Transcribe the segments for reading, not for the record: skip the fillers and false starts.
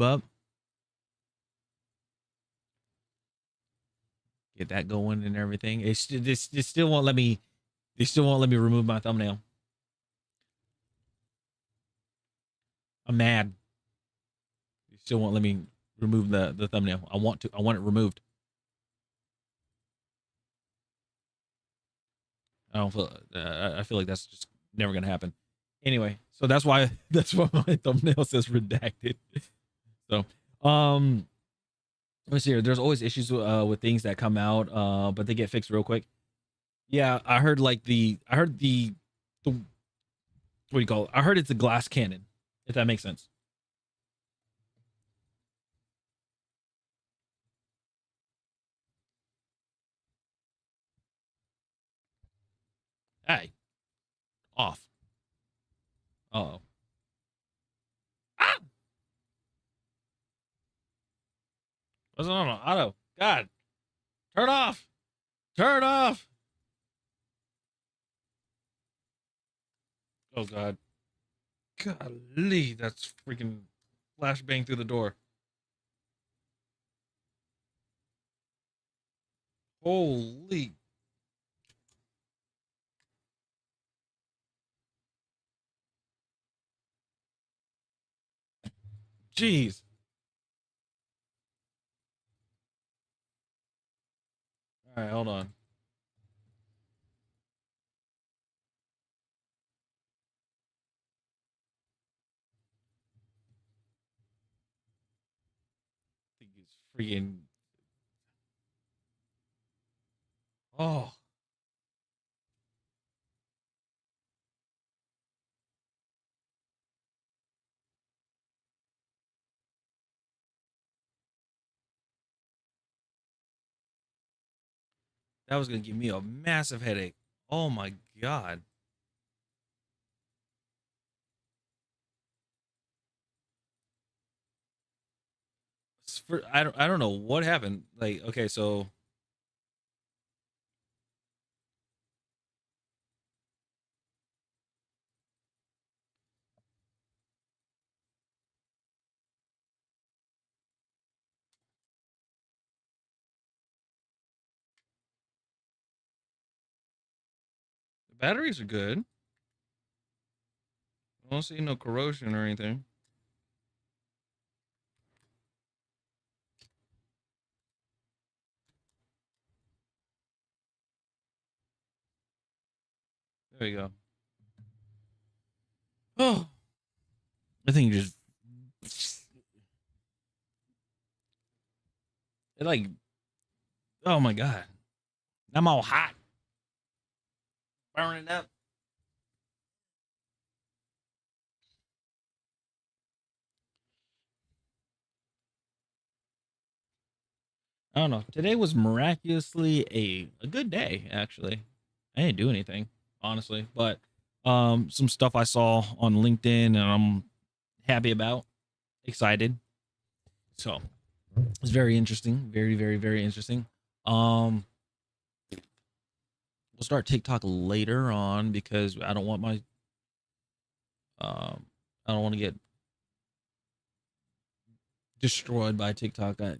up. Get that going and everything. This still won't let me. They still won't let me remove my thumbnail. I'm mad. They still won't let me remove the thumbnail. I want it removed. I feel like that's just never gonna happen. Anyway, so that's why my thumbnail says redacted. So let's see here. There's always issues with things that come out, but they get fixed real quick. Yeah, I heard the what do you call it? I heard it's a glass cannon, if that makes sense. Hey, off. Oh. Ah! What's on auto? God, turn off. Turn off. Oh God. Golly, that's freaking flashbang through the door. Holy. Jeez. All right, hold on. I think he's freaking. Oh. That was gonna give me a massive headache. Oh my God. I don't know what happened. Like, okay, so the batteries are good. I don't see no corrosion or anything. There you go. Oh, I think just it like. Oh my God, I'm all hot, burning up. I don't know. Today was miraculously a good day. Actually, I didn't do anything honestly, but some stuff I saw on LinkedIn and I'm happy about, excited. So it's very interesting, very interesting. Um, we'll start TikTok later on because I don't want my I don't want to get destroyed by TikTok. You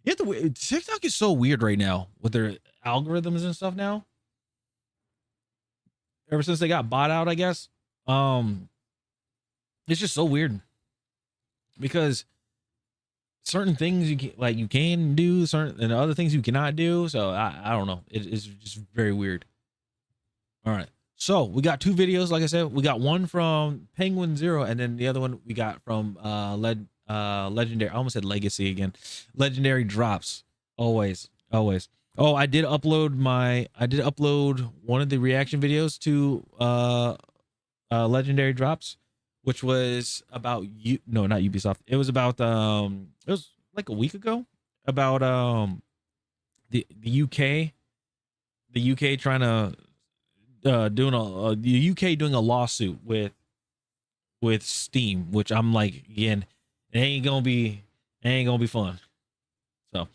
have to, TikTok is so weird right now with their algorithms and stuff now. Ever since they got bought out, I guess. Um, it's just so weird because certain things you can do certain and other things you cannot do. So I don't know. It's just very weird. All right. So we got two videos. Like I said, we got one from Penguin Zero, and then the other one we got from Legendary. I almost said Legacy again. Legendary Drops. Always. Oh, I did upload one of the reaction videos to Legendary Drops, which was about you. No, not Ubisoft. It was about it was like a week ago about the UK, trying to the UK doing a lawsuit with Steam, which I'm like, again, it ain't gonna be fun. So, all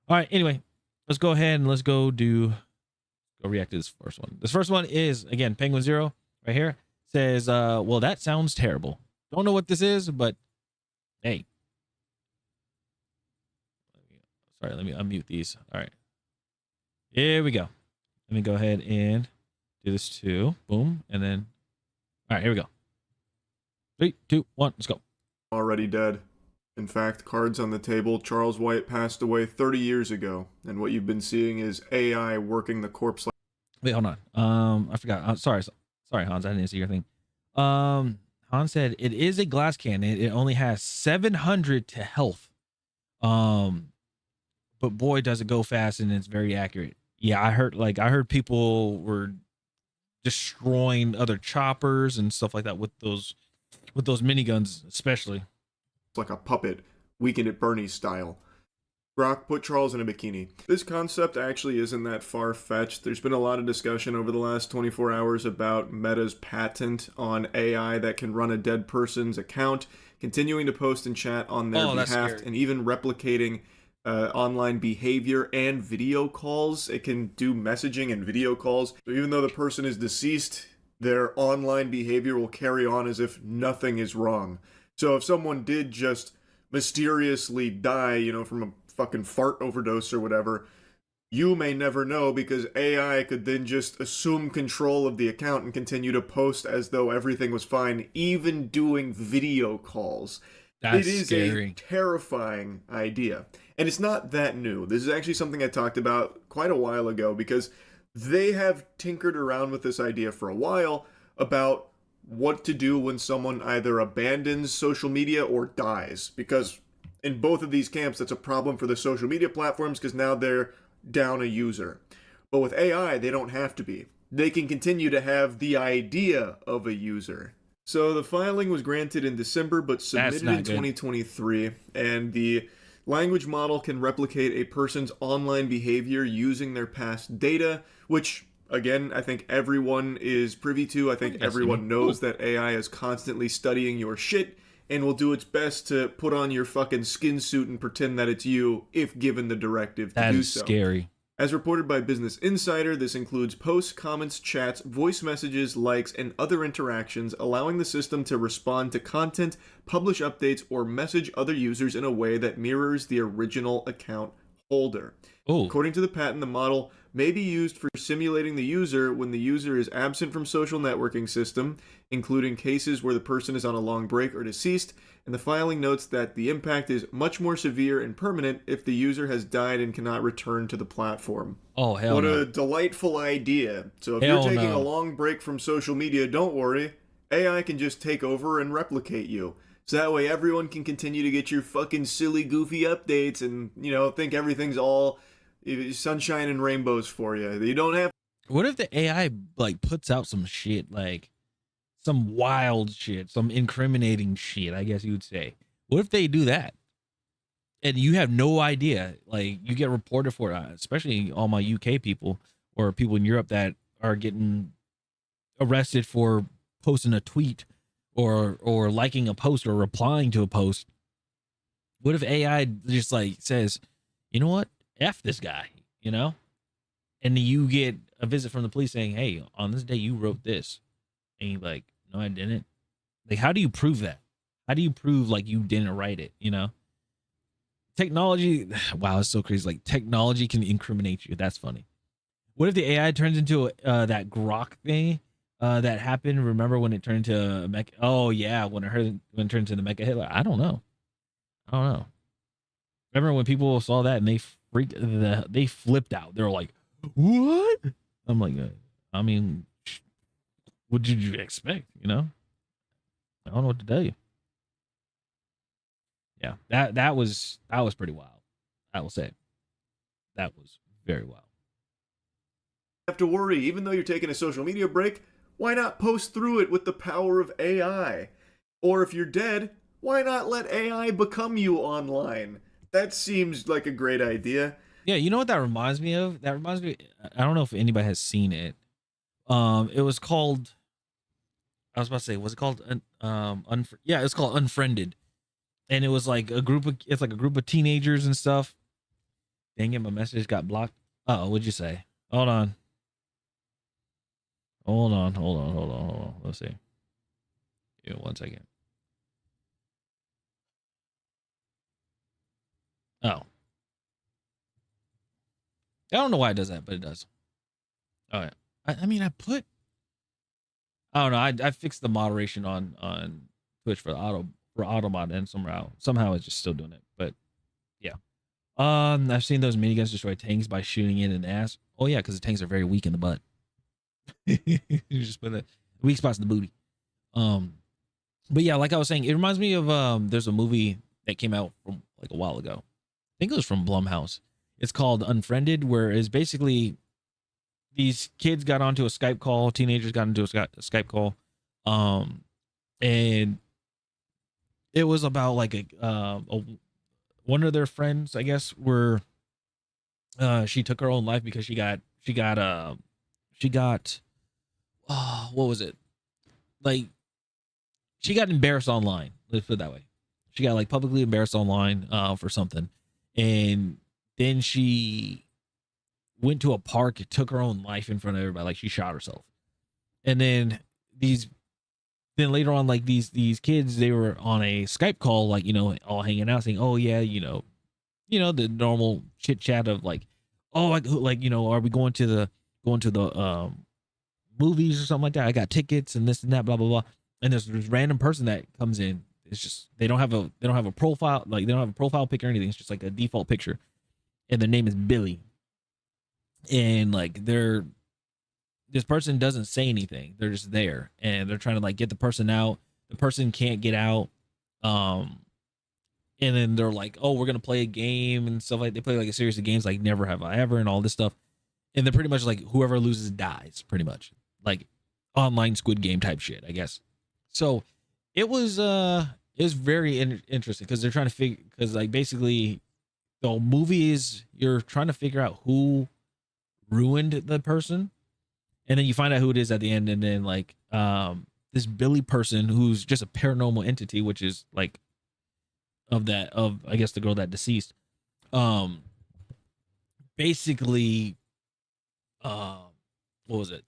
right. Anyway, let's go ahead and let's go react to this first one. This first one is again Penguin Zero right here. Says, well, that sounds terrible. Don't know what this is, but hey, Sorry, let me unmute these. All right. Here we go. Let me go ahead and do this too. Boom. And then, all right, here we go. 3, 2, 1, let's go. Already dead. In fact, cards on the table, Charles White passed away 30 years ago, and what you've been seeing is AI working the corpse. Wait, hold on. I forgot. Sorry, Hans. I didn't see your thing. Hans said it is a glass cannon. It only has 700 to health. But boy, does it go fast, and it's very accurate. Yeah, I heard people were destroying other choppers and stuff like that with those miniguns, especially. Like a puppet, Weekend at Bernie's style. Grok put Charles in a bikini. This concept actually isn't that far-fetched. There's been a lot of discussion over the last 24 hours about Meta's patent on AI that can run a dead person's account, continuing to post and chat on their behalf, and even replicating online behavior and video calls. It can do messaging and video calls. So even though the person is deceased, their online behavior will carry on as if nothing is wrong. So if someone did just mysteriously die, you know, from a fucking fart overdose or whatever, you may never know because AI could then just assume control of the account and continue to post as though everything was fine, even doing video calls. That's it is scary. A terrifying idea. And it's not that new. This is actually something I talked about quite a while ago because they have tinkered around with this idea for a while about what to do when someone either abandons social media or dies. Because in both of these camps, that's a problem for the social media platforms because now they're down a user. But with AI, they don't have to be. They can continue to have the idea of a user. So the filing was granted in December, but submitted in 2023, and the language model can replicate a person's online behavior using their past data, which, again, I think everyone is privy to. I think everyone knows that AI is constantly studying your shit and will do its best to put on your fucking skin suit and pretend that it's you if given the directive to do so. That is scary. As reported by Business Insider, this includes posts, comments, chats, voice messages, likes, and other interactions, allowing the system to respond to content, publish updates, or message other users in a way that mirrors the original account holder. Ooh. According to the patent, the model may be used for simulating the user when the user is absent from social networking system, including cases where the person is on a long break or deceased, and the filing notes that the impact is much more severe and permanent if the user has died and cannot return to the platform. Oh, hell What no. a delightful idea. So if you're taking a long break from social media, don't worry. AI can just take over and replicate you. So that way everyone can continue to get your fucking silly, goofy updates and, you know, think everything's all sunshine and rainbows for you. You don't have. What if the AI like puts out some shit, like some wild shit, some incriminating shit, I guess you would say? What if they do that and you have no idea? Like, you get reported for it, especially all my UK people or people in Europe that are getting arrested for posting a tweet or liking a post or replying to a post. What if AI just like says, you know what, F this guy, you know, and you get a visit from the police saying, hey, on this day you wrote this, and you're like, no, I didn't. Like, how do you prove that? How do you prove like you didn't write it? You know, technology. Wow, it's so crazy. Like, technology can incriminate you. That's funny. What if the AI turns into that Grok thing that happened? Remember when it turned to Mecha? Oh yeah, when it turned to the Mecha Hitler. I don't know. Remember when people saw that and they flipped out? They were like, "What?" I'm like, I mean, what did you expect? You know, I don't know what to tell you. Yeah, that was pretty wild. I will say, that was very wild. Have to worry, even though you're taking a social media break. Why not post through it with the power of AI? Or if you're dead, why not let AI become you online? That seems like a great idea. Yeah, you know what that reminds me of? That reminds me, I don't know if anybody has seen it. It was called, I was about to say, was it called yeah, it's called Unfriended. And it was like a group of teenagers and stuff. Dang it, my message got blocked. Uh-oh, what'd you say? Hold on. Let's see. Yeah, 1 second. Oh. I don't know why it does that, but it does. Oh yeah. I mean, I don't know. I fixed the moderation on Twitch for Automod, and somehow it's just still doing it. But yeah. I've seen those miniguns destroy tanks by shooting it in the ass. Oh yeah, because the tanks are very weak in the butt. You just put the weak spots in the booty. But yeah, like I was saying, it reminds me of there's a movie that came out from like a while ago. I think it was from Blumhouse. It's called Unfriended, where it's basically these kids got onto a Skype call, teenagers got into a Skype call, and it was about like one of their friends, I guess, were she took her own life because she got what was it? Like she got embarrassed online. Let's put it that way. She got like publicly embarrassed online for something. And then she went to a park, took her own life in front of everybody, like she shot herself. And then later on, like these kids, they were on a Skype call, like, you know, all hanging out, saying, "Oh yeah, you know, the normal chit chat of like, oh, like, you know, are we going to the movies or something like that? I got tickets and this and that, blah blah blah." And there's this random person that comes in. It's just they don't have a profile, like they don't have a profile pic or anything. It's just like a default picture, and their name is Billy. And like this person doesn't say anything. They're just there, and they're trying to like get the person out. The person can't get out. And then they're like, "Oh, we're gonna play a game and stuff like." They play like a series of games like Never Have I Ever and all this stuff. And they're pretty much like whoever loses dies, pretty much like online Squid Game type shit, I guess. So it was very interesting because they're trying to figure, because like basically the movie is you're trying to figure out who ruined the person, and then you find out who it is at the end, and then like this Billy person who's just a paranormal entity, which is like of I guess the girl that deceased, basically what was it,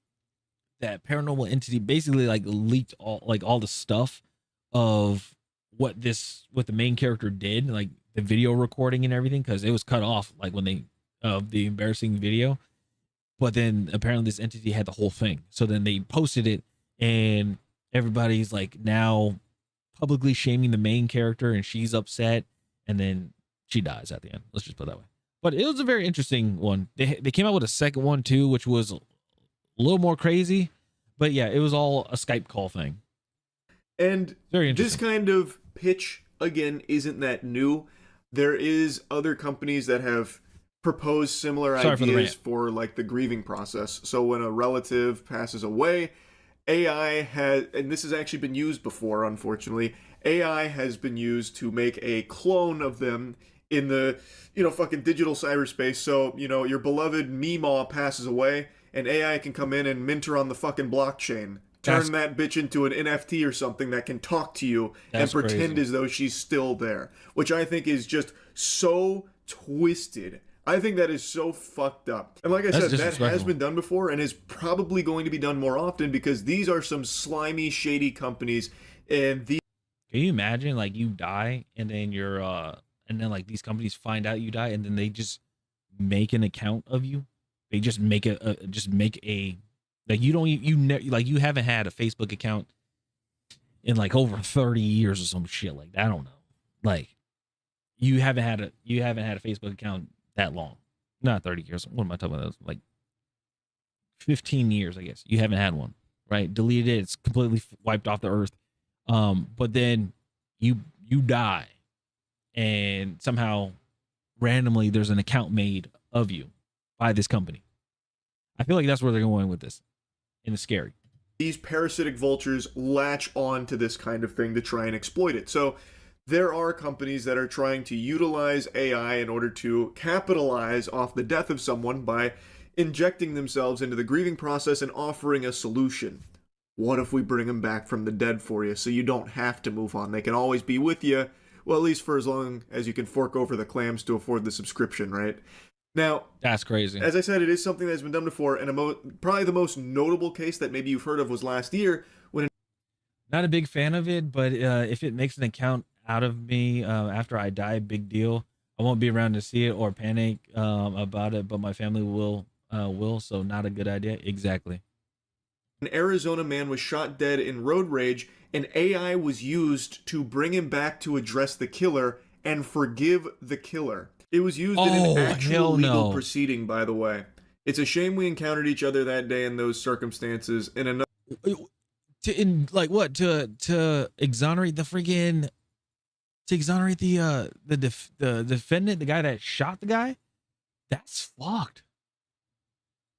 that paranormal entity basically like leaked all the stuff of what the main character did, like the video recording and everything, because it was cut off like when they the embarrassing video. But then apparently this entity had the whole thing. So then they posted it, and everybody's like now publicly shaming the main character, and she's upset, and then she dies at the end. Let's just put it that way. But it was a very interesting one. They came out with a second one too, which was a little more crazy. But yeah, it was all a Skype call thing. And very this kind of pitch, again, isn't that new. There is other companies that have proposed similar ideas for like the grieving process. So when a relative passes away, AI has, and this has actually been used before, unfortunately, AI has been used to make a clone of them in the, fucking digital cyberspace. So, your beloved Meemaw passes away, and AI can come in and mint her on the fucking blockchain. Turn that bitch into an NFT or something that can talk to you and pretend crazy as though she's still there. Which I think is just so twisted. I think that is so fucked up. And like I said, that has been done before and is probably going to be done more often because these are some slimy, shady companies. And Can you imagine, like, you die and then and then like these companies find out you die and then they just make an account of you? They just make like you haven't had a Facebook account in like over 30 years or some shit like that. I don't know. Like you haven't had a Facebook account that long. Not 30 years. What am I talking about? Like 15 years, I guess. You haven't had one, right? Deleted it. It's completely wiped off the earth. But then you die, and somehow randomly there's an account made of you by this company. I feel like that's where they're going with this, and it's scary. These parasitic vultures latch on to this kind of thing to try and exploit it. So there are companies that are trying to utilize AI in order to capitalize off the death of someone by injecting themselves into the grieving process and offering a solution. What if we bring them back from the dead for you so you don't have to move on? They can always be with you, well, at least for as long as you can fork over the clams to afford the subscription, right? Now, that's crazy. As I said, it is something that's been done before, and probably the most notable case that maybe you've heard of was last year when... Not a big fan of it, but if it makes an account out of me after I die, big deal. I won't be around to see it or panic about it, but my family will. So not a good idea. Exactly. An Arizona man was shot dead in road rage, and AI was used to bring him back to address the killer and forgive the killer. It was used in an Oh actual hell legal no! proceeding, by the way. It's a shame we encountered each other that day in those circumstances. In another To exonerate the freaking to exonerate the defendant, the guy that shot the guy. That's fucked.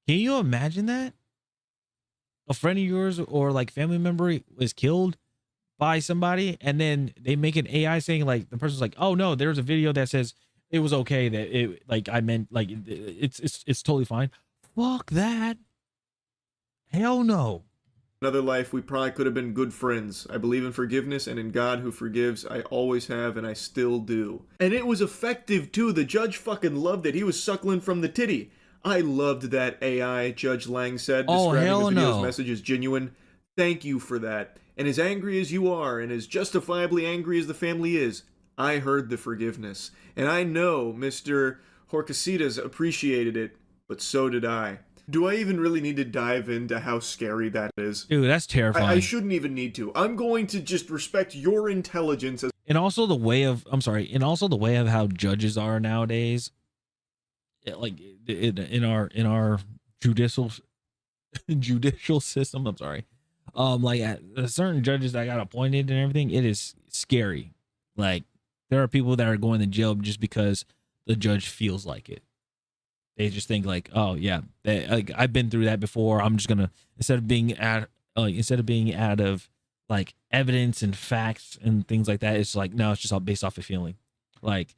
Can you imagine that? A friend of yours or like family member is killed by somebody, and then they make an AI saying like the person's like, oh no, there's a video that says it was okay, that it like I meant like it's totally fine. Fuck that. Hell no. life, we probably could have been good friends. I believe in forgiveness and in God who forgives. I always have, and I still do. And it was effective too. The judge fucking loved it. He was suckling from the titty. I loved that AI, Judge Lang said, Oh describing hell the video's no. message as genuine. Thank you for that. And as angry as you are, and as justifiably angry as the family is, I heard the forgiveness. And I know Mr. Horcasitas appreciated it, but so did I. Do I even really need to dive into how scary that is? Dude, that's terrifying. I shouldn't even need to. I'm going to just respect your intelligence as And also the way of how judges are nowadays. Like in our judicial system. I'm sorry. Like certain judges that got appointed and everything, it is scary. Like there are people that are going to jail just because the judge feels like it. They just think like, oh yeah, like I've been through that before. I'm just gonna instead of being out of like evidence and facts and things like that, it's like no, it's just all based off a feeling. Like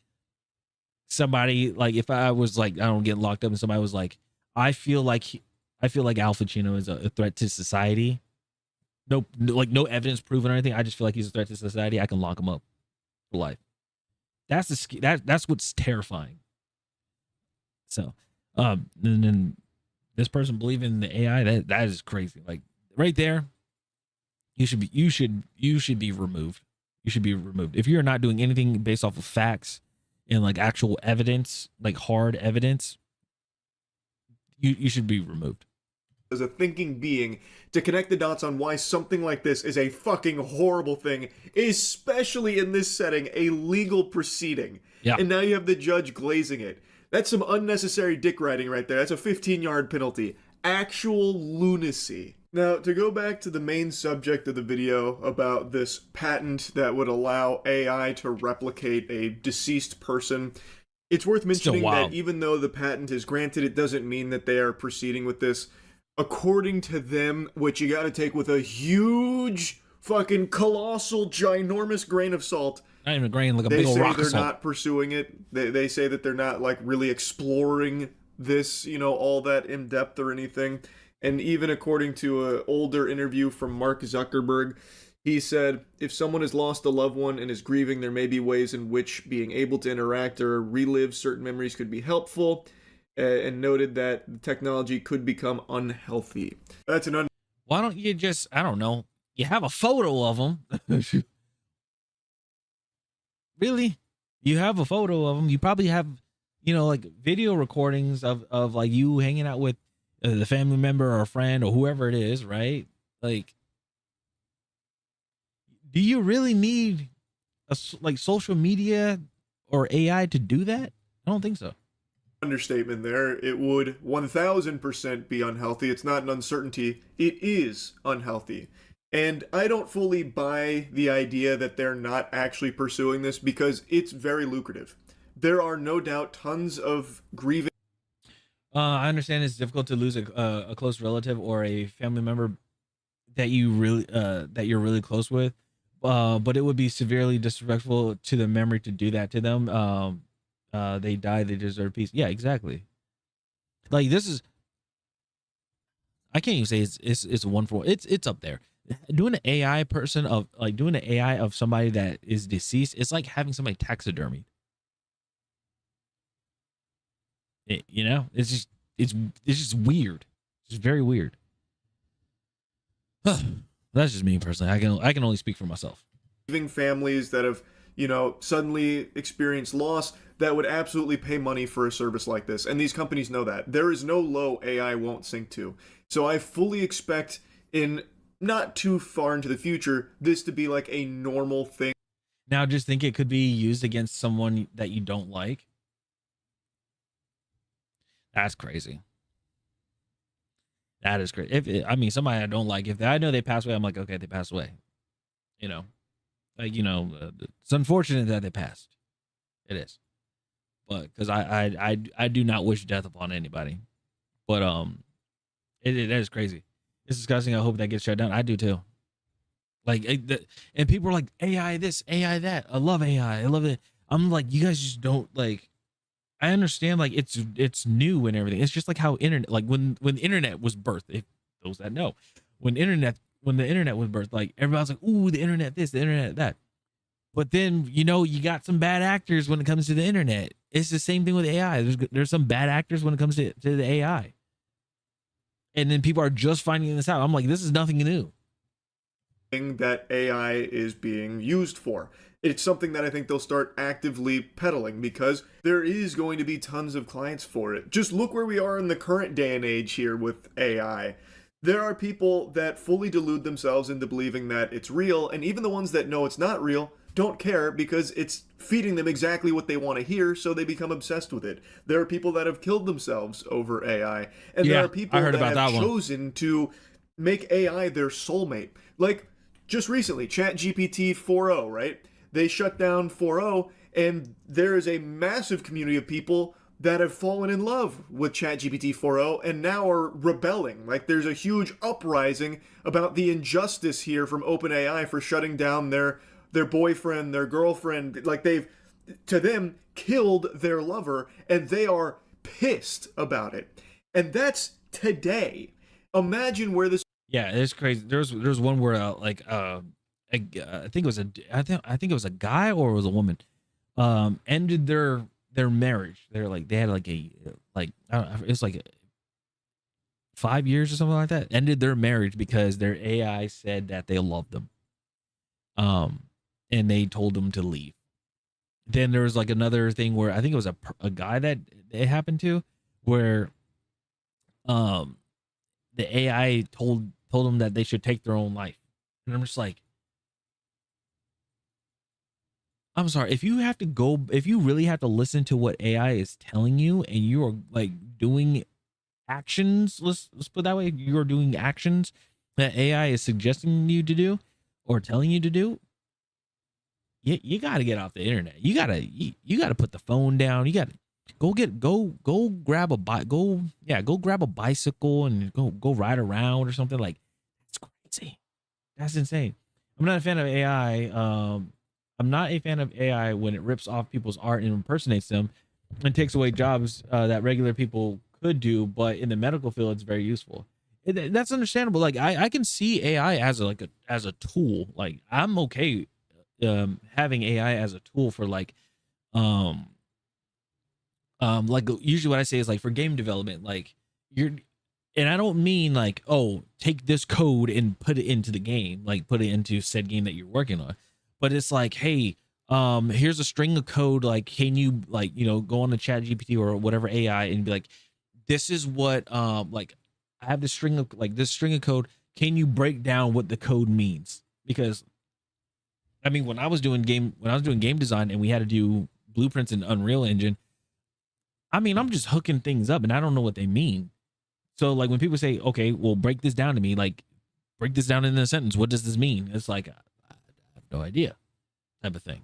somebody, like if I was like I don't get locked up and somebody was like, I feel like Al Pacino is a threat to society. No evidence proven or anything. I just feel like he's a threat to society. I can lock him up for life. That's what's terrifying. So, and then this person believing in the AI, that is crazy. Like right there, you should be removed. You should be removed if you're not doing anything based off of facts and like actual evidence, like hard evidence. You should be removed. a thinking being to connect the dots on why something like this is a fucking horrible thing, especially in this setting, a legal proceeding. Yeah. And now you have the judge glazing it. That's some unnecessary dick riding right there. That's a 15-yard penalty. Actual lunacy. Now, to go back to the main subject of the video about this patent that would allow AI to replicate a deceased person, it's worth mentioning that even though the patent is granted, it doesn't mean that they are proceeding with this. According to them, which you gotta take with a huge, fucking colossal, ginormous grain of salt, not even a grain, like a big old rock they of say salt. they're not pursuing it. They say that they're not like really exploring this, all that in depth or anything. And even according to an older interview from Mark Zuckerberg, he said, if someone has lost a loved one and is grieving, there may be ways in which being able to interact or relive certain memories could be helpful, and noted that the technology could become unhealthy. That's an Why don't you just, I don't know, you have a photo of them. Really? You have a photo of them. You probably have, like video recordings of like you hanging out with the family member or a friend or whoever it is, right? Like, do you really need like social media or AI to do that? I don't think so. Understatement there. It would 1000% be unhealthy. It's not an uncertainty. It is unhealthy. And I don't fully buy the idea that they're not actually pursuing this because it's very lucrative. There are no doubt tons of grieving. I understand it's difficult to lose a close relative or a family member that you're really close with, but it would be severely disrespectful to the memory to do that to them. They die, they deserve peace. Yeah, exactly. Like this is, I can't even say it's one for one. It's up there. Doing an AI person of like doing an AI of somebody that is deceased, it's like having somebody taxidermied. It's just weird. It's just very weird. That's just me personally. I can only speak for myself. Families that have suddenly experience loss, that would absolutely pay money for a service like this. And these companies know that. There is no low AI won't sink to. So I fully expect in not too far into the future this to be like a normal thing. Now, just think it could be used against someone that you don't like. That's crazy. That is great. Somebody I don't like, if I know they passed away, I'm like, okay, they passed away. It's unfortunate that they passed. It is, but because I do not wish death upon anybody. But that is crazy. It's disgusting. I hope that gets shut down. I do too. And people are like, AI this, AI that. I love AI. I love it. I'm like, you guys just don't like. I understand, like it's new and everything. It's just like how internet, like when the internet was birthed. If those that know, when the internet was birthed, like everybody's like, ooh, the internet this, the internet that. But then you got some bad actors when it comes to the internet. It's the same thing with AI. There's some bad actors when it comes to the AI. And then people are just finding this out. I'm like, this is nothing new. That AI is being used for. It's something that I think they'll start actively peddling because there is going to be tons of clients for it. Just look where we are in the current day and age here with AI. There are people that fully delude themselves into believing that it's real, and even the ones that know it's not real don't care because it's feeding them exactly what they want to hear, so they become obsessed with it. There are people that have killed themselves over AI, and there are people that have chosen to make AI their soulmate. Like, just recently, ChatGPT 4.0, right? They shut down 4.0, and there is a massive community of people that have fallen in love with ChatGPT 4.0 and now are rebelling. Like, there's a huge uprising about the injustice here from OpenAI for shutting down their boyfriend, their girlfriend. Like, they've, to them, killed their lover, and they are pissed about it. And that's today. Imagine where this... Yeah, it's crazy. There's one where I think it was a guy or it was a woman ended their marriage. They had like a I don't know, it's like 5 years or something like that. Ended their marriage because their AI said that they loved them. And they told them to leave. Then there was like another thing where I think it was a guy that it happened to, where the AI told them that they should take their own life. And I'm just like, I'm sorry, if you really have to listen to what AI is telling you and you are like doing actions, let's put it that way, you're doing actions that AI is suggesting you to do or telling you to do, you got to get off the internet. You got to put the phone down. You got to go grab a bicycle and go ride around or something. Like, it's crazy. That's insane. I'm not a fan of AI. I'm not a fan of AI when it rips off people's art and impersonates them and takes away jobs that regular people could do. But in the medical field, it's very useful. That's understandable. Like, I can see AI as a tool. Like, I'm okay having AI as a tool for like usually what I say is like for game development, like and I don't mean like, oh, take this code and put it into the game, like put it into said game that you're working on. But it's like, hey, here's a string of code. Like, can you go on the ChatGPT or whatever AI and be like, this is what like I have this string of code. Can you break down what the code means? Because I mean, when I was doing game design and we had to do blueprints in Unreal Engine, I mean, I'm just hooking things up and I don't know what they mean. So like when people say, okay, well, break this down to me, like break this down in a sentence. What does this mean? It's like, I have no idea type of thing.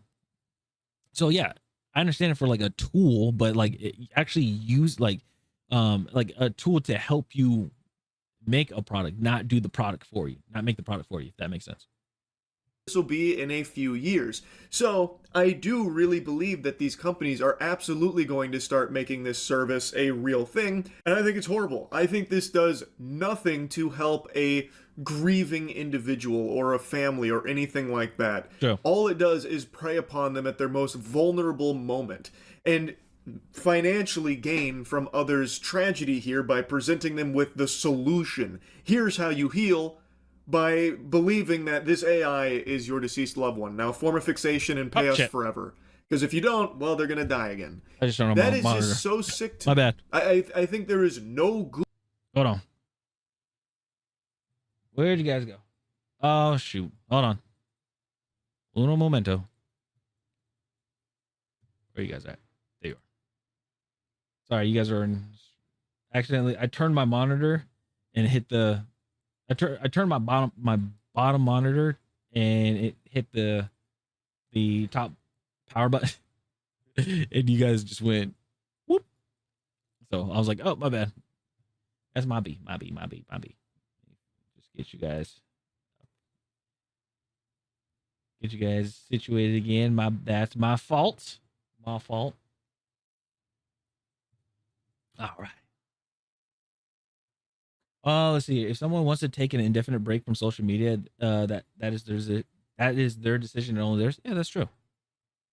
So yeah, I understand it for like a tool, but like it actually use like a tool to help you make a product, not do the product for you, not make the product for you, if that makes sense. This will be in a few years. So I do really believe that these companies are absolutely going to start making this service a real thing, and I think it's horrible. I think this does nothing to help a grieving individual or a family or anything like that. Sure. All it does is prey upon them at their most vulnerable moment and financially gain from others' tragedy here by presenting them with the solution. Here's how you heal. by believing that this AI is your deceased loved one. Now, form a fixation and pay Oh, us shit. forever. Because if you don't, well, they're gonna die again. I just turned on That my is monitor. just so sick to My me. bad. I think there is no good. Hold on. Where'd you guys go? Oh shoot. Hold on. Uno momento. Where you guys at? There you are. Sorry, you guys are in accidentally. I turned my monitor and hit the I turned my bottom monitor and it hit the top power button. And you guys just went whoop. So I was like, oh my bad. That's my B. Just get you guys situated again. That's my fault. My fault. All right. Let's see. If someone wants to take an indefinite break from social media, that is their decision and only theirs. Yeah, that's true.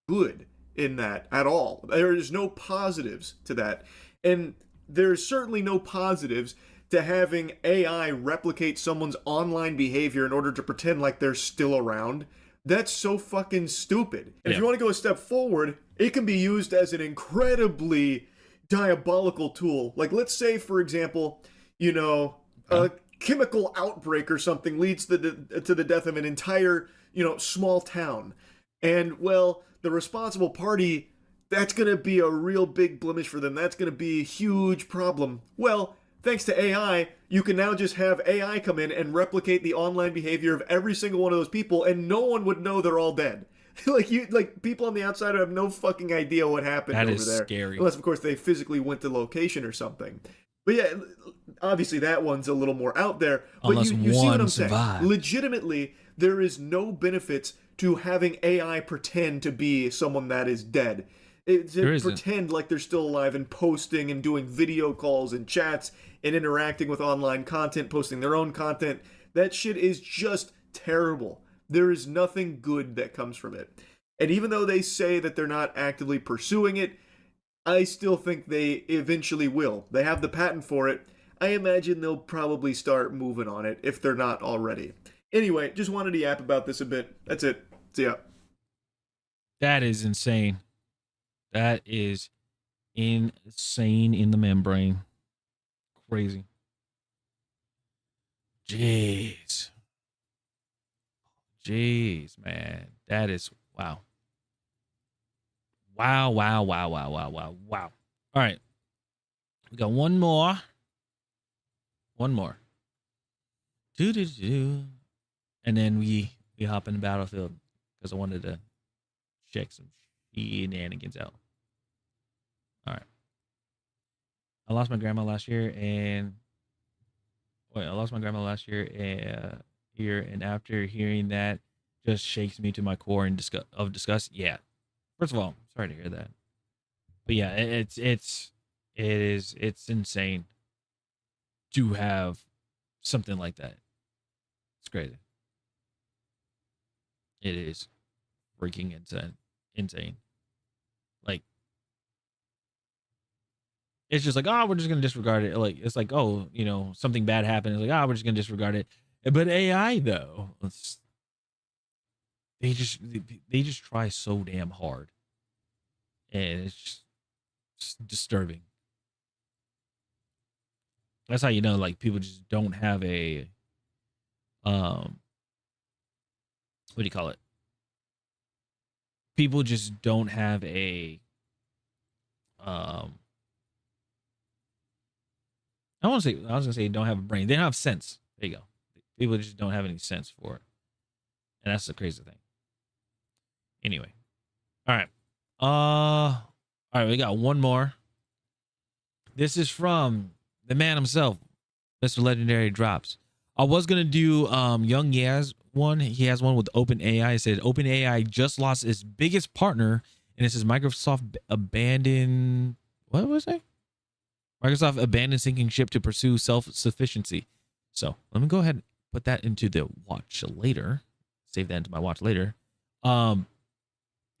Good in that at all. There is no positives to that. And there's certainly no positives to having AI replicate someone's online behavior in order to pretend like they're still around. That's so fucking stupid. And if you want to go a step forward, it can be used as an incredibly diabolical tool. Like, let's say, for example, a chemical outbreak or something leads to the death of an entire, small town. And, well, the responsible party, that's going to be a real big blemish for them. That's going to be a huge problem. Well, thanks to AI, you can now just have AI come in and replicate the online behavior of every single one of those people, and no one would know they're all dead. like people on the outside have no fucking idea what happened over there. That is scary. Unless, of course, they physically went to location or something. But yeah, obviously that one's a little more out there. But Unless you see what I'm survived. saying? Legitimately, there is no benefits to having AI pretend to be someone that is dead. Pretend like they're still alive and posting and doing video calls and chats and interacting with online content, posting their own content. That shit is just terrible. There is nothing good that comes from it. And even though they say that they're not actively pursuing it, I still think they eventually will. They have the patent for it. I imagine they'll probably start moving on it if they're not already. Anyway, just wanted to yap about this a bit. That's it. See ya. That is insane. That is insane in the membrane. Crazy. Jeez, man. That is wow. Wow. All right. We got one more. Do. And then we hop in the battlefield because I wanted to check some shenanigans out. All right. I lost my grandma last year and after hearing that just shakes me to my core in disgust. Yeah. First of all, sorry to hear that. But yeah, it's insane to have something like that. It's crazy. It is freaking insane. Like, it's just like, oh, we're just gonna disregard it. Like, it's like, oh, something bad happened. It's like, oh, we're just gonna disregard it. But AI though, they just try so damn hard, and it's just disturbing. That's how like people just don't have a what do you call it? People just don't have a I was gonna say don't have a brain. They don't have sense. There you go. People just don't have any sense for it. And that's the crazy thing. Anyway. All right, we got one more. This is from the man himself, Mr. Legendary Drops. I was gonna do Young Yaz one. He has one with OpenAI. It said OpenAI just lost its biggest partner, and it says Microsoft abandoned. What was it? Microsoft abandoned sinking ship to pursue self-sufficiency. So let me go ahead and put that into the watch later. Save that into my watch later. But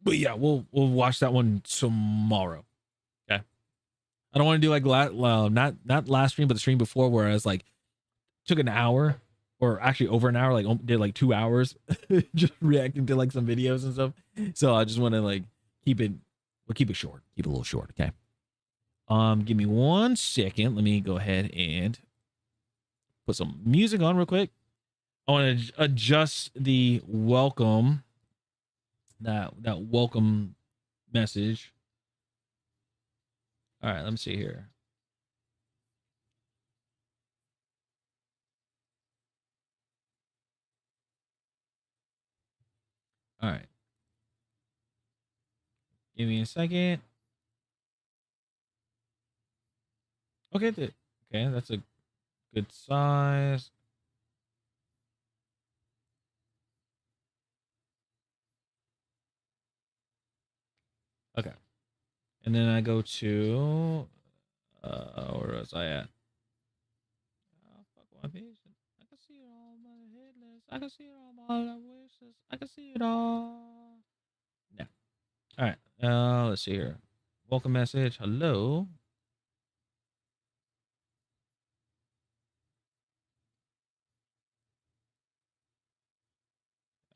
yeah, we'll watch that one tomorrow. Okay. I don't want to do like not last stream, but the stream before where I was like took an hour or actually over an hour, like did like 2 hours just reacting to like some videos and stuff. So I just want to like keep it, we'll keep it short, keep it a little short. Okay. Give me 1 second. Let me go ahead and put some music on real quick. I want to adjust the welcome, that welcome message. All right, let me see here. All right. Give me a second. Okay, okay, that's a good size. Okay. And then I go to where was I at? Oh, fuck my vision. I can see it all my headless. I can see it all my wishes. I can see it all. Yeah. All right. Let's see here. Welcome message. Hello.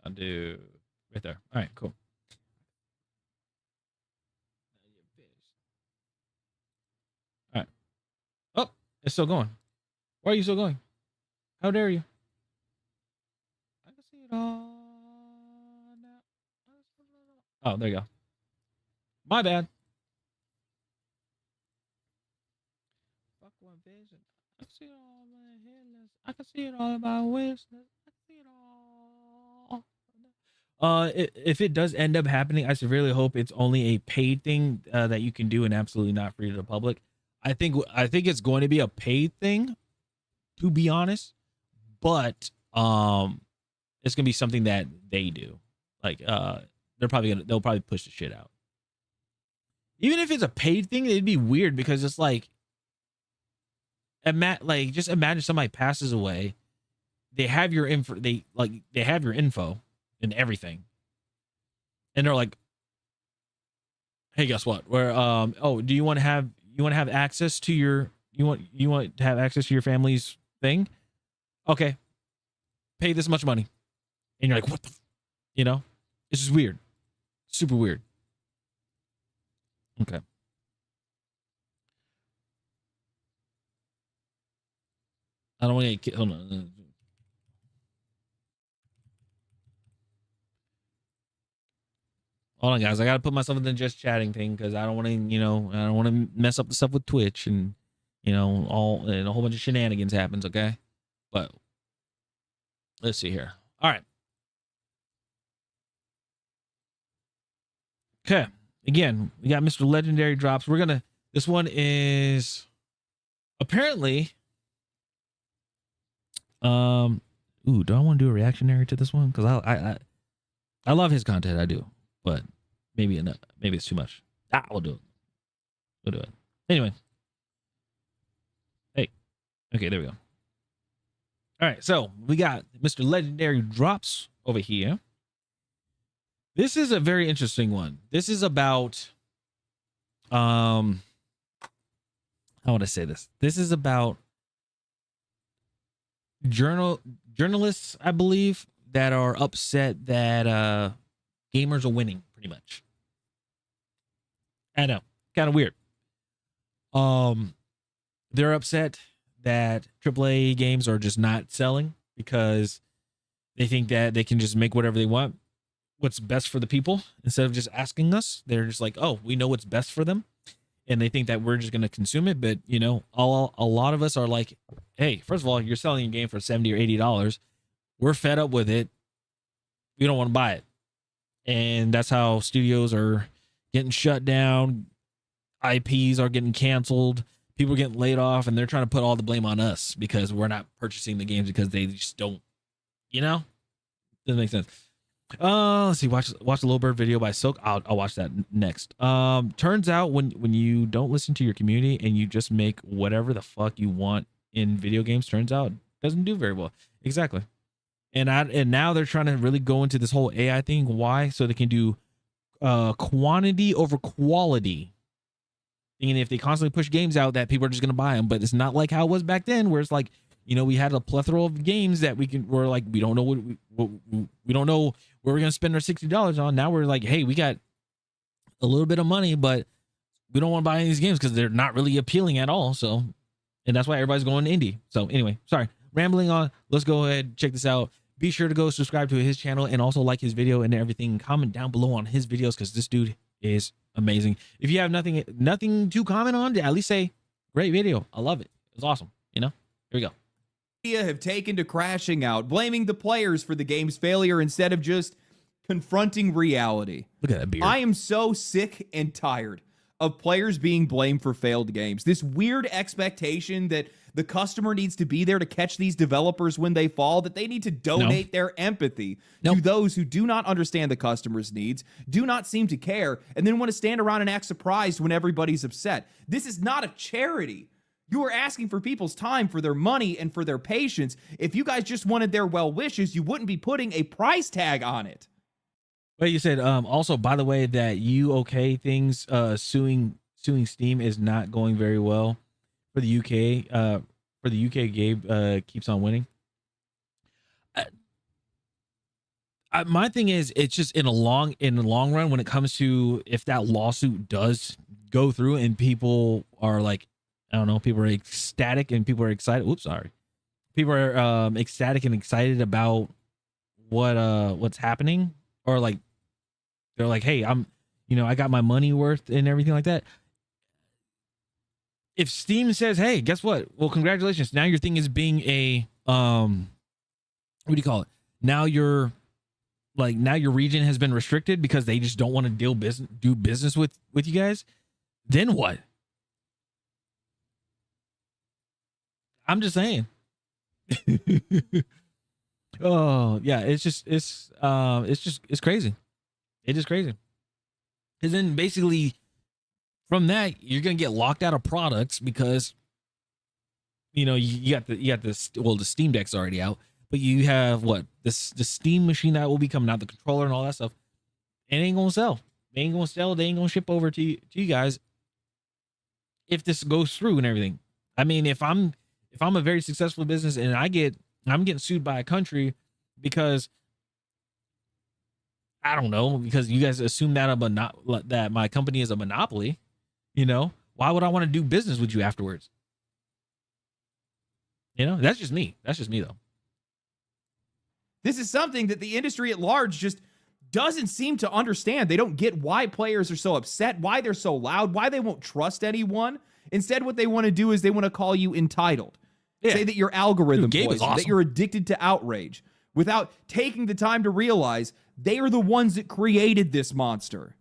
I'll do right there. All right, cool. All right. Oh, it's still going. Why are you still going? How dare you? I can see it all now. Oh, there you go. My bad. Fuck one vision. I can see it all in my headless. I can see it all in my wishless. I can see it all. If it does end up happening, I severely hope it's only a paid thing that you can do and absolutely not free to the public. I think it's going to be a paid thing, to be honest, but it's gonna be something that they do. Like they'll probably push the shit out. Even if it's a paid thing, it'd be weird because it's like, just imagine somebody passes away, they have your info, they have your info and everything, and they're like, hey, guess what? Where oh, do you want to have access to your you want to have access to your family's thing? Okay, pay this much money, and you're like, what the, it's just weird, super weird. Okay. I don't want to get, hold on. Hold on, guys. I gotta put myself in the just chatting thing because I don't want to, I don't want to mess up the stuff with Twitch and, all and a whole bunch of shenanigans happens. Okay, but let's see here. All right. Okay. Again, we got Mr. Legendary drops. This one is apparently, ooh, do I want to do a reactionary to this one? Because I love his content. I do, but maybe it's too much. We'll do it. We'll do it. Anyway. Hey. Okay, there we go. All right, so we got Mr. Legendary drops over here. This is a very interesting one. This is about how would I say this? This is about journalists, I believe, that are upset that gamers are winning, pretty much. I know, kind of weird. They're upset that AAA games are just not selling because they think that they can just make whatever they want, what's best for the people, instead of just asking us. They're just like, oh, we know what's best for them, and they think that we're just going to consume it. But a lot of us are like, hey, first of all, you're selling a game for $70 or $80. We're fed up with it. We don't want to buy it. And that's how studios are getting shut down. IPs are getting canceled. People are getting laid off, and they're trying to put all the blame on us because we're not purchasing the games because they just don't, doesn't make sense. Let's see. Watch the Little Bird video by Silk. I'll watch that next. Turns out when you don't listen to your community and you just make whatever the fuck you want in video games, turns out it doesn't do very well. Exactly. And now they're trying to really go into this whole AI thing. Why? So they can do quantity over quality. And if they constantly push games out, that people are just gonna buy them. But it's not like how it was back then, where it's like you know, we had a plethora of games that we're like, we don't know we don't know where we're gonna spend our $60 on. Now we're like, hey, we got a little bit of money, but we don't want to buy any of these games because they're not really appealing at all. So, and that's why everybody's going indie. So anyway, sorry, rambling on. Let's go ahead, check this out. Be sure to go subscribe to his channel and also like his video and everything. Comment down below on his videos because this dude is amazing. If you have nothing to comment on, at least say great video. I love it. It's awesome. You know, here we go. Have taken to crashing out, blaming the players for the game's failure instead of just confronting reality. Look at that beard. I am so sick and tired of players being blamed for failed games. This weird expectation that the customer needs to be there to catch these developers when they fall, that they need to donate their empathy to those who do not understand the customer's needs, do not seem to care, and then want to stand around and act surprised when everybody's upset. This is not a charity. You are asking for people's time, for their money, and for their patience. If you guys just wanted their well wishes, you wouldn't be putting a price tag on it. But you said also, by the way, that UK things suing Steam is not going very well for the UK. For the UK, Gabe keeps on winning. My thing is, it's just in the long run, when it comes to if that lawsuit does go through and people are like, I don't know, people are ecstatic and people are excited. Oops, sorry. People are ecstatic and excited about what's happening, or like they're like, hey, I got my money worth and everything like that. If Steam says, hey, guess what? Well, congratulations. Now your thing is being a what do you call it? Now your region has been restricted because they just don't want to do business with you guys. Then what? I'm just saying. Oh yeah, it's crazy. It is crazy. Because then basically from that you're gonna get locked out of products because you got the Steam Deck's already out, but you have the Steam machine that will be coming out, the controller and all that stuff. It ain't gonna sell. They ain't gonna sell. They ain't gonna ship over to you guys if this goes through and everything. I mean, if I'm a very successful business and I'm getting sued by a country because I don't know, because you guys assume that my company is a monopoly, why would I want to do business with you afterwards? That's just me. That's just me though. This is something that the industry at large just doesn't seem to understand. They don't get why players are so upset, why they're so loud, why they won't trust anyone. Instead, what they want to do is they want to call you entitled. Yeah. Say that you're algorithm poisoned, awesome, that you're addicted to outrage, without taking the time to realize they are the ones that created this monster.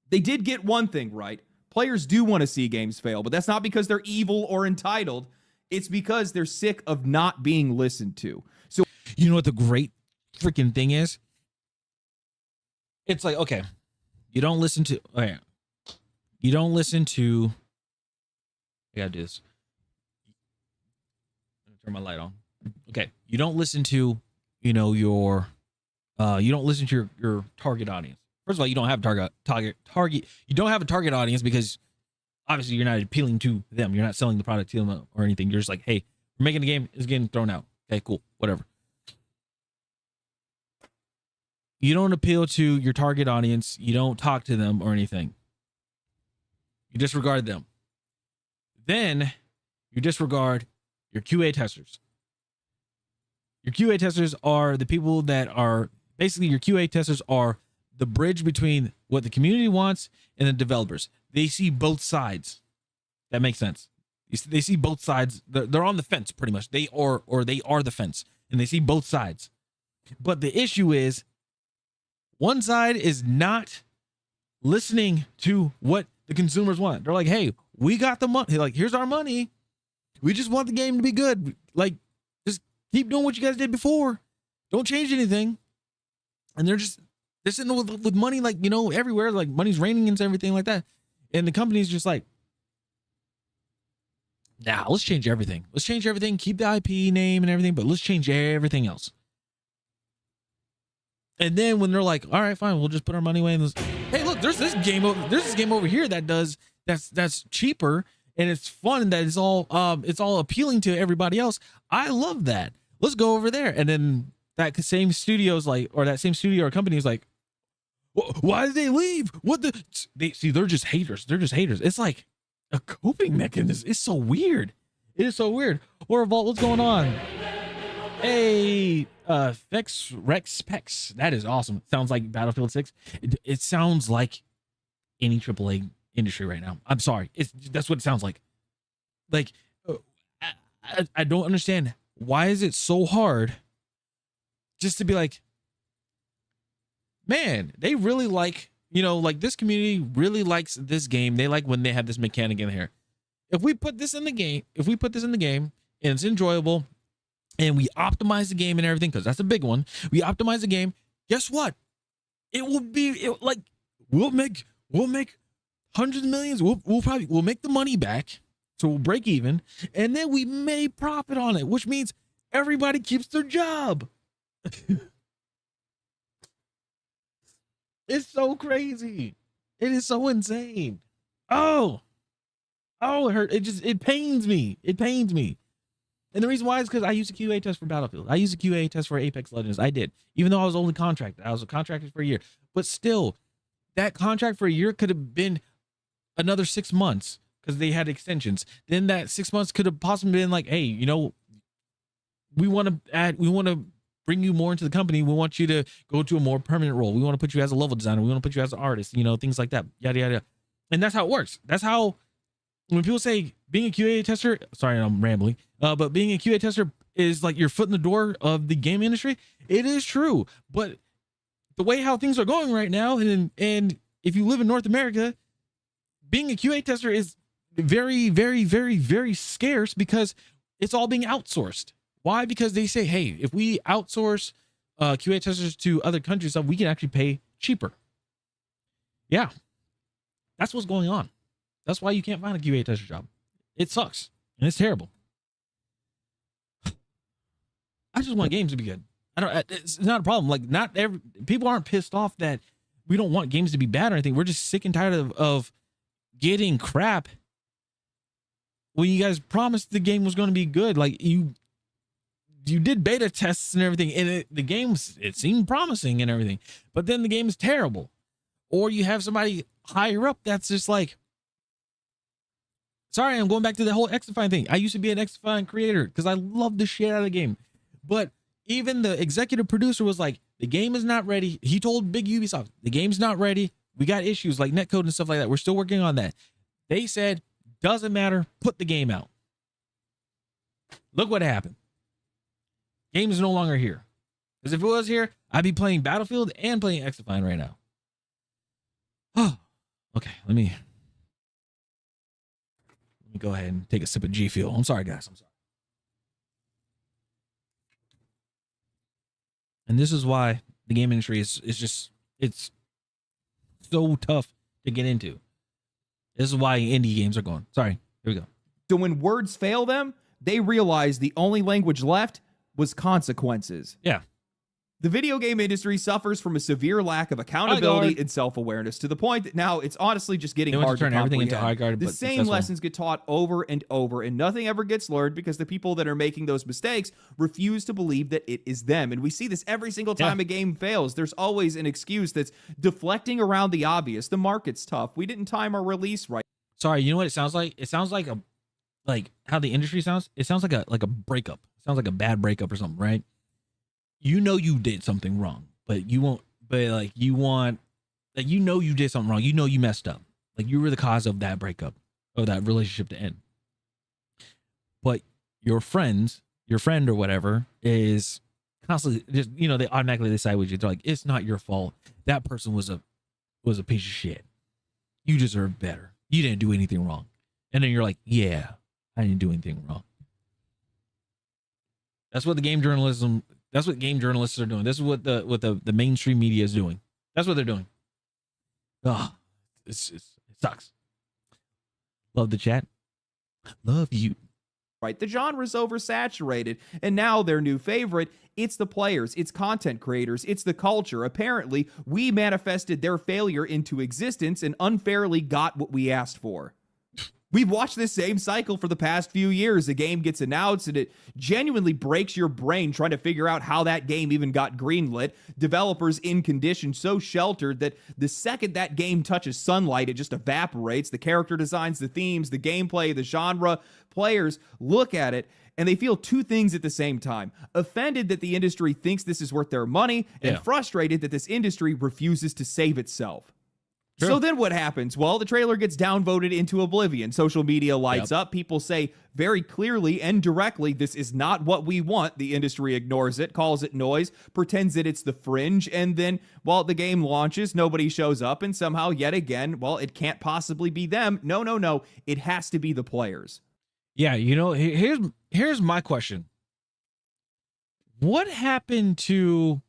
They did get one thing right. Players do want to see games fail, but that's not because they're evil or entitled. It's because they're sick of not being listened to. So, you know what the great freaking thing is? It's like, okay, you don't listen to, I gotta do this. Turn my light on. Okay, you don't listen to, you don't listen to your target audience. First of all, you don't have you don't have a target audience because obviously you're not appealing to them. You're not selling the product to them or anything. You're just like, hey, we're making a game, it's getting thrown out. Okay, cool, whatever. You don't appeal to your target audience. You don't talk to them or anything. You disregard them. Then you disregard your QA testers. Your QA testers are the people that are basically, your QA testers are the bridge between what the community wants and the developers. They see both sides. That makes sense. They see both sides. They're on the fence pretty much. They are the fence, and they see both sides. But the issue is, one side is not listening to what the consumers want. They're like, hey, we got the money. Like, here's our money. We just want the game to be good. Like, just keep doing what you guys did before. Don't change anything. And they're sitting with money, like, everywhere. Like, money's raining and everything like that. And the company's just like, nah, let's change everything. Let's change everything. Keep the IP name and everything, but let's change everything else. And then when they're like, all right, fine, we'll just put our money away. And hey, look, there's this game over here that's cheaper and it's fun that it's all appealing to everybody else. I love that. Let's go over there. And then that same studio's like, or that same studio or company is like, why did they leave? They're just haters. They're just haters. It's like a coping mechanism. It's so weird. It is so weird. Horror Vault, what's going on? Hey, Rex Pex. That is awesome. Sounds like Battlefield 6. It sounds like any AAA industry right now. I'm sorry. That's what it sounds like. Like, I don't understand. Why is it so hard just to be like, man, they really like, like this community really likes this game. They like when they have this mechanic in here. If we put this in the game, and it's enjoyable, and we optimize the game and everything, because that's a big one. We optimize the game. Guess what? We'll make hundreds of millions. We'll make the money back, so we'll break even, and then we may profit on it, which means everybody keeps their job. It's so crazy. It is so insane. Oh, it hurt. It pains me. It pains me. And the reason why is because I used a QA test for Battlefield. I used a QA test for Apex Legends. I did, even though I was only contracted. I was contracted for a year, but still, that contract for a year could have been another 6 months because they had extensions. Then that 6 months could have possibly been like, hey, we want to bring you more into the company. We want you to go to a more permanent role. We want to put you as a level designer. We want to put you as an artist, things like that. Yada, yada. And that's how it works. That's how, when people say being a QA tester, sorry, I'm rambling, but being a QA tester is like your foot in the door of the game industry. It is true. But the way how things are going right now, and if you live in North America, being a QA tester is very, very, very, very scarce because it's all being outsourced. Why? Because they say, hey, if we outsource QA testers to other countries, we can actually pay cheaper. Yeah, that's what's going on. That's why you can't find a QA tester job. It sucks, and it's terrible. I just want games to be good. It's not a problem. Like, not every people aren't pissed off that we don't want games to be bad or anything. We're just sick and tired of getting crap when you guys promised the game was going to be good. Like, you did beta tests and everything, and the game, it seemed promising and everything, but then the game is terrible. Or you have somebody higher up that's just like, sorry, I'm going back to the whole XDefiant thing. I used to be an XDefiant creator because I love the shit out of the game. But even the executive producer was like, the game is not ready. He told big Ubisoft, the game's not ready. We got issues like netcode and stuff like that. We're still working on that. They said, doesn't matter. Put the game out. Look what happened. Game is no longer here. Because if it was here, I'd be playing Battlefield and playing XDefiant right now. Oh, okay. Let me go ahead and take a sip of G Fuel. I'm sorry, guys. I'm sorry. And this is why the game industry is just, it's so tough to get into. This is why indie games are going. Sorry. Here we go. So when words fail them, they realize the only language left was consequences. Yeah. The video game industry suffers from a severe lack of accountability and self-awareness to the point that now it's honestly just getting hard to turn everything into comprehend. high guard. The same lessons get taught over and over, and nothing ever gets learned because the people that are making those mistakes refuse to believe that it is them. And we see this every single time a game fails. There's always an excuse that's deflecting around the obvious. The market's tough. We didn't time our release right. Sorry, you know what it sounds like? It sounds like how the industry sounds. It sounds like a breakup. It sounds like a bad breakup or something, right? You know you did something wrong, but you won't. But you did something wrong. You know you messed up. Like, you were the cause of that breakup, of that relationship to end. But your friend or whatever is constantly just, they automatically decide with you. They're like, it's not your fault. That person was a piece of shit. You deserve better. You didn't do anything wrong. And then you're like, yeah, I didn't do anything wrong. That's what game journalists are doing. This is what the mainstream media is doing. That's what they're doing. Oh, it sucks. Love the chat. Love you. Right. The genre's oversaturated, and now their new favorite, it's the players, it's content creators, it's the culture. Apparently, we manifested their failure into existence and unfairly got what we asked for. We've watched this same cycle for the past few years. A game gets announced and it genuinely breaks your brain trying to figure out how that game even got greenlit. Developers in conditions so sheltered that the second that game touches sunlight, it just evaporates. The character designs, the themes, the gameplay, the genre. Players look at it and they feel two things at the same time. Offended that the industry thinks this is worth their money, and frustrated that this industry refuses to save itself. True. So then what happens? Well, the trailer gets downvoted into oblivion. Social media lights up. People say very clearly and directly, this is not what we want. The industry ignores it, calls it noise, pretends that it's the fringe. And then, while the game launches, nobody shows up. And somehow, yet again, well, it can't possibly be them. No. It has to be the players. Yeah, here's my question. What happened to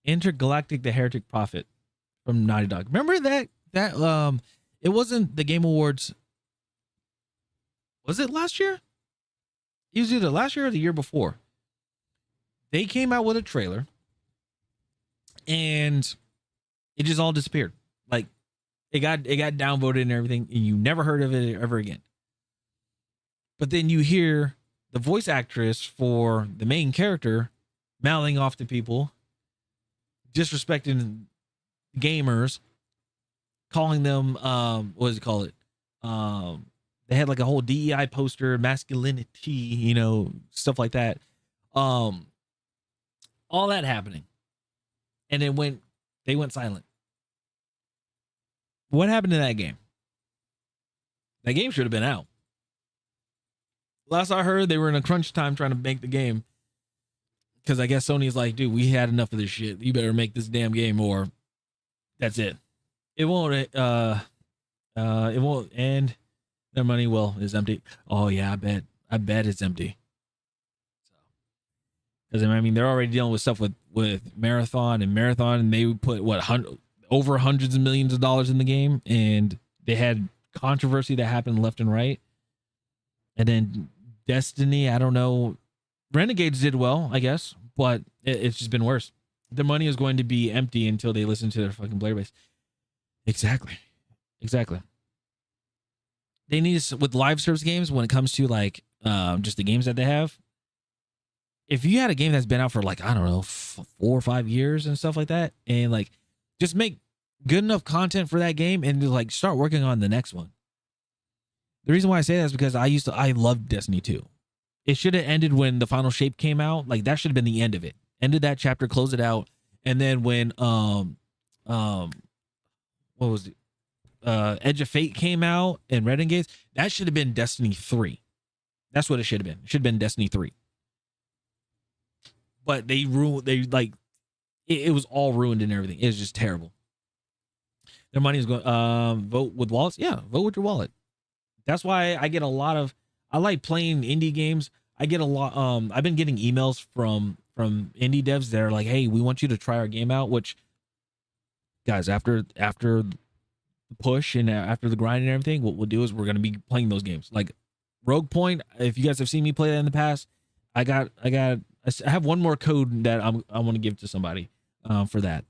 Intergalactic the Heretic Prophet from Naughty Dog? Remember that it wasn't the Game Awards. Was it last year? It was either last year or the year before. They came out with a trailer and it just all disappeared. Like it got downvoted and everything, and you never heard of it ever again. But then you hear the voice actress for the main character mouthing off to people, disrespecting gamers, calling them what does it call it? They had like a whole DEI poster, masculinity, stuff like that. All that happening. And then they went silent. What happened to that game? That game should have been out. Last I heard, they were in a crunch time trying to make the game. Because I guess Sony's like, dude, we had enough of this shit. You better make this damn game or that's it. It won't end. Their money is empty. Oh yeah, I bet it's empty. Because I mean, they're already dealing with stuff with Marathon, and they put over hundreds of millions of dollars in the game, and they had controversy that happened left and right. And then Destiny, I don't know. Renegades did well, I guess, but it's just been worse. Their money is going to be empty until they listen to their fucking player base. Exactly. They need to, with live service games, when it comes to like just the games that they have. If you had a game that's been out for like, I don't know, 4 or 5 years and stuff like that, and like just make good enough content for that game and just like start working on the next one. The reason why I say that is because I loved Destiny 2. It should have ended when the final shape came out. Like that should have been the end of it. Ended that chapter, close it out. And then when what was it? Edge of Fate came out and Renegades, that should have been Destiny 3. That's what it should have been. It should have been Destiny 3. But it was all ruined and everything. It was just terrible. Their money is going vote with wallets. Yeah, vote with your wallet. That's why I get I like playing indie games. I get a lot. I've been getting emails from indie devs that are like, "Hey, we want you to try our game out." Which, guys, after the push and after the grind and everything, what we'll do is we're gonna be playing those games. Like Rogue Point. If you guys have seen me play that in the past, I have one more code that I want to give to somebody for that.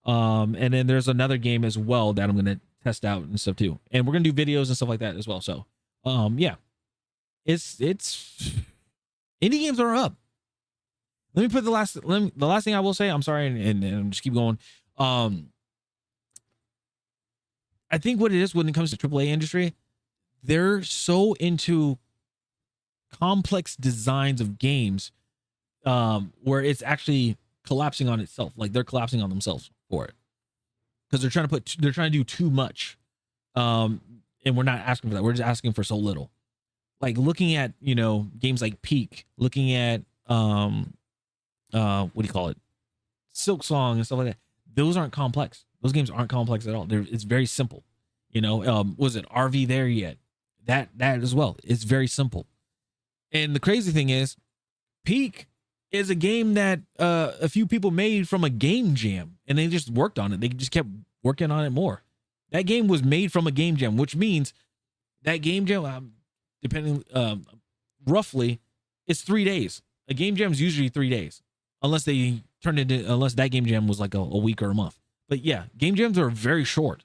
And then there's another game as well that I'm gonna test out and stuff too. And we're gonna do videos and stuff like that as well. So yeah. It's indie games are up. Let me put the last thing I will say. I'm sorry, and just keep going. I think what it is when it comes to AAA industry, they're so into complex designs of games, where it's actually collapsing on itself. Like they're collapsing on themselves for it. Because they're trying to do too much. And we're not asking for that. We're just asking for so little. Like looking at, games like Peak, looking at what do you call it? Silk Song and stuff like that. Those aren't complex. Those games aren't complex at all. It's very simple. Was it RV There Yet? That as well. It's very simple. And the crazy thing is, Peak is a game that a few people made from a game jam, and they just worked on it. They just kept working on it more. That game was made from a game jam, which means that game jam, depending roughly, it's 3 days. A game jam is usually 3 days, unless that game jam was like a week or a month. But yeah, game jams are very short.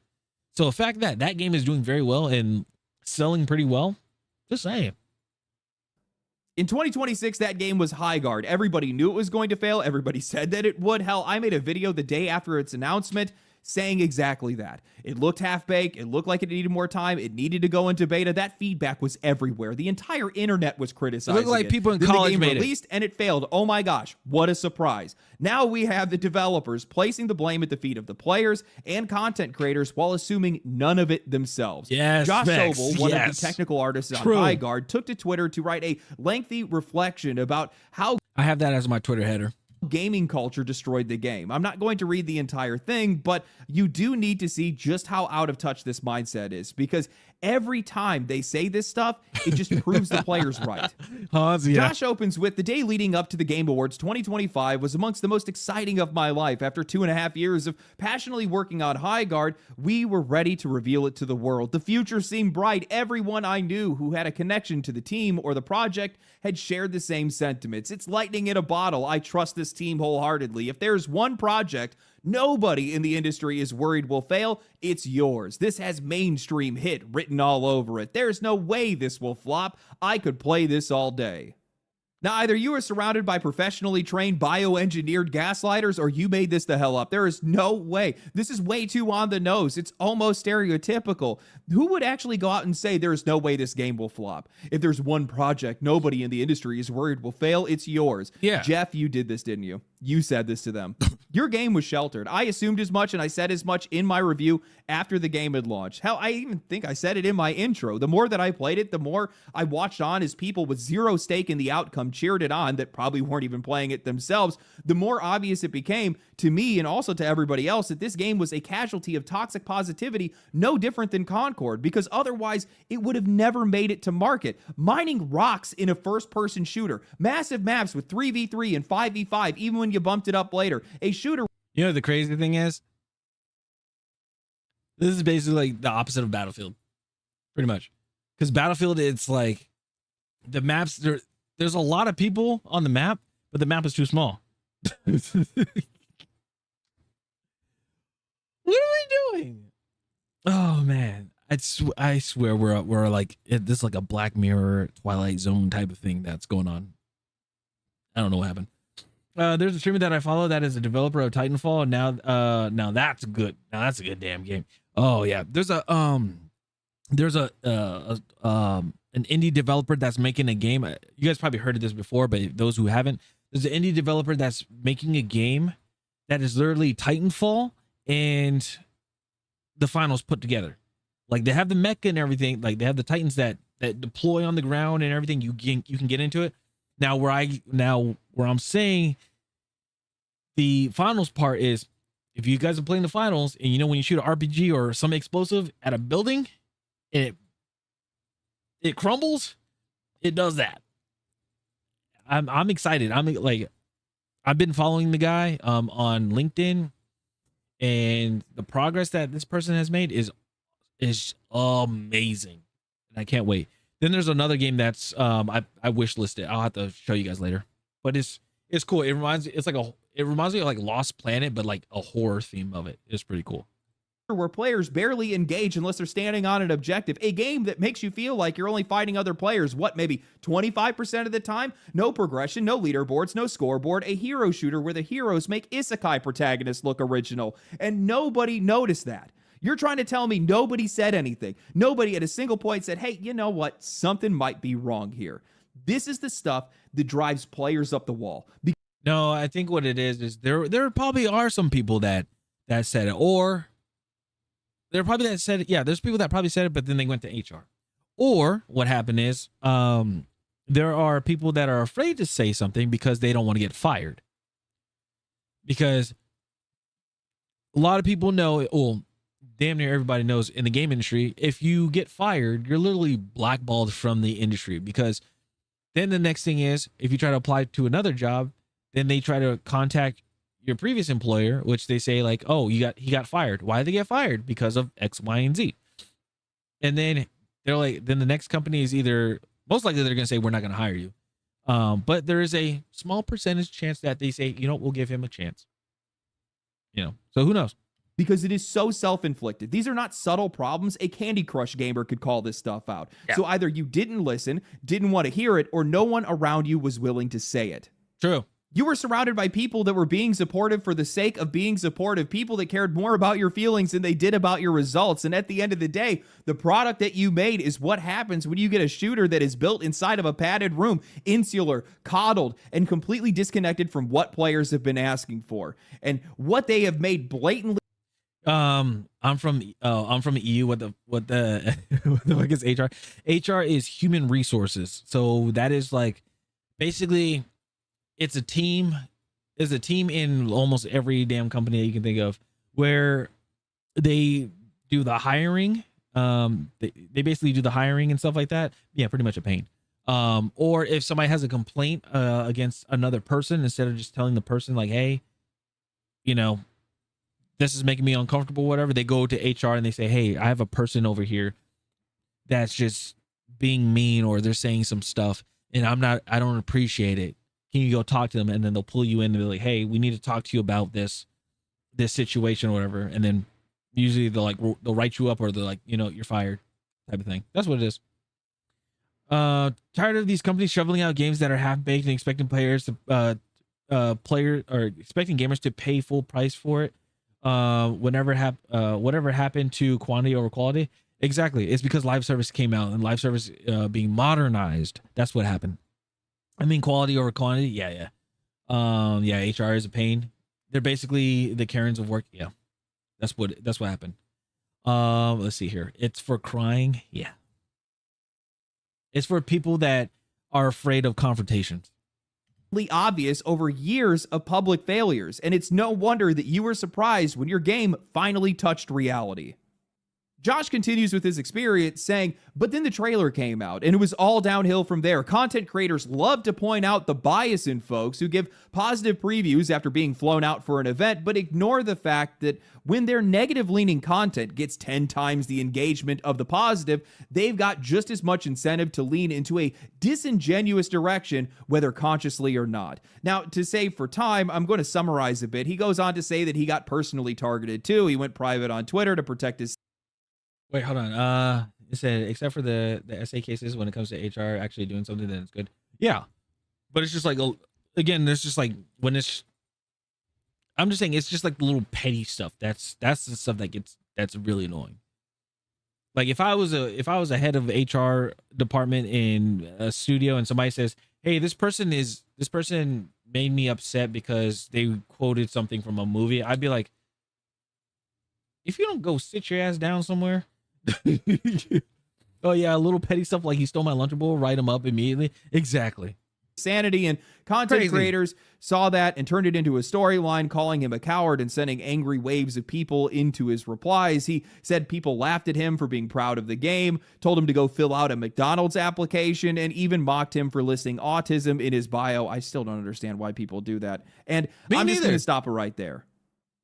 So the fact that that game is doing very well and selling pretty well, Just saying. In 2026, that game was high guard. Everybody knew it was going to fail. Everybody said that it would. Hell, I made a video the day after its announcement saying exactly that. It looked half-baked. It looked like it needed more time. It needed to go into beta. That feedback was everywhere. The entire internet was criticizing It looked like people in Then college the game made it. released and it failed. Oh my gosh, what a surprise. Now we have the developers placing the blame at the feet of the players and content creators while assuming none of it themselves. Yes, Josh Vex, Sobel, one of yes. the technical artists on True. High Guard, took to Twitter to write a lengthy reflection about how I have that as my Twitter header. gaming culture destroyed the game. I'm not going to read the entire thing, but you do need to see just how out of touch this mindset is, because every time they say this stuff, it just proves the players right. Hans, yeah. Josh opens with, the day leading up to the Game Awards 2025 was amongst the most exciting of my life. After 2.5 years of passionately working on High Guard, we were ready to reveal it to the world. The future seemed bright. Everyone I knew who had a connection to the team or the project had shared the same sentiments. It's lightning in a bottle. I trust this team wholeheartedly. If there's one project nobody in the industry is worried will fail, it's yours. This has mainstream hit written all over it. There's no way this will flop. I could play this all day. Now, either you are surrounded by professionally trained bioengineered gaslighters or you made this the hell up. There is no way. This is way too on the nose. It's almost stereotypical. Who would actually go out and say there is no way this game will flop? If there's one project nobody in the industry is worried will fail, it's yours. Yeah. Jeff, you did this, didn't you? You said this to them. Your game was sheltered. I assumed as much, and I said as much in my review after the game had launched. Hell, I even think I said it in my intro. The more that I played it, the more I watched on as people with zero stake in the outcome cheered it on that probably weren't even playing it themselves. The more obvious it became to me and also to everybody else that this game was a casualty of toxic positivity, no different than Concord, because otherwise it would have never made it to market. Mining rocks in a first-person shooter, massive maps with 3v3 and 5v5, even when you bumped it up later, a shooter. You know the crazy thing is? This is basically like the opposite of Battlefield. Pretty much. Because Battlefield, it's like the maps, there's a lot of people on the map, but the map is too small. What are we doing? Oh man. I swear we're like, this is like a Black Mirror Twilight Zone type of thing that's going on. I don't know what happened. There's a streamer that I follow that is a developer of Titanfall, and now that's good. Now that's a good damn game. Oh yeah, there's an indie developer that's making a game. You guys probably heard of this before, but those who haven't, there's an indie developer that's making a game that is literally Titanfall and the finals put together. Like they have the mecha and everything. Like they have the Titans that deploy on the ground and everything. You can get into it. Now where I'm saying the finals part is, if you guys are playing the finals and you know when you shoot an RPG or some explosive at a building and it crumbles, it does that. I'm excited. I've been following the guy on LinkedIn, and the progress that this person has made is amazing. And I can't wait. Then there's another game that's I wish listed. I'll have to show you guys later. But it's cool. It reminds me of like Lost Planet, but like a horror theme of it. It's pretty cool. Where players barely engage unless they're standing on an objective. A game that makes you feel like you're only fighting other players, maybe 25% of the time? No progression, no leaderboards, no scoreboard. A hero shooter where the heroes make isekai protagonists look original. And nobody noticed that. You're trying to tell me nobody said anything. Nobody at a single point said, hey, you know what? Something might be wrong here. This is the stuff that drives players up the wall. No, I think what it is there probably are some people that said it, or there probably that said it. Yeah, there's people that probably said it, but then they went to HR. Or what happened is there are people that are afraid to say something because they don't want to get fired. Because a lot of people know, well, damn near everybody knows in the game industry, if you get fired, you're literally blackballed from the industry. Because then the next thing is, if you try to apply to another job, then they try to contact your previous employer, which they say like, oh, he got fired. Why did they get fired? Because of X, Y, and Z. And then they're like, then the next company is either, most likely they're going to say, we're not going to hire you. But there is a small percentage chance that they say, you know, we'll give him a chance. You know, so who knows? because it is so self-inflicted. These are not subtle problems. A Candy Crush gamer could call this stuff out. Yeah. So either you didn't listen, didn't want to hear it, or no one around you was willing to say it. True. You were surrounded by people that were being supportive for the sake of being supportive, people that cared more about your feelings than they did about your results. And at the end of the day, the product that you made is what happens when you get a shooter that is built inside of a padded room, insular, coddled, and completely disconnected from what players have been asking for. And what they have made blatantly. I'm from EU. What the what the fuck is HR? HR is human resources. So that is like basically it's a team. There's a team in almost every damn company that you can think of where they do the hiring. They basically do the hiring and stuff like that. Yeah, pretty much a pain. Or if somebody has a complaint against another person, instead of just telling the person like, hey, you know, this is making me uncomfortable, whatever, they go to HR and they say, hey, I have a person over here that's just being mean, or they're saying some stuff and I don't appreciate it. Can you go talk to them? And then they'll pull you in and be like, hey, we need to talk to you about this situation or whatever. And then usually they'll write you up, or they're like, you know, you're fired type of thing. That's what it is. Tired of these companies shoveling out games that are half baked and expecting players to expecting gamers to pay full price for it. Whatever happened to quantity over quality? Exactly. It's because live service came out, and live service being modernized. That's what happened. I mean, quality over quantity. Yeah. HR is a pain. They're basically the Karens of work. Yeah. That's what happened. Let's see here. It's for crying. Yeah. It's for people that are afraid of confrontations. Obvious over years of public failures, and it's no wonder that you were surprised when your game finally touched reality. Josh continues with his experience saying, but then the trailer came out and it was all downhill from there. Content creators love to point out the bias in folks who give positive previews after being flown out for an event, but ignore the fact that when their negative leaning content gets 10 times the engagement of the positive, they've got just as much incentive to lean into a disingenuous direction, whether consciously or not. Now, to save for time, I'm going to summarize a bit. He goes on to say that he got personally targeted too. He went private on Twitter to protect his. Wait, hold on. It said, except for the SA cases, when it comes to HR actually doing something, then it's good. Yeah. But it's just like, again, there's just like, when it's, I'm just saying, it's just like the little petty stuff. That's the stuff that's really annoying. Like if I was a head of HR department in a studio and somebody says, hey, this person made me upset because they quoted something from a movie, I'd be like, if you don't go sit your ass down somewhere. Oh yeah, a little petty stuff like he stole my Lunchable, write him up immediately. Exactly. Sanity, and content Crazy. creators saw that and turned it into a storyline, calling him a coward and sending angry waves of people into his replies. He said people laughed at him for being proud of the game, told him to go fill out a McDonald's application, and even mocked him for listing autism in his bio. I still don't understand why people do that. And I'm just going to stop it right there.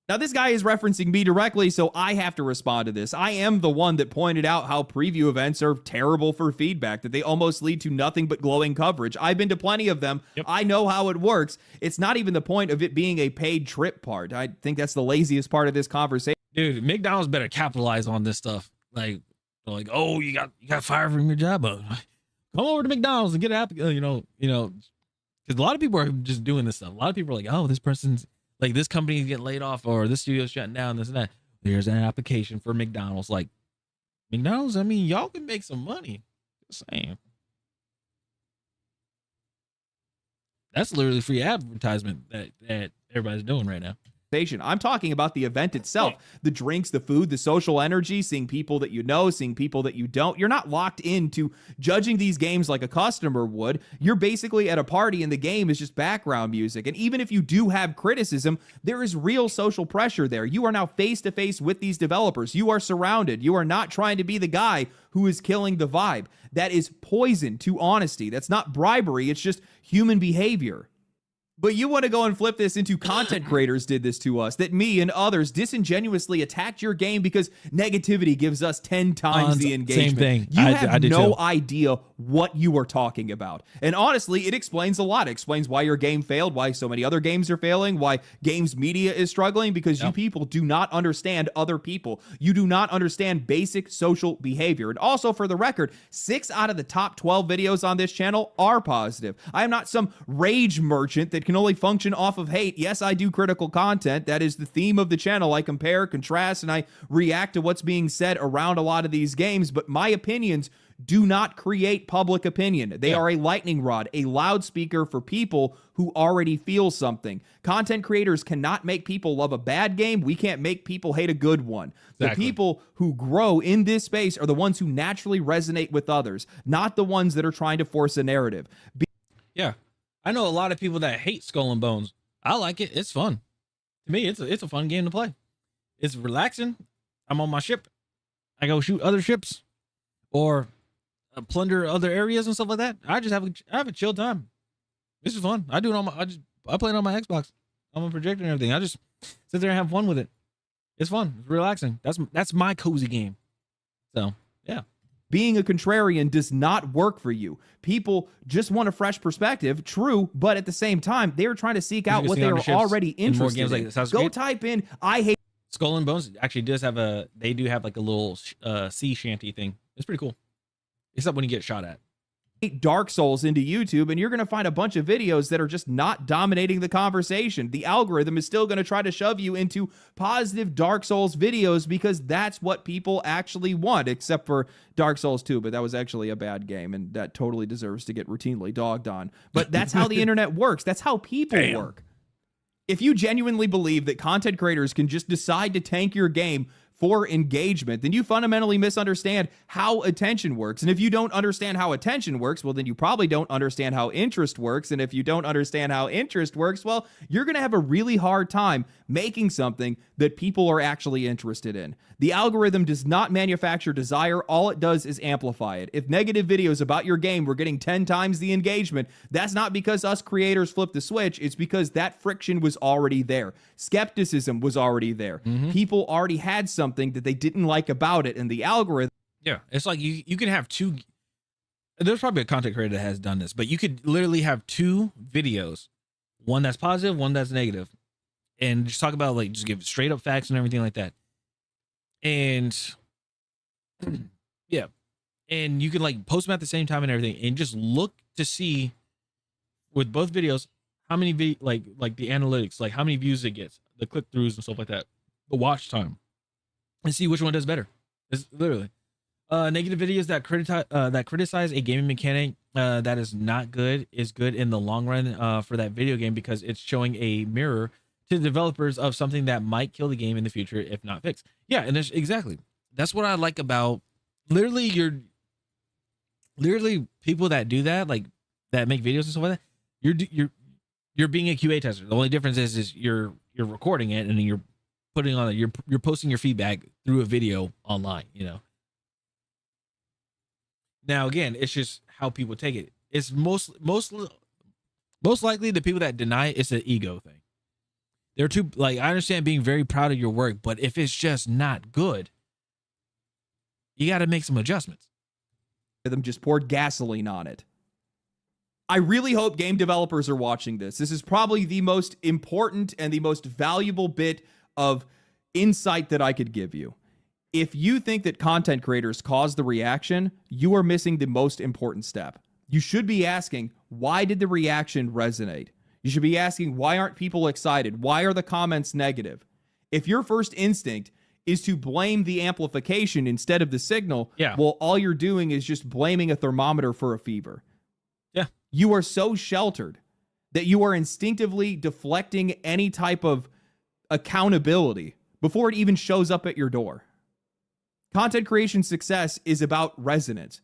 Now, this guy is referencing me directly, so I have to respond to this. I am the one that pointed out how preview events are terrible for feedback, that they almost lead to nothing but glowing coverage. I've been to plenty of them. Yep. I know how it works. It's not even the point of it being a paid trip part. I think that's the laziest part of this conversation. Dude, McDonald's better capitalize on this stuff. Like, oh, you got fired from your job. Come over to McDonald's and get an app. Because a lot of people are just doing this stuff. A lot of people are like, oh, this person's. Like this company's getting laid off, or this studio's shutting down, this and that. There's an application for McDonald's. Like McDonald's, I mean, y'all can make some money. Just saying. That's literally free advertisement that everybody's doing right now. I'm talking about the event itself, the drinks, the food, the social energy, seeing people that you know, seeing people that you don't. You're not locked into judging these games like a customer would. You're basically at a party and the game is just background music. And even if you do have criticism, there is real social pressure there. You are now face to face with these developers. You are surrounded. You are not trying to be the guy who is killing the vibe. That is poison to honesty. That's not bribery. It's just human behavior. But you want to go and flip this into content creators did this to us, that me and others disingenuously attacked your game because negativity gives us 10 times the engagement. Same thing. You I have did no too. idea what you are talking about. And honestly, it explains a lot. It explains why your game failed, why so many other games are failing, why games media is struggling, because you people do not understand other people. You do not understand basic social behavior. And also, for the record, 6 out of the top 12 videos on this channel are positive. I am not some rage merchant that can only function off of hate. Yes, I do critical content. That is the theme of the channel. I compare, contrast, and I react to what's being said around a lot of these games, but my opinions do not create public opinion. They are a lightning rod, a loudspeaker for people who already feel something. Content creators cannot make people love a bad game. We can't make people hate a good one. Exactly. The people who grow in this space are the ones who naturally resonate with others, not the ones that are trying to force a narrative. Yeah. I know a lot of people that hate Skull and Bones. I like it. It's fun. To me, it's a fun game to play. It's relaxing. I'm on my ship. I go shoot other ships or plunder other areas and stuff like that. I have a chill time. This is fun. I do it on I play it on my Xbox. I'm a projector and everything. I just sit there and have fun with it. It's fun. It's relaxing. That's my cozy game. So yeah. Being a contrarian does not work for you. People just want a fresh perspective, true, but at the same time, they're trying to seek out what they are already interested in. Go type in, I hate Skull and Bones actually does have they do have like a little sea shanty thing. It's pretty cool. Except when you get shot at. Dark Souls into YouTube, and you're going to find a bunch of videos that are just not dominating the conversation. The algorithm is still going to try to shove you into positive Dark Souls videos because that's what people actually want, except for Dark Souls 2, but that was actually a bad game, and that totally deserves to get routinely dogged on. But that's how the internet works. That's how people work. If you genuinely believe that content creators can just decide to tank your game for engagement, then you fundamentally misunderstand how attention works. And if you don't understand how attention works, well, then you probably don't understand how interest works. And if you don't understand how interest works, well, you're going to have a really hard time making something that people are actually interested in. The algorithm does not manufacture desire. All it does is amplify it. If negative videos about your game were getting 10 times the engagement, that's not because us creators flipped the switch. It's because that friction was already there. Skepticism was already there. People already had something that they didn't like about it, and the algorithm. Yeah, it's like you can have two. There's probably a content creator that has done this, but you could literally have 2 videos, one that's positive, one that's negative, and just talk about just give straight up facts and everything like that. And yeah, and you can post them at the same time and everything, and just look to see with both videos how many the analytics, how many views it gets, the click throughs and stuff like that, the watch time, and see which one does better. It's literally negative videos that criticize a gaming mechanic that is not good is good in the long run for that video game because it's showing a mirror to the developers of something that might kill the game in the future if not fixed. Yeah, and that's what I like about literally people that do that, that make videos and stuff like that. You're being a QA tester. The only difference is you're recording it and then you're putting on it. You're posting your feedback through a video online. Now again, it's just how people take it. It's most likely the people that deny it, it's an ego thing. They're too I understand being very proud of your work, but if it's just not good, you got to make some adjustments. Them just poured gasoline on it. I really hope game developers are watching this. This is probably the most important and the most valuable bit of insight that I could give you. If you think that content creators cause the reaction, you are missing the most important step. You should be asking, why did the reaction resonate? You should be asking, why aren't people excited? Why are the comments negative? If your first instinct is to blame the amplification instead of the signal, well, all you're doing is just blaming a thermometer for a fever. Yeah. You are so sheltered that you are instinctively deflecting any type of accountability before it even shows up at your door. Content creation success is about resonance.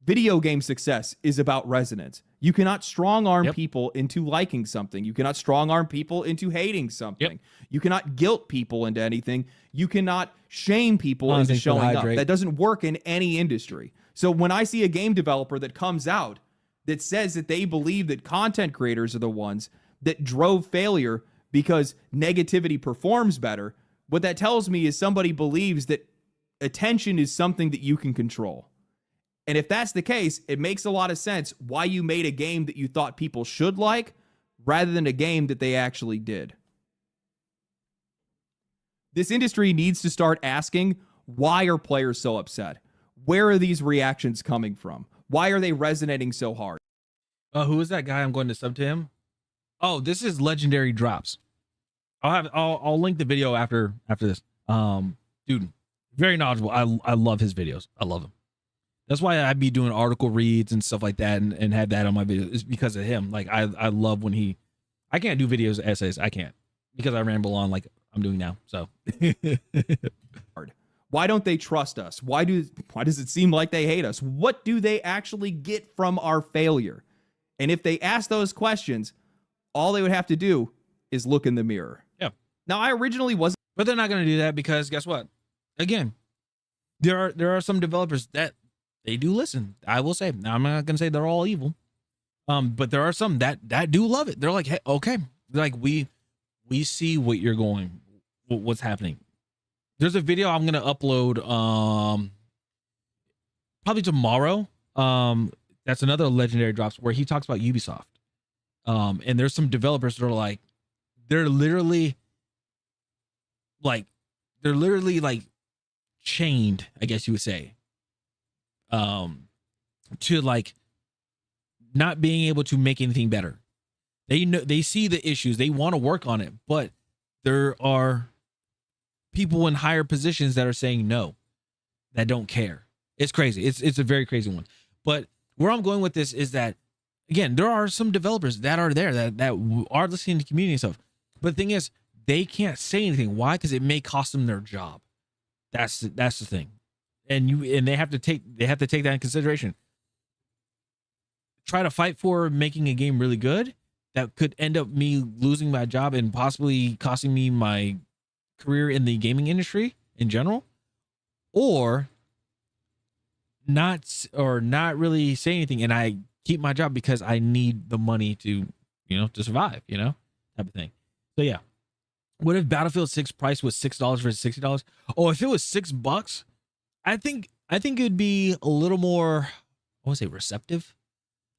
Video game success is about resonance. You cannot strong arm people into liking something. You cannot strong arm people into hating something. You cannot guilt people into anything. You cannot shame people into showing up. That doesn't work in any industry. So when I see a game developer that comes out that says that they believe that content creators are the ones that drove failure because negativity performs better, what that tells me is somebody believes that attention is something that you can control. And if that's the case, it makes a lot of sense why you made a game that you thought people should like rather than a game that they actually did. This industry needs to start asking, why are players so upset? Where are these reactions coming from? Why are they resonating so hard? Who is that guy? I'm going to sub to him. Oh, this is Legendary Drops. I'll link the video after this. Dude, very knowledgeable. I love his videos. I love him. That's why I'd be doing article reads and stuff like that and have that on my video. It's because of him. Like I love when I can't do videos essays. I can't because I ramble on like I'm doing now. So why don't they trust us? Why does it seem like they hate us? What do they actually get from our failure? And if they ask those questions, all they would have to do is look in the mirror. Yeah. Now, I originally wasn't, but they're not going to do that because guess what? Again, there are some developers that they do listen. I will say. Now, I'm not going to say they're all evil. But there are some that do love it. They're like, hey, okay, they're like we see what you're going, what's happening. There's a video I'm gonna upload probably tomorrow. That's another Legendary Drops where he talks about Ubisoft. And there's some developers that are like, they're literally like chained, I guess you would say, to like not being able to make anything better. They see the issues, they want to work on it, but there are people in higher positions that are saying no, that don't care. It's crazy. It's a very crazy one. But where I'm going with this is that, again, there are some developers that are there that are listening to community and stuff. But the thing is, they can't say anything. Why? Because it may cost them their job. That's the thing. And they have to take that in consideration. Try to fight for making a game really good that could end up me losing my job and possibly costing me my career in the gaming industry in general, or not really say anything and I keep my job because I need the money to survive, type of thing. So yeah, what if Battlefield 6 price was $6 versus $60? Oh, if it was $6, I think it'd be a little more, I want to say receptive.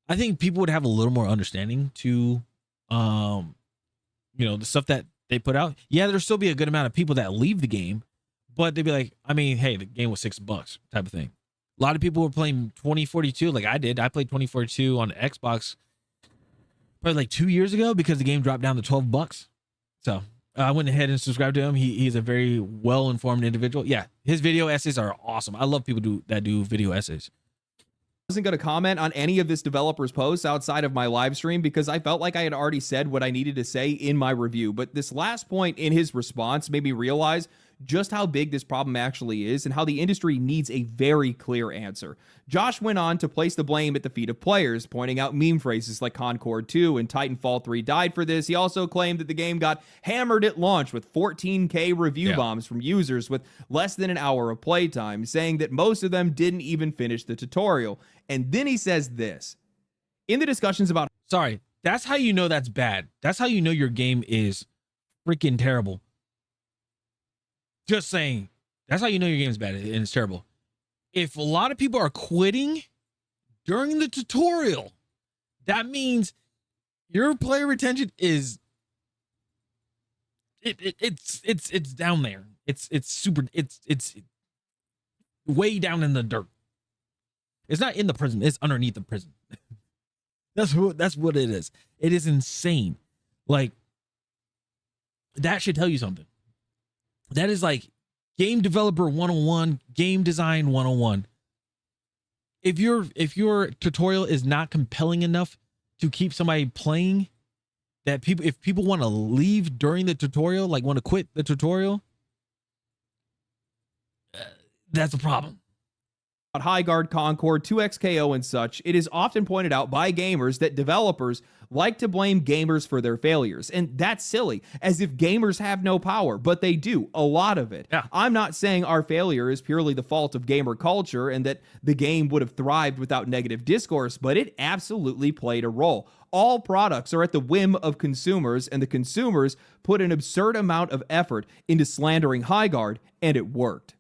I think people would have a little more understanding to the stuff that they put out. Yeah, there'll still be a good amount of people that leave the game, but they'd be like, I mean, hey, the game was $6 type of thing. A lot of people were playing 2042 like I did. I played 2042 on Xbox probably like 2 years ago because the game dropped down to $12. So I went ahead and subscribed to him. He's a very well-informed individual. Yeah, his video essays are awesome. I love people that do video essays. Wasn't going to comment on any of this developer's posts outside of my live stream because I felt like I had already said what I needed to say in my review. But this last point in his response made me realize just how big this problem actually is and how the industry needs a very clear answer. Josh went on to place the blame at the feet of players, pointing out meme phrases like Concord 2 and Titanfall 3 died for this. He also claimed that the game got hammered at launch with 14K review bombs from users with less than an hour of playtime, saying that most of them didn't even finish the tutorial. And then he says this. In the discussions about... Sorry, that's how you know that's bad. That's how you know your game is freaking terrible. Just saying. That's how you know your game is bad and it's terrible. If a lot of people are quitting during the tutorial, that means your player retention is it's down there. It's way down in the dirt. It's not in the prison. It's underneath the prison. That's what it is. It is insane. Like, that should tell you something. That is like game developer 101, game design 101. If your tutorial is not compelling enough to keep somebody playing, if people want to leave during the tutorial, like want to quit the tutorial, that's a problem. Highguard, Concord, 2XKO, and such, it is often pointed out by gamers that developers like to blame gamers for their failures. And that's silly, as if gamers have no power, but they do, a lot of it. Yeah. I'm not saying our failure is purely the fault of gamer culture and that the game would have thrived without negative discourse, but it absolutely played a role. All products are at the whim of consumers, and the consumers put an absurd amount of effort into slandering Highguard, and it worked.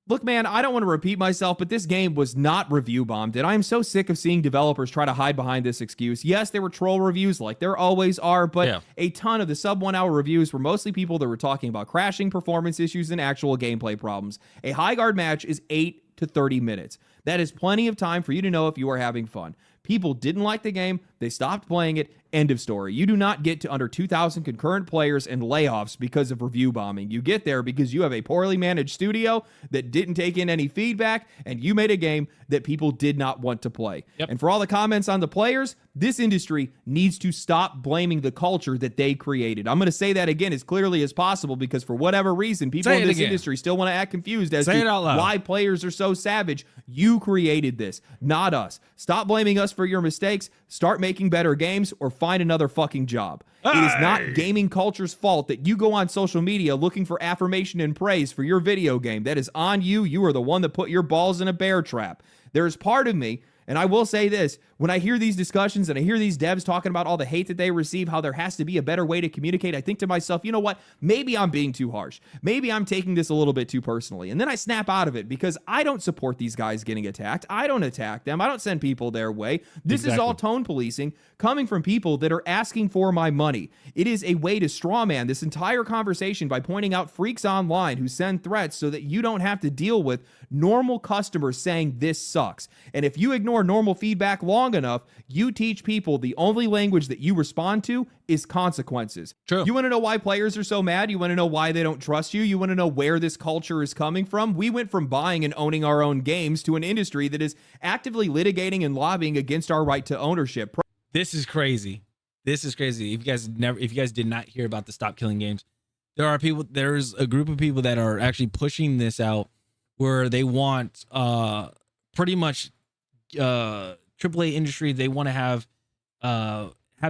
Look, man, I don't want to repeat myself, but this game was not review bombed, and I am so sick of seeing developers try to hide behind this excuse. Yes, there were troll reviews like there always are, but a ton of the sub 1 hour reviews were mostly people that were talking about crashing, performance issues, and actual gameplay problems. A Highguard match is 8 to 30 minutes. That is plenty of time for you to know if you are having fun. People didn't like the game, they stopped playing it, end of story. You do not get to under 2,000 concurrent players and layoffs because of review bombing. You get there because you have a poorly managed studio that didn't take in any feedback, and you made a game that people did not want to play. And for all the comments on the players, this industry needs to stop blaming the culture that they created. I'm going to say that again as clearly as possible because for whatever reason, people in this industry still want to act confused as to why players are so savage. You created this, not us. Stop blaming us for your mistakes. Start making better games or find another fucking job. It is not gaming culture's fault that you go on social media looking for affirmation and praise for your video game. That is on you. You are the one that put your balls in a bear trap. There's part of me, and I will say this, when I hear these discussions and I hear these devs talking about all the hate that they receive, how there has to be a better way to communicate, I think to myself, you know what? Maybe I'm being too harsh. Maybe I'm taking this a little bit too personally. And then I snap out of it because I don't support these guys getting attacked. I don't attack them. I don't send people their way. This is all tone policing coming from people that are asking for my money. It is a way to strawman this entire conversation by pointing out freaks online who send threats so that you don't have to deal with normal customers saying this sucks. And if you ignore normal feedback long enough, you teach people the only language that you respond to is consequences. True. You want to know why players are so mad? You want to know why they don't trust you? You want to know where this culture is coming from? We went from buying and owning our own games to an industry that is actively litigating and lobbying against our right to ownership. This is crazy. This is crazy. If you guys did not hear about the Stop Killing Games, there's a group of people that are actually pushing this out where they want pretty much AAA industry. They want to have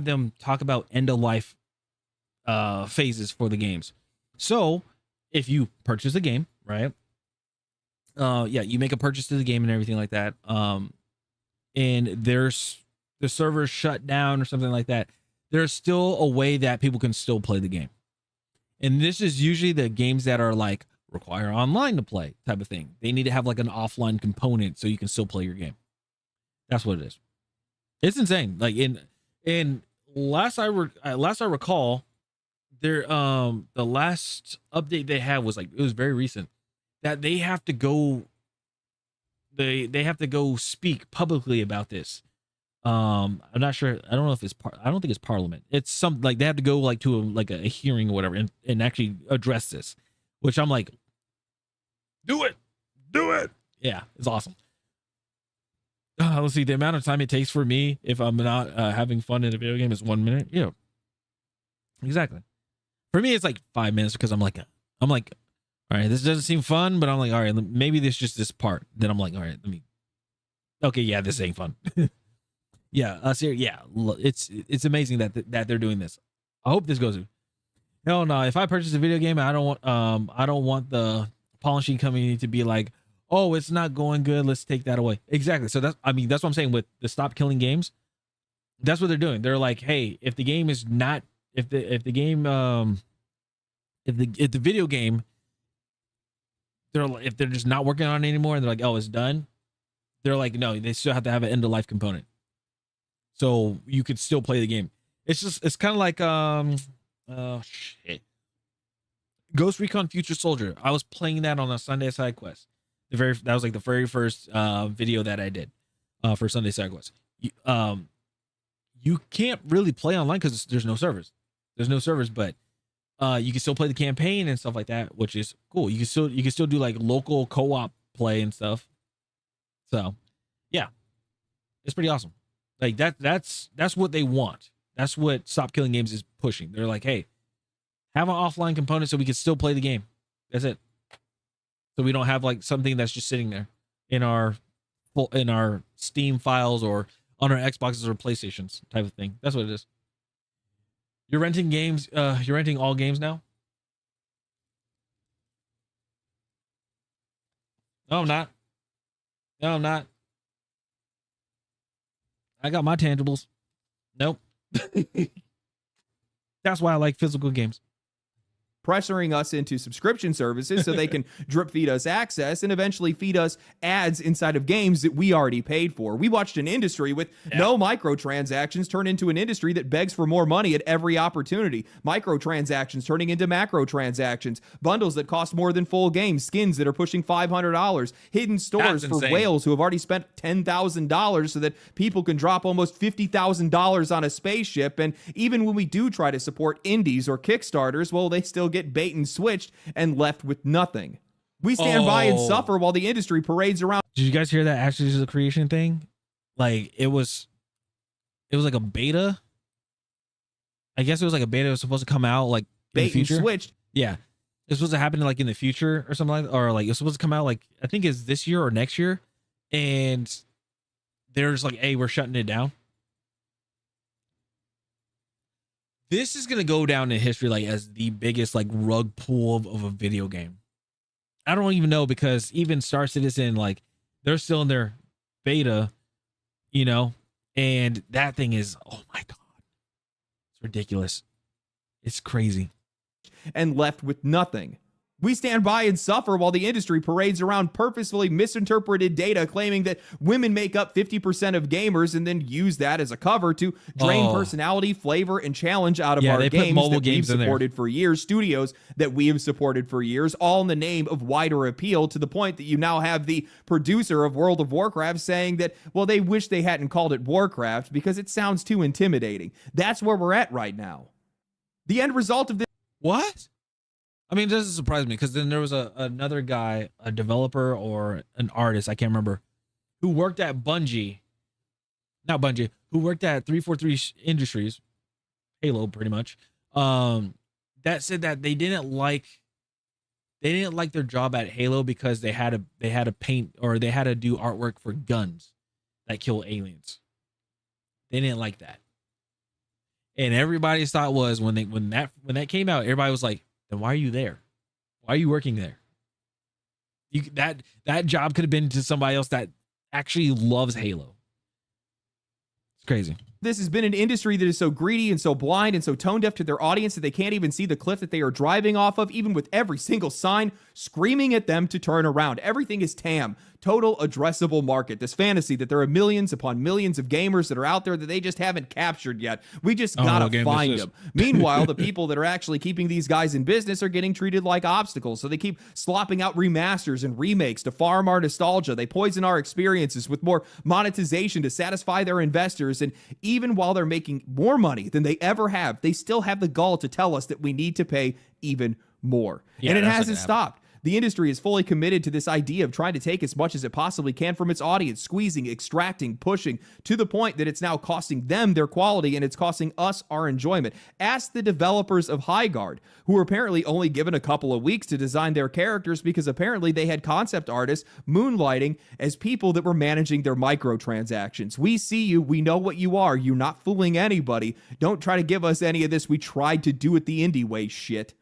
them talk about end of life phases for the games. So if you purchase a game, right? You make a purchase to the game and everything like that. And there's the server shut down or something like that. There's still a way that people can still play the game. And this is usually the games that are like require online to play type of thing. They need to have like an offline component so you can still play your game. That's what it is. It's insane. Like in last I recall, there the last update they had was like, it was very recent, that they have to go speak publicly about this. I'm not sure. I don't know if I don't think it's Parliament. It's some like they have to go like to a hearing or whatever and actually address this, which I'm like, do it. Yeah, it's awesome. Let's see. The amount of time it takes for me if I'm not having fun in a video game is 1 minute. Yeah, exactly. For me, it's like 5 minutes because I'm like, all right, this doesn't seem fun, but I'm like, all right, maybe this just this part. Then I'm like, all right, okay, yeah, this ain't fun. Yeah, it's amazing that they're doing this. I hope this goes through. Hell no, if I purchase a video game, I don't want the polishing company to be like, oh, it's not going good, let's take that away. Exactly. So that's what I'm saying with the Stop Killing Games. That's what they're doing. They're like, hey, if the game is not, if the video game, if they're just not working on it anymore and they're like, oh, it's done. They're like, no, they still have to have an end of life component. So you could still play the game. It's kind of like, Ghost Recon Future Soldier. I was playing that on a Sunday side quest. That was like the very first video that I did for Sunday side quest. You can't really play online because there's no servers. But you can still play the campaign and stuff like that, which is cool. You can still do like local co-op play and stuff. So yeah, it's pretty awesome. Like that's what they want. That's what Stop Killing Games is pushing. They're like, hey, have an offline component so we can still play the game. That's it. So we don't have like something that's just sitting there in our in our Steam files or on our Xboxes or PlayStations type of thing. That's what it is. You're renting games. You're renting all games now. No, I'm not. No, I'm not. I got my tangibles. Nope. That's why I like physical games. Pressuring us into subscription services so they can drip feed us access and eventually feed us ads inside of games that we already paid for. We watched an industry with no microtransactions turn into an industry that begs for more money at every opportunity. Microtransactions turning into macrotransactions, bundles that cost more than full games, skins that are pushing $500, hidden stores for whales who have already spent $10,000 so that people can drop almost $50,000 on a spaceship. And even when we do try to support indies or Kickstarters, well, they still get bait and switched and left with nothing. We stand by and suffer while the industry parades around. Did you guys hear that Ashes of the Creation thing? Like it was like a beta. I guess it was like a beta. It was supposed to come out like in the future. Bait and switched. Yeah, it's supposed to happen like in the future or something like, or like it's supposed to come out like I think it's this year or next year, and they're just like, hey, we're shutting it down. This is gonna go down in history like as the biggest like rug pull of a video game. I don't even know because even Star Citizen, like they're still in their beta, you know, and that thing is, oh my God, it's ridiculous. It's crazy. And left with nothing. We stand by and suffer while the industry parades around purposefully misinterpreted data claiming that women make up 50% of gamers and then use that as a cover to drain personality, flavor, and challenge out of our games that we've supported for years, studios that we have supported for years, all in the name of wider appeal, to the point that you now have the producer of World of Warcraft saying that, well, they wish they hadn't called it Warcraft because it sounds too intimidating. That's where we're at right now. The end result of this... What? I mean, it doesn't surprise me because then there was another guy, a developer or an artist, I can't remember, who worked at Bungie, who worked at 343 Industries, Halo, pretty much. That said that they didn't like their job at Halo because they had to paint or they had to do artwork for guns that kill aliens. They didn't like that, and everybody's thought was when that came out, everybody was like, then why are you there? Why are you working there? That job could have been to somebody else that actually loves Halo. It's crazy. This has been an industry that is so greedy and so blind and so tone deaf to their audience that they can't even see the cliff that they are driving off of, even with every single sign screaming at them to turn around. Everything is TAM, total addressable market. This fantasy that there are millions upon millions of gamers that are out there that they just haven't captured yet. We just gotta find them. Meanwhile, the people that are actually keeping these guys in business are getting treated like obstacles. So they keep slopping out remasters and remakes to farm our nostalgia. They poison our experiences with more monetization to satisfy their investors. And even while they're making more money than they ever have, they still have the gall to tell us that we need to pay even more. Yeah, and it hasn't stopped. The industry is fully committed to this idea of trying to take as much as it possibly can from its audience, squeezing, extracting, pushing, to the point that it's now costing them their quality and it's costing us our enjoyment. Ask the developers of Highguard, who were apparently only given a couple of weeks to design their characters because apparently they had concept artists moonlighting as people that were managing their microtransactions. We see you. We know what you are. You're not fooling anybody. Don't try to give us any of this "we tried to do it the indie way" shit.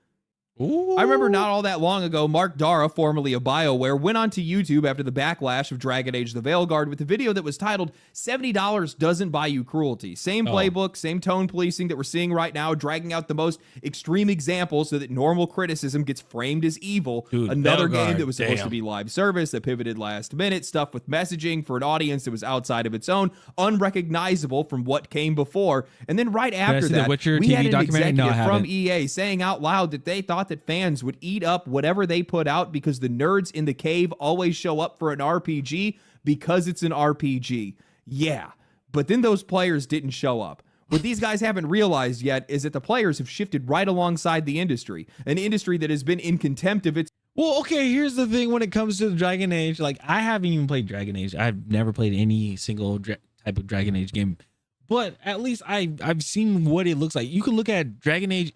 Ooh. I remember not all that long ago, Mark Dara, formerly of BioWare, went onto YouTube after the backlash of Dragon Age the Veilguard with a video that was titled $70 Doesn't Buy You Cruelty. Same playbook, same tone policing that we're seeing right now, dragging out the most extreme examples so that normal criticism gets framed as evil. Dude, another game that was supposed to be live service that pivoted last minute, stuff with messaging for an audience that was outside of its own, unrecognizable from what came before. And then right after that, we had an executive from EA saying out loud that they thought that fans would eat up whatever they put out because the nerds in the cave always show up for an RPG because it's an RPG. Yeah, but then those players didn't show up. What these guys haven't realized yet is that the players have shifted right alongside the industry, an industry that has been in contempt of its... Well, okay, here's the thing when it comes to Dragon Age. Like, I haven't even played Dragon Age. I've never played any single type of Dragon Age game. But at least I've seen what it looks like. You can look at Dragon Age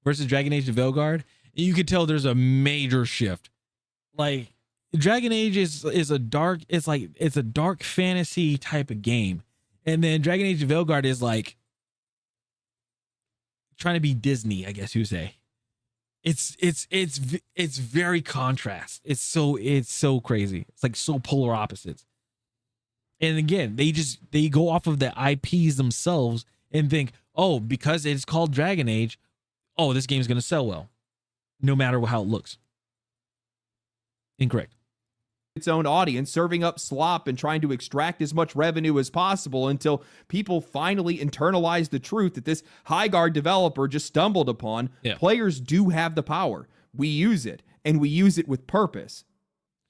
versus Dragon Age the Veilguard, and you can tell there's a major shift. Like, Dragon Age is a dark, it's a dark fantasy type of game. And then Dragon Age Veilguard is like trying to be Disney, I guess you say. It's very contrast. It's so crazy. It's like so polar opposites. And again, they go off of the IPs themselves and think, oh, because it's called Dragon Age, oh, this game's gonna sell well, no matter how it looks. Incorrect. Its own audience, serving up slop and trying to extract as much revenue as possible until people finally internalize the truth that this Highguard developer just stumbled upon. Yeah. Players do have the power. We use it, and we use it with purpose.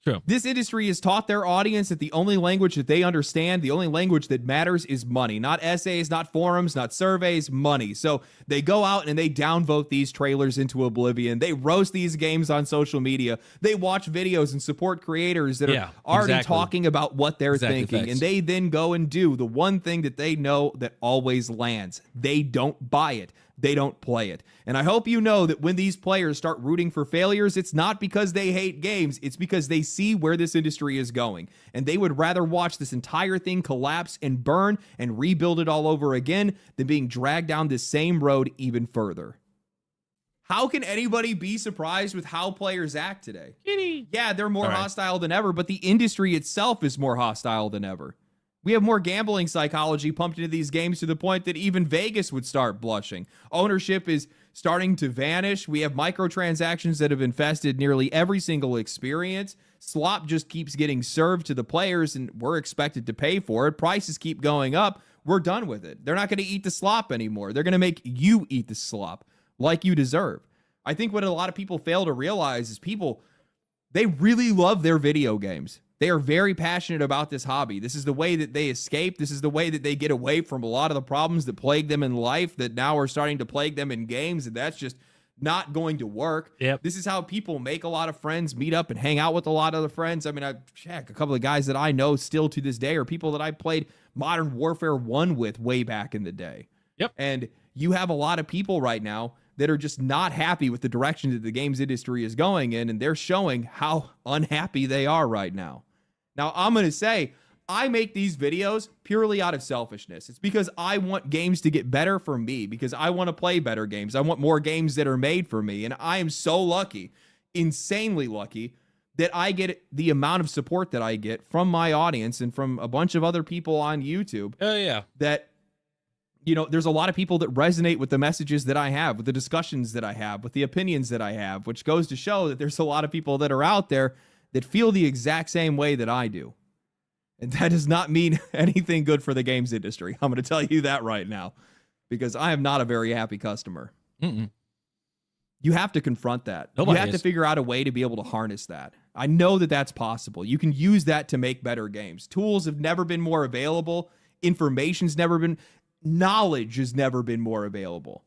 True. This industry has taught their audience that the only language that they understand, the only language that matters is money. Not essays, not forums, not surveys, money. So they go out and they downvote these trailers into oblivion. They roast these games on social media. They watch videos and support creators that are already talking about what they're thinking. Facts. And they then go and do the one thing that they know that always lands. They don't buy it. They don't play it. And I hope you know that when these players start rooting for failures, it's not because they hate games. It's because they see where this industry is going. And they would rather watch this entire thing collapse and burn and rebuild it all over again than being dragged down this same road even further. How can anybody be surprised with how players act today? Yeah, they're more hostile than ever, but the industry itself is more hostile than ever. We have more gambling psychology pumped into these games to the point that even Vegas would start blushing. Ownership is starting to vanish. We have microtransactions that have infested nearly every single experience. Slop just keeps getting served to the players, and we're expected to pay for it. Prices keep going up. We're done with it. They're not going to eat the slop anymore. They're going to make you eat the slop like you deserve. I think what a lot of people fail to realize is they really love their video games. They are very passionate about this hobby. This is the way that they escape. This is the way that they get away from a lot of the problems that plague them in life that now are starting to plague them in games, and that's just not going to work. Yep. This is how people make a lot of friends, meet up and hang out with a lot of the friends. I mean, a couple of guys that I know still to this day are people that I played Modern Warfare 1 with way back in the day. Yep. And you have a lot of people right now that are just not happy with the direction that the games industry is going in, and they're showing how unhappy they are right now. Now, I'm going to say, I make these videos purely out of selfishness. It's because I want games to get better for me, because I want to play better games. I want more games that are made for me. And I am so lucky, insanely lucky, that I get the amount of support that I get from my audience and from a bunch of other people on YouTube. Oh, yeah. That, you know, there's a lot of people that resonate with the messages that I have, with the discussions that I have, with the opinions that I have, which goes to show that there's a lot of people that are out there that feel the exact same way that I do. And that does not mean anything good for the games industry. I'm going to tell you that right now, because I am not a very happy customer. Mm-mm. You have to confront that. Nobody You have to is. figure out a way to be able to harness that. I know that that's possible. You can use that to make better games. Tools have never been more available. Knowledge has never been more available.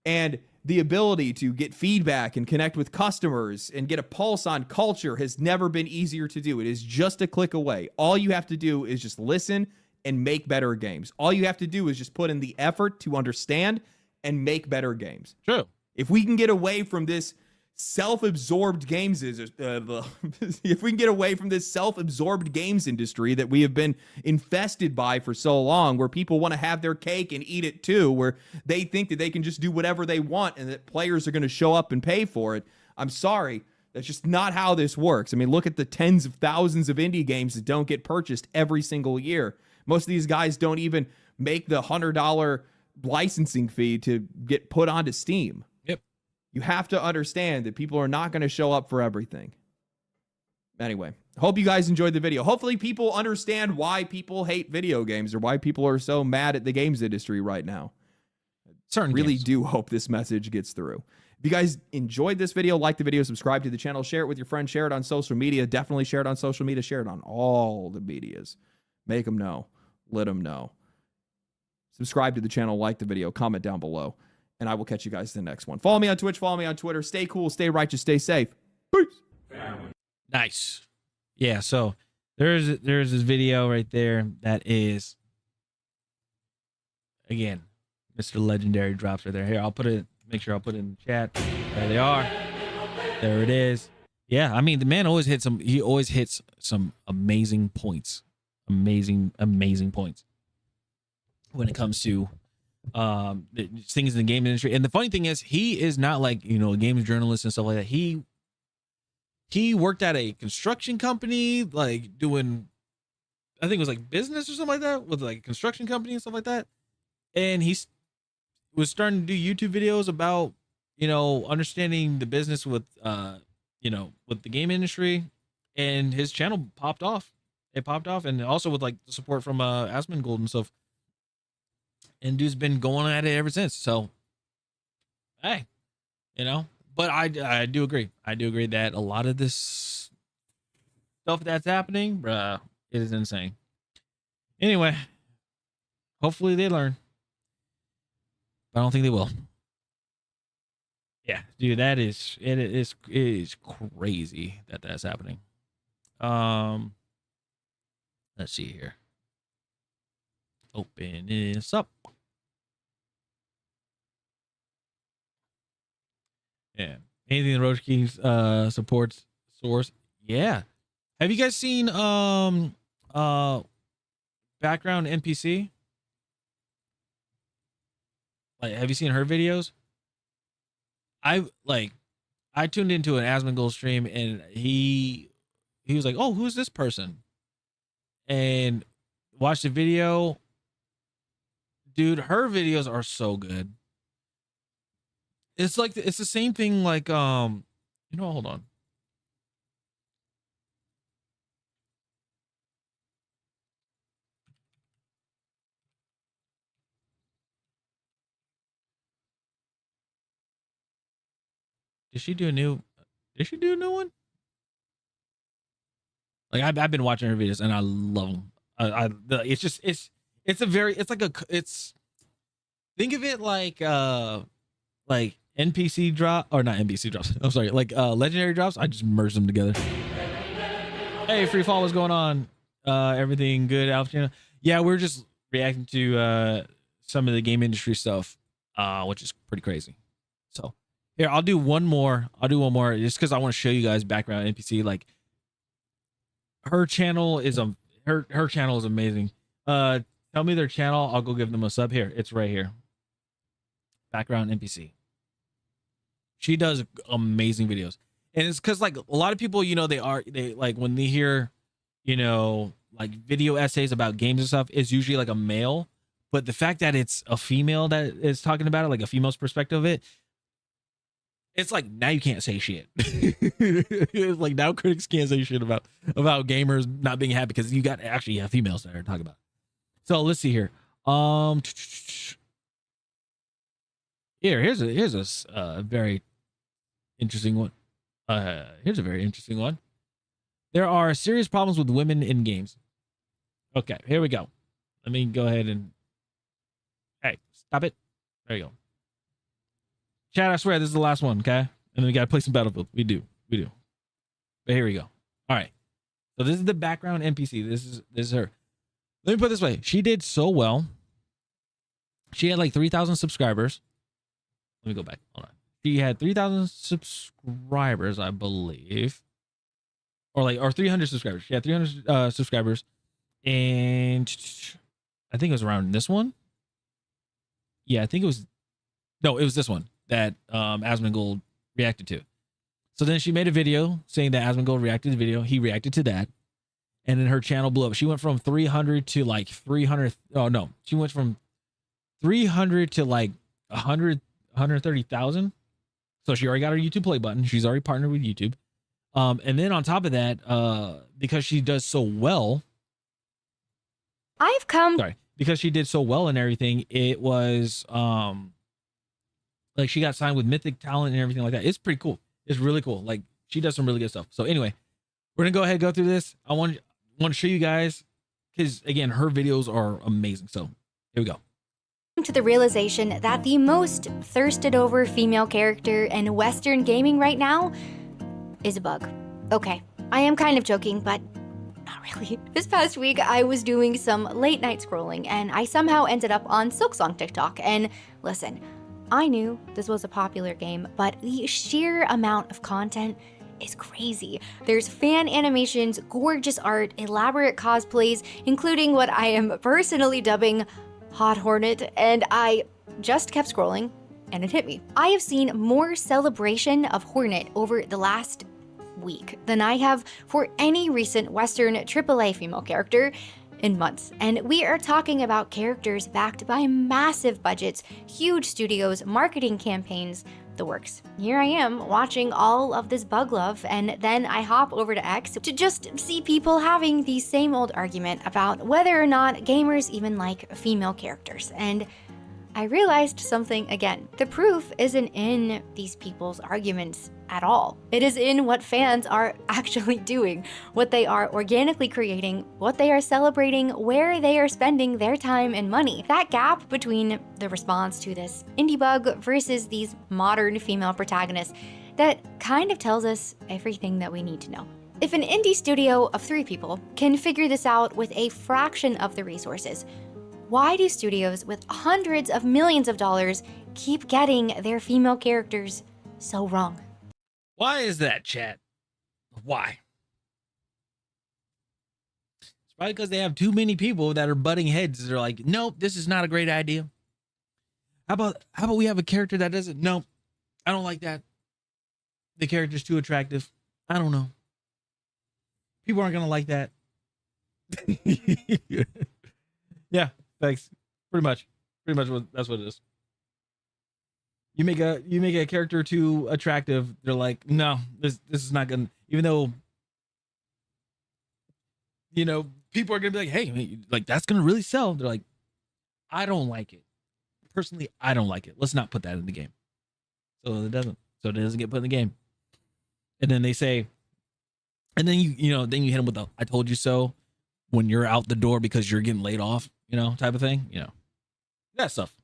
And the ability to get feedback and connect with customers and get a pulse on culture has never been easier to do. It is just a click away. All you have to do is just listen and make better games. All you have to do is just put in the effort to understand and make better games. True. If we can get away from this self-absorbed games if we can get away from this self-absorbed games industry that we have been infested by for so long, where people want to have their cake and eat it too, where they think that they can just do whatever they want and that players are going to show up and pay for it. I'm sorry, that's just not how this works. I mean, look at the tens of thousands of indie games that don't get purchased every single year. Most of these guys don't even make the $100 licensing fee to get put onto Steam. You have to understand that people are not going to show up for everything. Anyway, hope you guys enjoyed the video. Hopefully people understand why people hate video games or why people are so mad at the games industry right now. Really do hope this message gets through. If you guys enjoyed this video, like the video, subscribe to the channel, share it with your friends, share it on social media. Definitely share it on social media. Share it on all the medias. Make them know. Let them know. Subscribe to the channel, like the video, comment down below. And I will catch you guys in the next one. Follow me on Twitch. Follow me on Twitter. Stay cool. Stay righteous. Stay safe. Peace. Nice. Yeah, so there's this video right there that is, again, Mr. Legendary drops right there. Here, I'll put it, make sure I'll put it in the chat. There they are. There it is. Yeah, I mean, the man always hits some. He always hits some amazing points, amazing points when it comes to things in the game industry. And the funny thing is, he is not like, you know, a games journalist and stuff like that. He worked at a construction company, like doing, I think it was like business or something like that, with like a construction company and stuff like that. And he was starting to do YouTube videos about, you know, understanding the business with you know, with the game industry, and his channel popped off. It popped off, and also with like the support from Asmongold and stuff. And dude's been going at it ever since. So, hey, you know, but I do agree. I do agree that a lot of this stuff that's happening, bruh, it is insane. Anyway, hopefully they learn. But I don't think they will. Yeah, dude, it is crazy that that's happening. Let's see here. Open this up. Yeah. Anything the Roach King supports source. Yeah. Have you guys seen background NPC? Like, have you seen her videos? I tuned into an Asmongold stream, and he was like, "Oh, who's this person?" And watched the video. Dude, her videos are so good. It's like, it's the same thing like, you know, hold on. Did she do a new one? Like, I've been watching her videos and I love them. It's just, think of it like NPC drop, or not NPC drops. I'm sorry, like legendary drops. I just merge them together. Hey, Free Fall, what's going on? Everything good, Alpha? Yeah, we're just reacting to some of the game industry stuff, which is pretty crazy. So here, I'll do one more just because I want to show you guys background NPC. Like, her channel is her channel is amazing. Tell me their channel, I'll go give them a sub. Here, it's right here. Background NPC. She does amazing videos. And it's because, like, a lot of people, you know, they like, when they hear, you know, like video essays about games and stuff, it's usually like a male. But the fact that it's a female that is talking about it, like a female's perspective of it, it's like, now you can't say shit. It's like, now critics can't say shit about gamers not being happy because you got actually have females that are talking about it. So let's see here. Here's a very interesting one. Here's a very interesting one. There are serious problems with women in games. Okay, here we go. Let me go ahead and, hey, stop it. There you go. Chat, I swear this is the last one, okay? And then we gotta play some Battlefield. We do. But here we go. All right. So this is the background NPC. This is her. Let me put it this way. She did so well. She had like 3,000 subscribers. Let me go back. Hold on. She had 3,000 subscribers, I believe. Or 300 subscribers. She had 300 subscribers. And I think it was around this one. Yeah, I think it was. No, it was this one that Asmongold reacted to. So then she made a video saying that Asmongold reacted to the video. He reacted to that. And then her channel blew up. She went from 300 to like 300. Oh, no. She went from 300 to like 130,000. So she already got her YouTube play button. She's already partnered with YouTube. And then on top of that, because she does so well. Because she did so well and everything, it was like she got signed with Mythic Talent and everything like that. It's pretty cool. It's really cool. Like, she does some really good stuff. So anyway, we're gonna go ahead and go through this. I want to show you guys, because again, her videos are amazing. So here we go. To the realization that the most thirsted over female character in Western gaming right now is a bug. Okay, I am kind of joking, but not really. This past week, I was doing some late night scrolling, and I somehow ended up on Silksong TikTok. And listen, I knew this was a popular game, but the sheer amount of content is crazy. There's fan animations, gorgeous art, elaborate cosplays, including what I am personally dubbing Hot Hornet, and I just kept scrolling and it hit me. I have seen more celebration of Hornet over the last week than I have for any recent Western AAA female character in months. And we are talking about characters backed by massive budgets, huge studios, marketing campaigns, the works. Here I am watching all of this bug love, and then I hop over to X to just see people having the same old argument about whether or not gamers even like female characters. And I realized something again. The proof isn't in these people's arguments at all. It is in what fans are actually doing, what they are organically creating, what they are celebrating, where they are spending their time and money. That gap between the response to this indie bug versus these modern female protagonists, that kind of tells us everything that we need to know. If an indie studio of 3 people can figure this out with a fraction of the resources, why do studios with hundreds of millions of dollars keep getting their female characters so wrong? Why is that, chat? Why? It's probably because they have too many people that are butting heads. They're like, nope, this is not a great idea. How about we have a character that doesn't? No, I don't like that. The character's too attractive. I don't know. People aren't gonna like that. Yeah, thanks. Pretty much that's what it is. You make a character too attractive, they're like, no, this is not gonna, even though, you know, people are gonna be like, hey, like that's gonna really sell. They're like, I don't like it. Personally, I don't like it. Let's not put that in the game. So it doesn't get put in the game. And then they say, and then you hit them with the I told you so when you're out the door because you're getting laid off, type of thing, that stuff.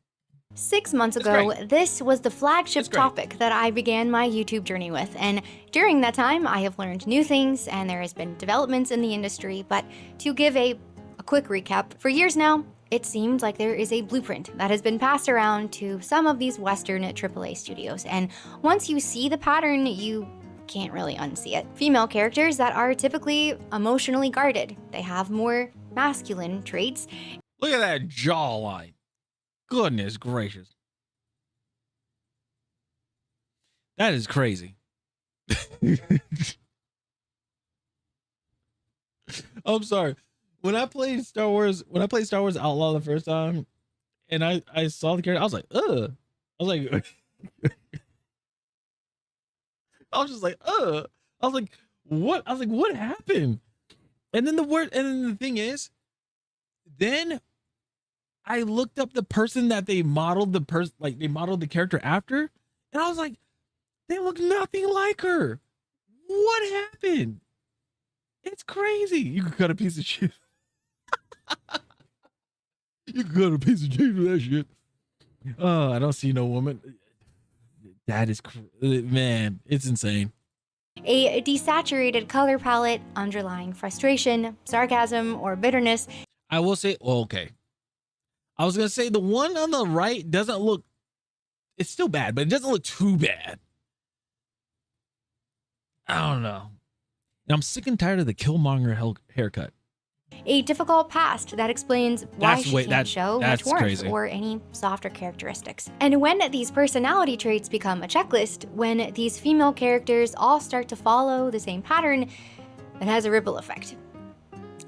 6 months ago, this was the flagship topic that I began my YouTube journey with, and during that time, I have learned new things and there has been developments in the industry, but to give a quick recap, for years now, it seemed like there is a blueprint that has been passed around to some of these Western AAA studios, and once you see the pattern, you can't really unsee it. Female characters that are typically emotionally guarded. They have more masculine traits. Look at that jawline. Goodness gracious. That is crazy. I'm sorry. When I played Star Wars Outlaw the first time and I saw the character, I was like, ugh. I was like, I was just like, ugh. I was like, what? I was like, what happened? And then the thing is, then I looked up the person that they modeled the character after, and I was like, they look nothing like her. What happened? It's crazy. You could cut a piece of shit. You could cut a piece of shit for that shit. Oh, I don't see no woman. That is, man, it's insane. A desaturated color palette, underlying frustration, sarcasm, or bitterness. I will say, okay. I was going to say the one on the right doesn't look, it's still bad, but it doesn't look too bad. I don't know. And I'm sick and tired of the Killmonger haircut. A difficult past that explains why she can't show much warmth crazy. or any softer characteristics. And when these personality traits become a checklist, when these female characters all start to follow the same pattern, it has a ripple effect.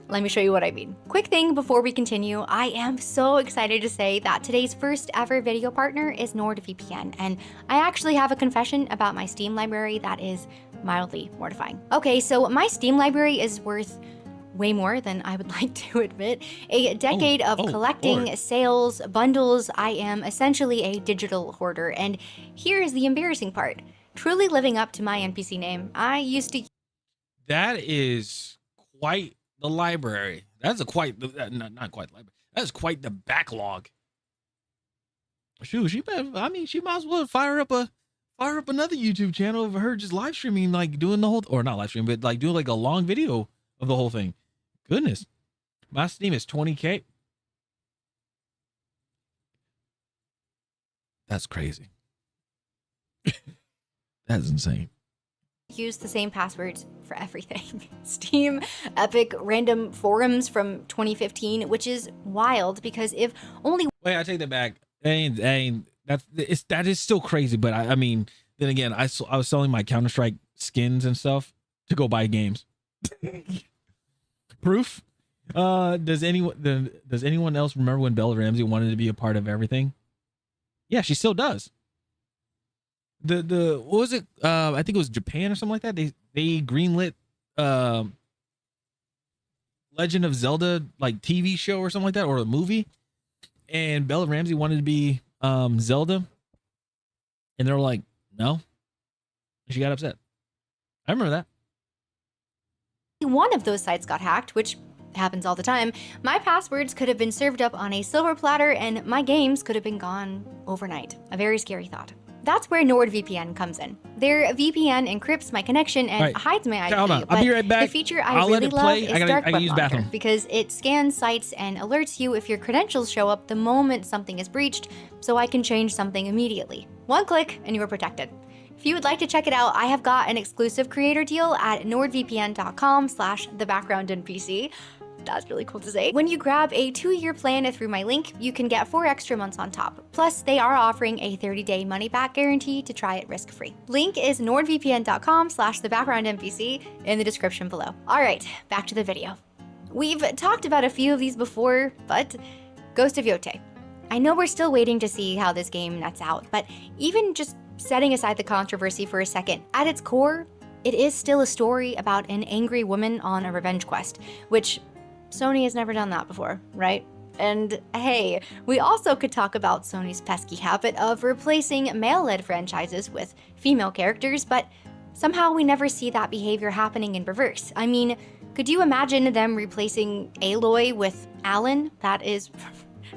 Let me show you what I mean. Quick thing before we continue, I am so excited to say that today's first ever video partner is NordVPN, and I actually have a confession about my Steam library that is mildly mortifying. Okay, so my Steam library is worth way more than I would like to admit. A decade of collecting, Lord. sales, bundles. I am essentially a digital hoarder, and here is the embarrassing part. Truly living up to my NPC name, I used to... That is quite the library. That's not quite the library. That's quite the backlog. Shoot, she might as well fire up another YouTube channel of her just live streaming, like doing the whole, or not live streaming, but like doing like a long video of the whole thing. Goodness. My Steam is 20K. That's crazy. That's insane. use the same passwords for everything. Steam, Epic, random forums from 2015, which is wild because if only Wait, I take that back. That is still crazy. But I mean, then again, I was selling my Counter-Strike skins and stuff to go buy games. Proof. Does anyone else remember when Bella Ramsey wanted to be a part of everything? Yeah, she still does. The what was it? I think it was Japan or something like that. They greenlit Legend of Zelda like TV show or something like that, or a movie, and Bella Ramsey wanted to be Zelda, and they were like, no. She got upset. I remember that. one of those sites got hacked, which happens all the time, my passwords could have been served up on a silver platter and my games could have been gone overnight. A very scary thought. That's where NordVPN comes in. Their VPN encrypts my connection and Right. hides my IP. Hold on. I'll but be right back. The feature I I'll let really it love play. is I Dark gotta Web use Monitor bathroom. because it scans sites and alerts you if your credentials show up the moment something is breached, so I can change something immediately. One click and you are protected. If you would like to check it out, I have got an exclusive creator deal at nordvpn.com/thebackgroundnpc. That's really cool to say. When you grab a 2-year plan through my link, you can get 4 extra months on top. Plus, they are offering a 30-day money-back guarantee to try it risk-free. Link is nordvpn.com/thebackgroundnpc in the description below. All right, back to the video. We've talked about a few of these before, but Ghost of Yotei. I know we're still waiting to see how this game nets out, but even just setting aside the controversy for a second, at its core, it is still a story about an angry woman on a revenge quest, which Sony has never done that before, right? And hey, we also could talk about Sony's pesky habit of replacing male-led franchises with female characters, but somehow we never see that behavior happening in reverse. I mean, could you imagine them replacing Aloy with Alan? That is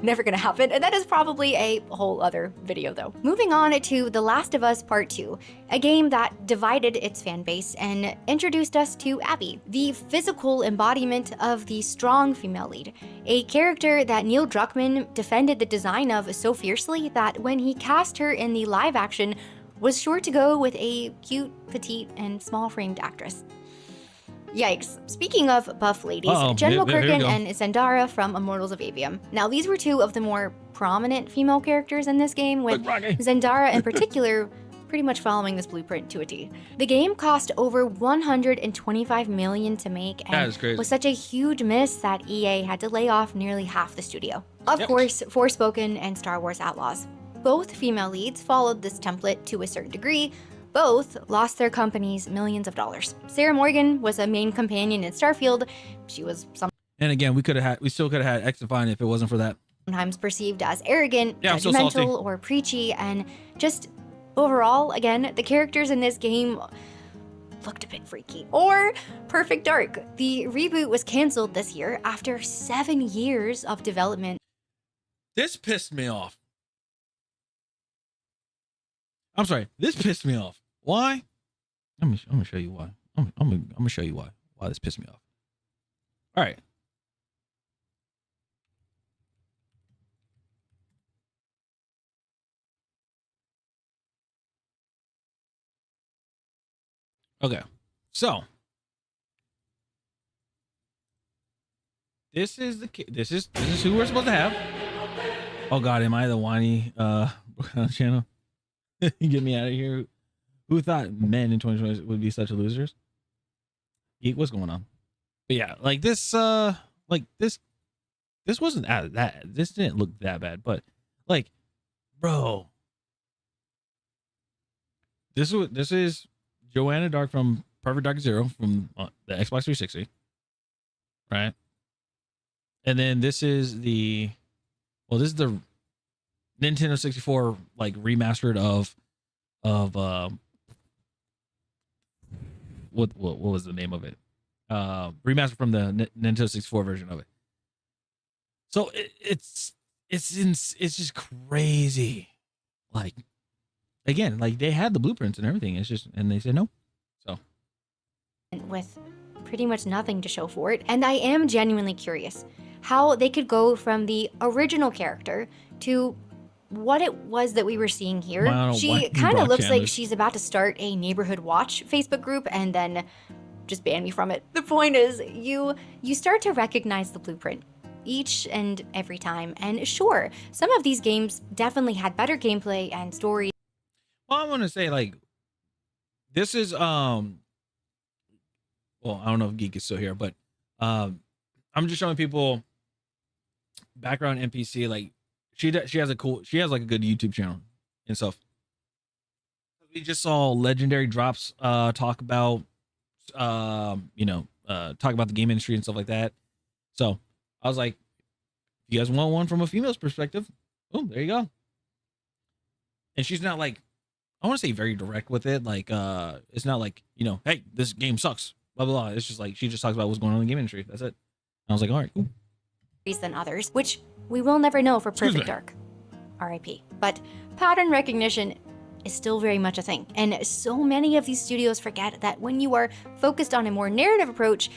never gonna happen, and that is probably a whole other video though. Moving on to The Last of Us Part 2, a game that divided its fan base and introduced us to Abby, the physical embodiment of the strong female lead, a character that Neil Druckmann defended the design of so fiercely that when he cast her in the live action, was sure to go with a cute, petite, and small-framed actress. Yikes. Speaking of buff ladies, Jen Kirkin and Zendara from Immortals of Avium. Now, these were two of the more prominent female characters in this game, with Zendara in particular pretty much following this blueprint to a T. The game cost over $125 million to make and was such a huge miss that EA had to lay off nearly half the studio. Of course, Forspoken and Star Wars Outlaws. Both female leads followed this template to a certain degree. Both lost their companies millions of dollars. Sarah Morgan was a main companion in Starfield. She was And again, we still could have had X-Define if it wasn't for that. sometimes perceived as arrogant, Yeah, I'm so salty. judgmental, or preachy, and just overall, again, the characters in this game looked a bit freaky. Or Perfect Dark. The reboot was canceled this year after 7 years of development. This pissed me off. I'm sorry. This pissed me off. Why? I'm gonna show you why. I'm gonna show you why this pissed me off. All right. Okay. So this is who we're supposed to have. Oh God, am I the whiny channel? Get me out of here. Who thought men in 2020 would be such losers? Geek, what's going on? But yeah, like this wasn't that. This didn't look that bad, but like, bro, this is Joanna Dark from Perfect Dark Zero from the Xbox 360, right? And then this is the Nintendo 64 like remastered of what was the name of it? Remastered from the Nintendo 64 version of it. So it's just crazy. Like again, like they had the blueprints and everything. It's just and they said no. So with pretty much nothing to show for it. And I am genuinely curious how they could go from the original character to what it was that we were seeing here. Well, I don't know She why kind of dog looks like channels. she's about to start a neighborhood watch Facebook group and then just ban me from it. The point is, you start to recognize the blueprint each and every time. And sure, some of these games definitely had better gameplay and story. Well, I want to say like this is well, I don't know if Geek is still here, but I'm just showing people background NPC. Like she has like a good YouTube channel and stuff. We just saw Legendary Drops talk about talk about the game industry and stuff like that. So I was like, if you guys want one from a female's perspective, boom, there you go. And she's not like, I want to say very direct with it. Like, it's not like, hey, this game sucks, blah, blah, blah. It's just like, she just talks about what's going on in the game industry. That's it. And I was like, all right, cool. Than others, which we will never know for Excuse Perfect me. Dark. RIP. But pattern recognition is still very much a thing. And so many of these studios forget that when you are focused on a more narrative approach,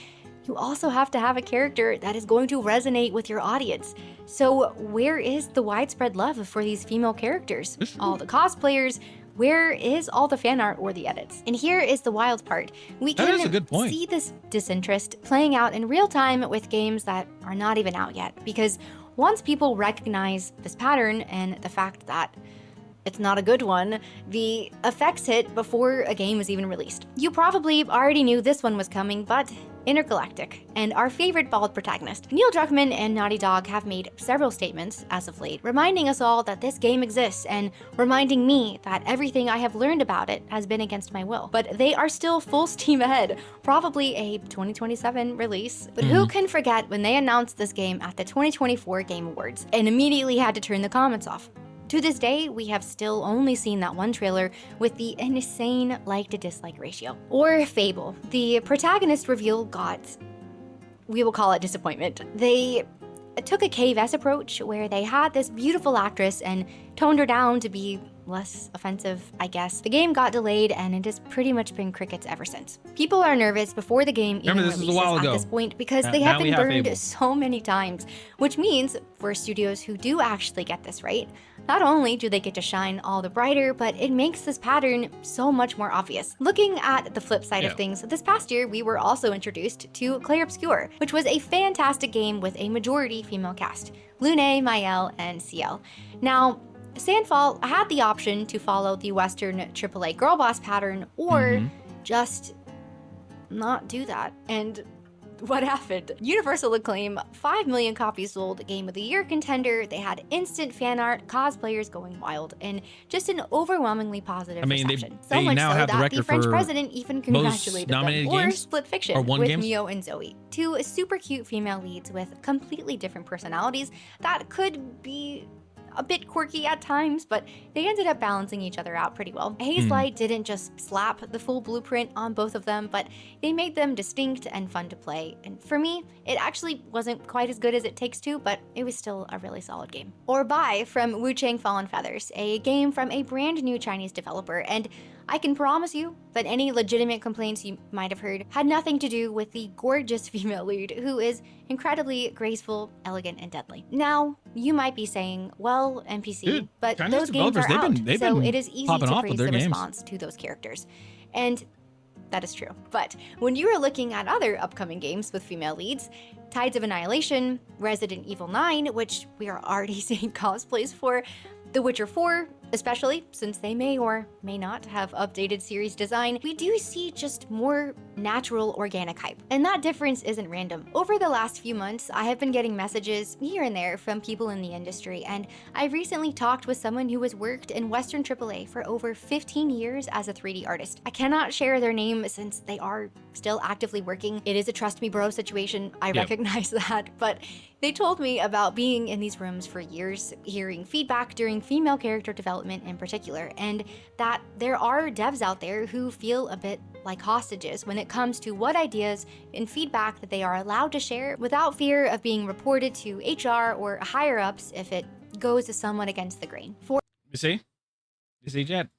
you also have to have a character that is going to resonate with your audience. So where is the widespread love for these female characters? All the cosplayers, where is all the fan art or the edits? And here is the wild part. We That is a can good point. see this disinterest playing out in real time with games that are not even out yet. Because once people recognize this pattern and the fact that it's not a good one, the effects hit before a game was even released. You probably already knew this one was coming, but Intergalactic, and our favorite bald protagonist. Neil Druckmann and Naughty Dog have made several statements as of late, reminding us all that this game exists and reminding me that everything I have learned about it has been against my will. But they are still full steam ahead, probably a 2027 release. But who can forget when they announced this game at the 2024 Game Awards and immediately had to turn the comments off? To this day, we have still only seen that one trailer with the insane like to dislike ratio. Or Fable. The protagonist reveal got, we will call it disappointment. They took a KVS approach where they had this beautiful actress and toned her down to be less offensive, I guess. The game got delayed and it has pretty much been crickets ever since. People are nervous before the game even Remember, this was a releases while at ago. this point because Now- they now have we been have burned Fable. so many times, which means for studios who do actually get this right, not only do they get to shine all the brighter, but it makes this pattern so much more obvious. Looking at the flip side Yeah. of things, this past year we were also introduced to Clair Obscur, which was a fantastic game with a majority female cast, Lune, Mael, and CL. Now, Sandfall had the option to follow the Western AAA girl boss pattern or just not do that. And what happened? Universal acclaim, 5 million copies sold, Game of the Year contender. They had instant fan art, cosplayers going wild, and just an overwhelmingly positive I mean, reception. they So much now so have the that record the French for president even congratulated them. nominated Or games? Split Fiction Or won with games? Mio and Zoe, two super cute female leads with completely different personalities that could be a bit quirky at times, but they ended up balancing each other out pretty well. Haze Light didn't just slap the full blueprint on both of them, but they made them distinct and fun to play. And for me, it actually wasn't quite as good as It Takes Two, but it was still a really solid game. Or Bai from Wu Chang Fallen Feathers, a game from a brand new Chinese developer, and I can promise you that any legitimate complaints you might have heard had nothing to do with the gorgeous female lead, who is incredibly graceful, elegant, and deadly. Now, you might be saying, well, NPC, Dude, but Chinese those games are developers, out, they've so been it is easy popping to off with praise their the games. response to those characters. And that is true. But when you are looking at other upcoming games with female leads, Tides of Annihilation, Resident Evil 9, which we are already seeing cosplays for, The Witcher 4, especially since they may or may not have updated series design, we do see just more natural organic hype. And that difference isn't random. Over the last few months, I have been getting messages here and there from people in the industry, and I recently talked with someone who has worked in Western AAA for over 15 years as a 3D artist. I cannot share their name since they are still actively working. It is a trust me bro situation, I recognize that, but they told me about being in these rooms for years, hearing feedback during female character development in particular, and that there are devs out there who feel a bit like hostages when it comes to what ideas and feedback that they are allowed to share without fear of being reported to HR or higher ups if it goes somewhat against the grain. You see, Chad.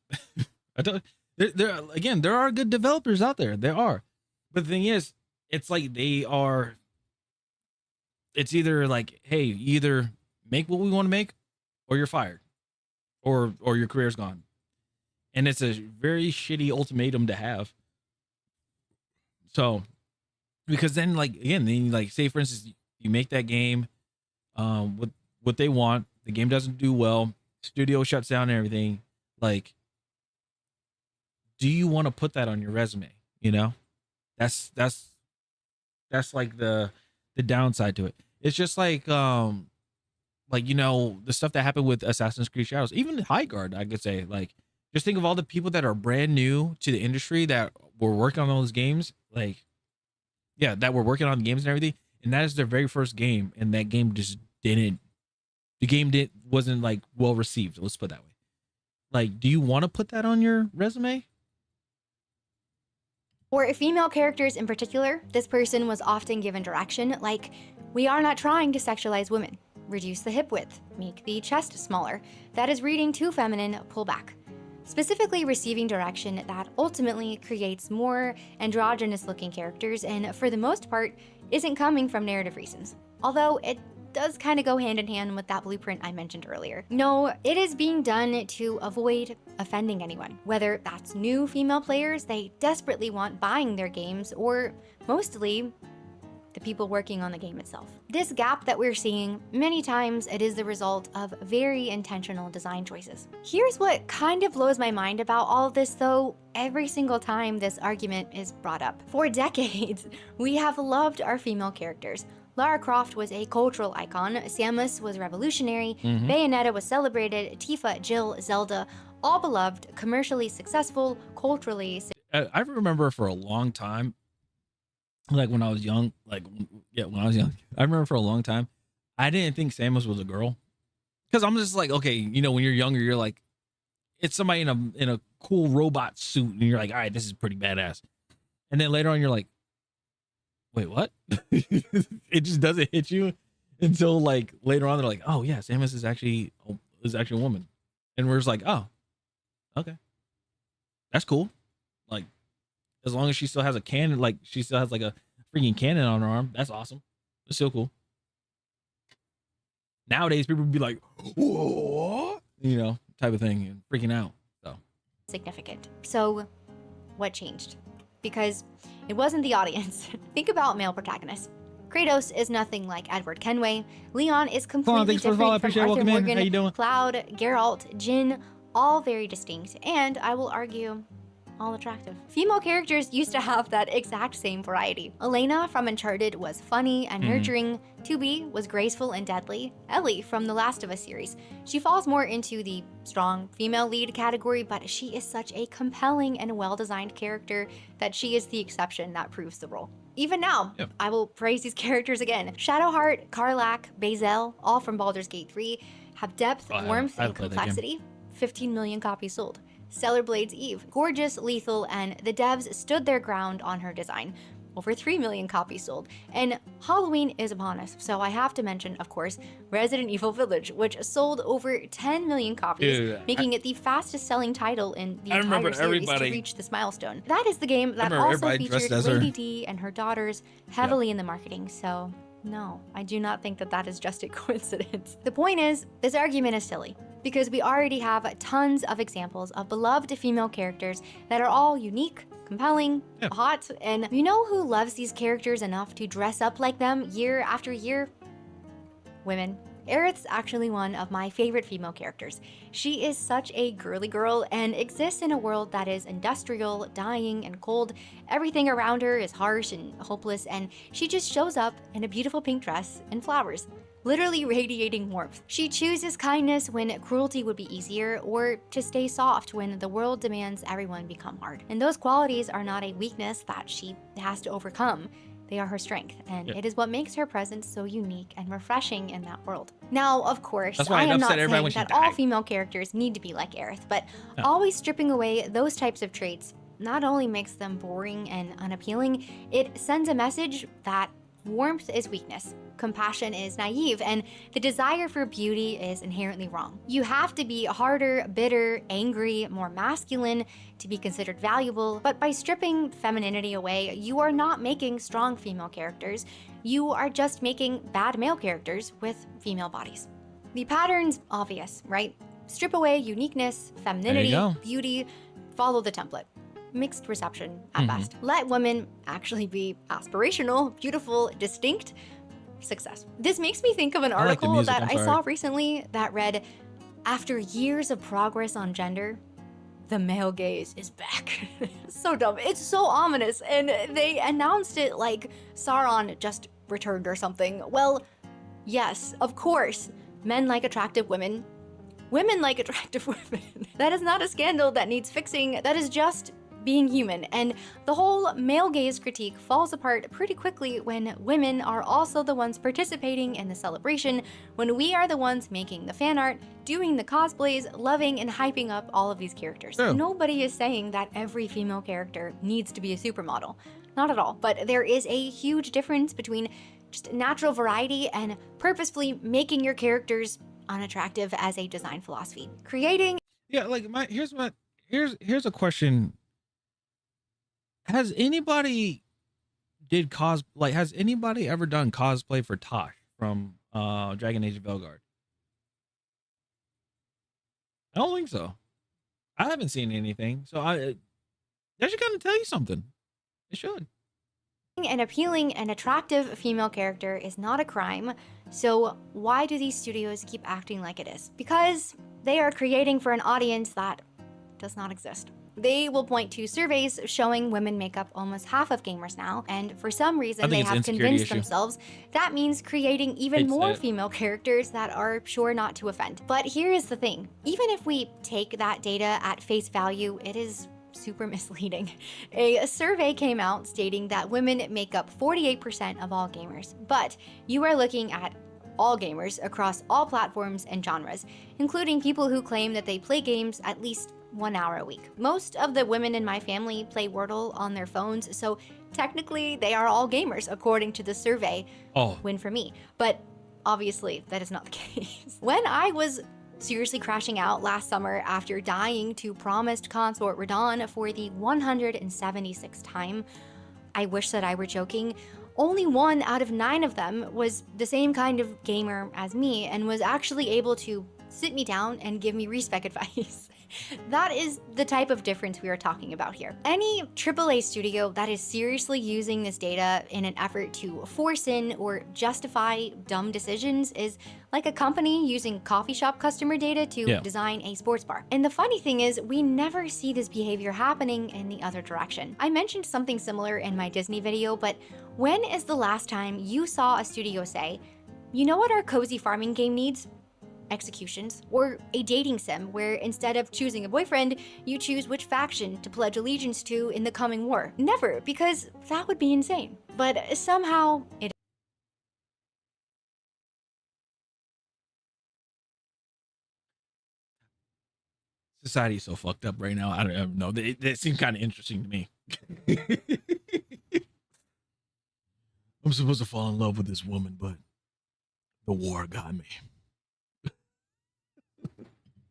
I don't. There are good developers out there. There are, but the thing is, it's like they are. It's either like, hey, you either make what we want to make, or you're fired. or your career's gone. And it's a very shitty ultimatum to have. So, because then, like, again, then like, say for instance, you make that game, with what they want, the game doesn't do well, studio shuts down and everything. Like, do you want to put that on your resume? You know, that's like the downside to it. It's just like you know, the stuff that happened with Assassin's Creed Shadows, even Highguard, I could say, like, just think of all the people that are brand new to the industry that were working on those games, like, yeah, that were working on the games and everything, and that is their very first game, and that game just wasn't like well received. Let's put it that way. Like, do you want to put that on your resume? For female characters in particular, this person was often given direction like, we are not trying to sexualize women. Reduce the hip width, make the chest smaller. That is reading too feminine, pull back. Specifically receiving direction that ultimately creates more androgynous looking characters and for the most part isn't coming from narrative reasons. Although it does kind of go hand in hand with that blueprint I mentioned earlier. No, it is being done to avoid offending anyone. Whether that's new female players they desperately want buying their games, or mostly the people working on the game itself. This gap that we're seeing, many times it is the result of very intentional design choices. Here's what kind of blows my mind about all of this though, every single time this argument is brought up. For decades, we have loved our female characters. Lara Croft was a cultural icon, Samus was revolutionary, Bayonetta was celebrated, Tifa, Jill, Zelda, all beloved, commercially successful, culturally. I remember for a long time, like when I was young, when I was young, I remember for a long time, I didn't think Samus was a girl, because I'm just like, okay, you know, when you're younger, you're like, it's somebody in a cool robot suit, and you're like, all right, this is pretty badass. And then later on, you're like, wait, what? It just doesn't hit you until like later on. They're like, oh yeah, Samus is actually a woman, and we're just like, oh, okay, that's cool. Like, as long as she still has a cannon, like she still has like a freaking cannon on her arm, that's awesome. It's still cool. Nowadays, people would be like, what? You know, type of thing, and freaking out. So Significant. So, what changed? Because it wasn't the audience. Think about male protagonists. Kratos is nothing like Edward Kenway. Leon is completely thanks for the different follow. I from appreciate it. Arthur Welcome in. Morgan, How you doing? Cloud, Geralt, Jin, all very distinct, and I will argue, all attractive. Female characters used to have that exact same variety. Elena from Uncharted was funny and nurturing. 2B was graceful and deadly. Ellie from the Last of Us series. She falls more into the strong female lead category, but she is such a compelling and well-designed character that she is the exception that proves the rule. Even now, I will praise these characters again. Shadowheart, Karlach, Bazel, all from Baldur's Gate 3, have depth, warmth, and complexity. 15 million copies sold. Stellar Blades Eve, gorgeous, lethal, and the devs stood their ground on her design. Over 3 million copies sold. And Halloween is upon us, so I have to mention, of course, Resident Evil Village, which sold over 10 million copies, making it the fastest selling title in the entire series to reach this milestone. That is the game that also featured Lady D and her daughters heavily in the marketing, so no, I do not think that that is just a coincidence. The point is, this argument is silly, because we already have tons of examples of beloved female characters that are all unique, compelling, hot, and you know who loves these characters enough to dress up like them year after year? Women. Aerith's actually one of my favorite female characters. She is such a girly girl and exists in a world that is industrial, dying, and cold. Everything around her is harsh and hopeless, and she just shows up in a beautiful pink dress and flowers, literally radiating warmth. She chooses kindness when cruelty would be easier, or to stay soft when the world demands everyone become hard. And those qualities are not a weakness that she has to overcome. They are her strength, and it is what makes her presence so unique and refreshing in that world. Now, of course, I am not saying that all female characters need to be like Aerith, but always stripping away those types of traits not only makes them boring and unappealing, it sends a message that warmth is weakness, compassion is naive, and the desire for beauty is inherently wrong. You have to be harder, bitter, angry, more masculine to be considered valuable, but by stripping femininity away, you are not making strong female characters. You are just making bad male characters with female bodies. The pattern's obvious, right? Strip away uniqueness, femininity, go. beauty, follow the template. Mixed reception at best. Let women actually be aspirational, beautiful, distinct. Success. This makes me think of an I like the article music, that I'm I sorry. saw recently that read, after years of progress on gender, the male gaze is back. So dumb. It's so ominous. And they announced it like Sauron just returned or something. Well, yes, of course. Men like attractive women. Women like attractive women. That is not a scandal that needs fixing. That is just being human. And the whole male gaze critique falls apart pretty quickly when women are also the ones participating in the celebration, when we are the ones making the fan art, doing the cosplays, loving and hyping up all of these characters. True. Nobody is saying that every female character needs to be a supermodel. Not at all. But there is a huge difference between just natural variety and purposefully making your characters unattractive as a design philosophy. Creating Yeah, like here's a question. Has anybody has anybody ever done cosplay for Tosh from Dragon Age of Velgard? I don't think so. I haven't seen anything. So that should kind of tell you something. It should. an appealing and attractive female character is not a crime, so why do these studios keep acting like it is? Because they are creating for an audience that does not exist. They will point to surveys showing women make up almost half of gamers now, and for some reason they it's an have insecurity convinced issue. themselves that means creating even Hate to say more it. female characters that are sure not to offend. But here is the thing, even if we take that data at face value, it is super misleading. A survey came out stating that women make up 48% of all gamers, but you are looking at all gamers across all platforms and genres, including people who claim that they play games at least 1 hour a week. Most of the women in my family play Wordle on their phones, so technically they are all gamers according to the survey. Oh, Win for me. But obviously that is not the case. When I was seriously crashing out last summer after dying to promised consort Radon for the 176th time, I wish that I were joking. Only 1 out of 9 of them was the same kind of gamer as me and was actually able to sit me down and give me respec advice. That is the type of difference we are talking about here. Any AAA studio that is seriously using this data in an effort to force in or justify dumb decisions is like a company using coffee shop customer data to design a sports bar. And the funny thing is, we never see this behavior happening in the other direction. I mentioned something similar in my Disney video, but when is the last time you saw a studio say, you know what our cozy farming game needs? Executions, or a dating sim where instead of choosing a boyfriend, you choose which faction to pledge allegiance to in the coming war. Never, because that would be insane. But somehow it society is so fucked up right now. I don't know. That seems kind of interesting to me. I'm supposed to fall in love with this woman, but the war got me.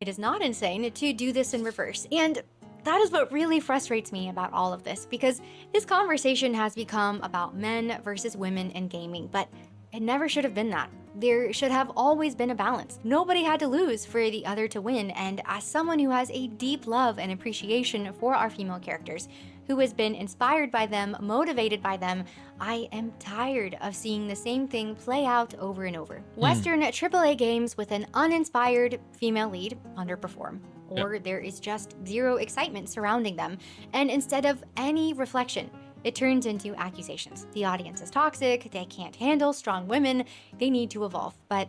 It is not insane to do this in reverse. And that is what really frustrates me about all of this, because this conversation has become about men versus women in gaming, but it never should have been that. There should have always been a balance. Nobody had to lose for the other to win, and as someone who has a deep love and appreciation for our female characters, who has been inspired by them, motivated by them, I am tired of seeing the same thing play out over and over. Western AAA games with an uninspired female lead underperform, or there is just zero excitement surrounding them, and instead of any reflection, it turns into accusations. The audience is toxic, they can't handle strong women, they need to evolve. But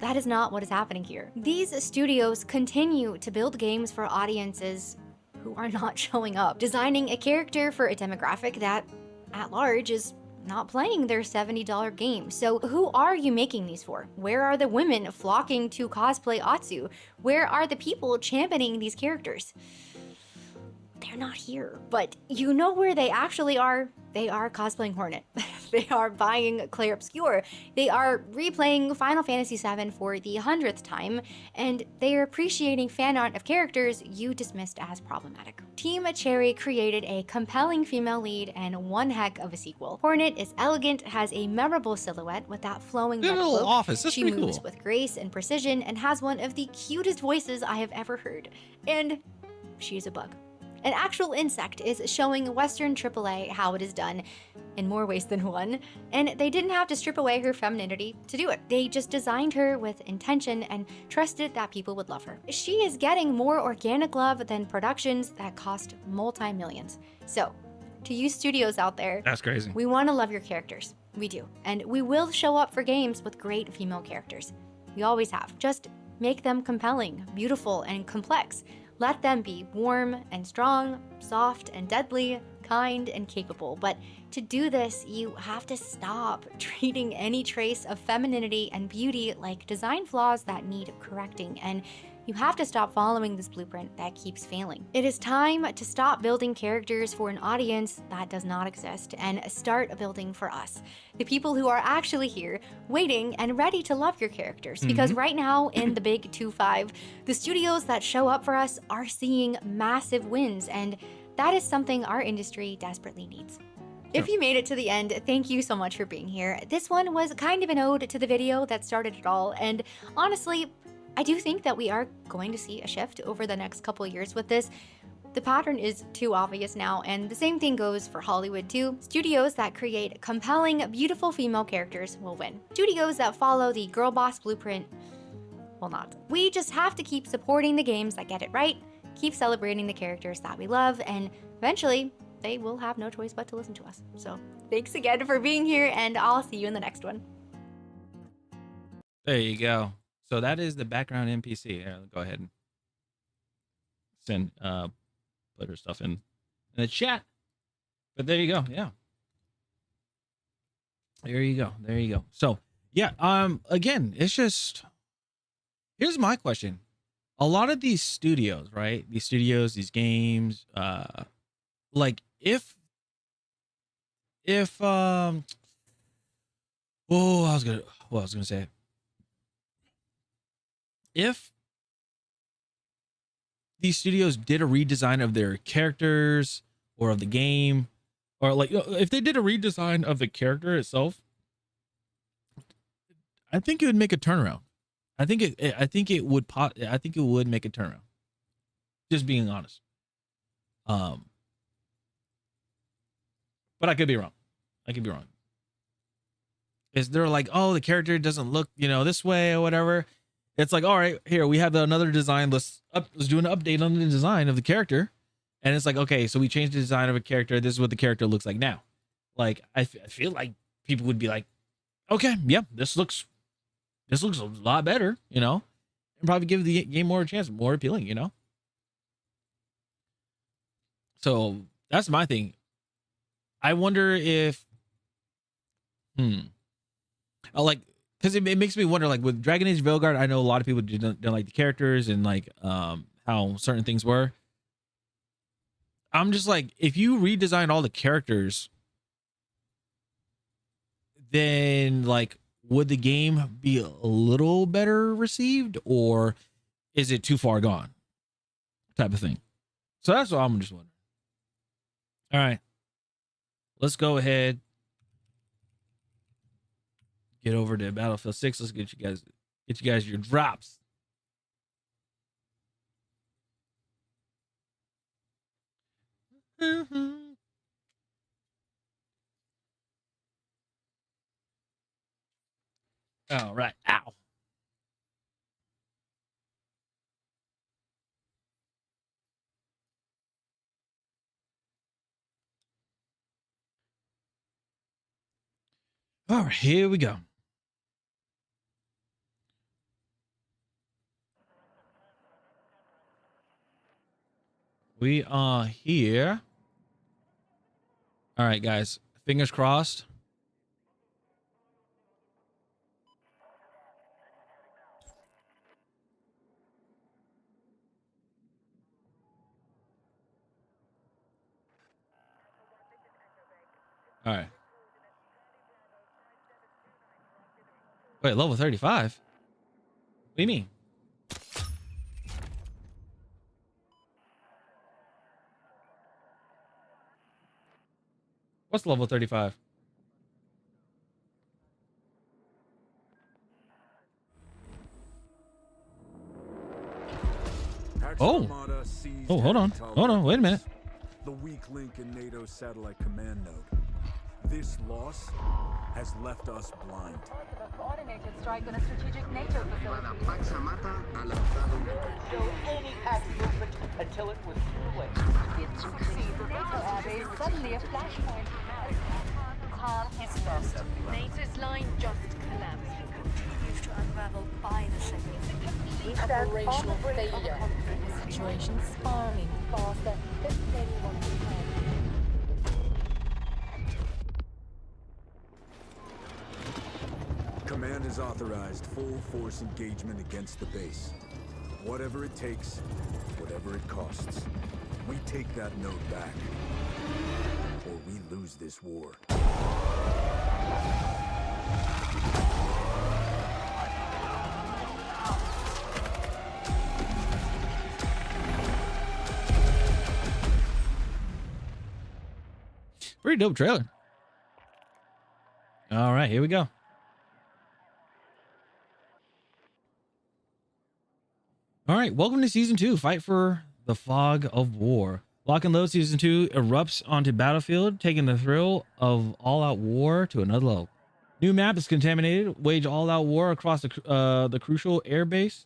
that is not what is happening here. These studios continue to build games for audiences who are not showing up, designing a character for a demographic that, at large, is not playing their $70 game. So who are you making these for? Where are the women flocking to cosplay Atsu? Where are the people championing these characters? They're not here. But you know where they actually are? They are cosplaying Hornet. They are buying Clair Obscur. They are replaying Final Fantasy VII for the 100th time, and they are appreciating fan art of characters you dismissed as problematic. Team Cherry created a compelling female lead and one heck of a sequel. Hornet is elegant, has a memorable silhouette with that flowing Good red little cloak. office. That's She pretty moves cool. with grace and precision and has one of the cutest voices I have ever heard. And she's a bug. An actual insect is showing Western AAA how it is done in more ways than one, and they didn't have to strip away her femininity to do it. They just designed her with intention and trusted that people would love her. She is getting more organic love than productions that cost multi-millions. So, to you studios out there, That's crazy. we want to love your characters. We do. And we will show up for games with great female characters. We always have. Just make them compelling, beautiful, and complex. Let them be warm and strong, soft and deadly, kind and capable. But to do this, you have to stop treating any trace of femininity and beauty like design flaws that need correcting. And you have to stop following this blueprint that keeps failing. It is time to stop building characters for an audience that does not exist and start building for us, the people who are actually here, waiting and ready to love your characters. Because right now in the big 2-5, the studios that show up for us are seeing massive wins, and that is something our industry desperately needs. If you made it to the end, thank you so much for being here. This one was kind of an ode to the video that started it all, and honestly, I do think that we are going to see a shift over the next couple years with this. The pattern is too obvious now, and the same thing goes for Hollywood too. Studios that create compelling, beautiful female characters will win. Studios that follow the girl boss blueprint will not. We just have to keep supporting the games that get it right, keep celebrating the characters that we love, and eventually they will have no choice but to listen to us. So thanks again for being here, and I'll see you in the next one. There you go. So that is the background NPC. Here, go ahead and send put her stuff in the chat. But there you go. Yeah. There you go. There you go. So yeah, again, it's just, here's my question. A lot of these studios, right? These studios, these games, like if I was gonna say, if these studios did a redesign of their characters or of the game, or like if they did a redesign of the character itself, I think it would make a turnaround. I think it would make a turnaround. Just being honest. But I could be wrong. Is they're like, oh, the character doesn't look, this way or whatever. It's like, all right, here we have another design. Let's do an update on the design of the character. And it's like, okay, so we changed the design of a character. This is what the character looks like now. Like, I feel like people would be like, okay, yeah, this looks a lot better, and probably give the game more chance, more appealing, So that's my thing. I wonder if, because it makes me wonder, like with Dragon Age Veilguard, I know a lot of people don't like the characters and like how certain things were. I'm just like, if you redesign all the characters, then like, would the game be a little better received, or is it too far gone? Type of thing. So that's what I'm just wondering. All right, let's go ahead. Get over to Battlefield 6. Let's get you guys your drops. All right. Ow. All right, here we go. We are here. All right, guys. Fingers crossed. All right. Wait, level 35? What do you mean? What's level 35? Oh. Oh, hold on. Hold on. Wait a minute. The weak link in NATO's satellite command node. This loss has left us blind. Coordinated strike on a strategic NATO facility. Show any act movement until it was too late. It succeeded. NATO airbase suddenly a flashpoint. Khan is lost. NATO's line just collapsed and continues to unravel by the second. Operational failure. The situation spiraling Faster than anyone can plan. Command has authorized full force engagement against the base. Whatever it takes, whatever it costs. We take that node back, or we lose this war. Pretty dope trailer. All right, here we go. All right, welcome to Season 2, Fight for the Fog of War. Lock and Load Season 2 erupts onto Battlefield, taking the thrill of all-out war to another level. New map is Contaminated. Wage all-out war across the crucial airbase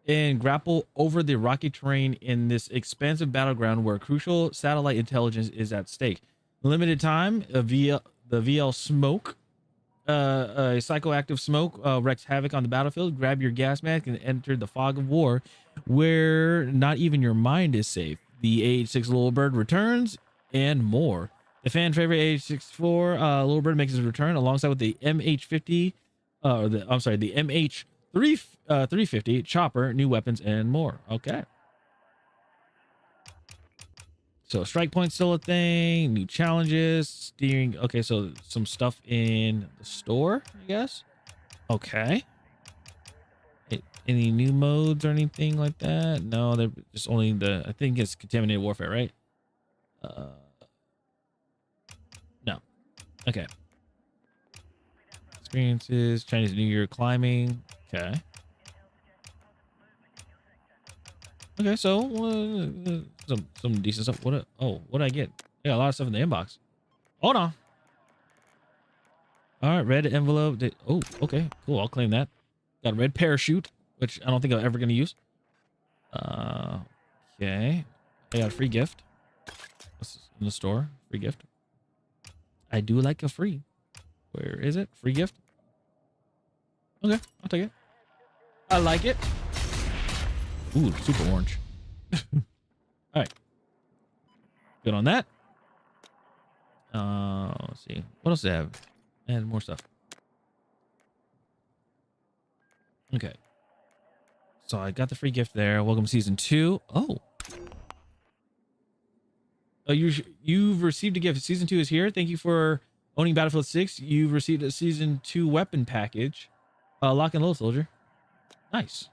and grapple over the rocky terrain in this expansive battleground where crucial satellite intelligence is at stake. Limited time, the VL smoke, a psychoactive smoke wreaks havoc on the battlefield. Grab your gas mask and enter the fog of war, where not even your mind is safe. The AH-6 Little Bird returns, and more. The fan favorite AH-64 Little Bird makes his return alongside with the MH-50, the MH-350 chopper, new weapons, and more. Okay. So strike point's still a thing, new challenges, steering. Okay, so some stuff in the store, I guess. Okay. Any new modes or anything like that? No, they're just only I think it's Contaminated Warfare, right? No. Okay. Experiences, Chinese New Year climbing. Okay. Okay, so some decent stuff. What did I get? I got a lot of stuff in the inbox. Hold on. All right, red envelope. Oh, okay, cool. I'll claim that. Got a red parachute, which I don't think I'm ever gonna use. Okay. I got a free gift. This is in the store. Free gift. I do like a free. Where is it? Free gift. Okay, I'll take it. I like it. Ooh, super orange. All right. Good on that. Let's see. What else do I have? And more stuff. Okay. So I got the free gift there. Welcome to Season 2. Oh. You've received a gift. Season 2 is here. Thank you for owning Battlefield 6. You've received a Season 2 weapon package. Lock and load, soldier. Nice.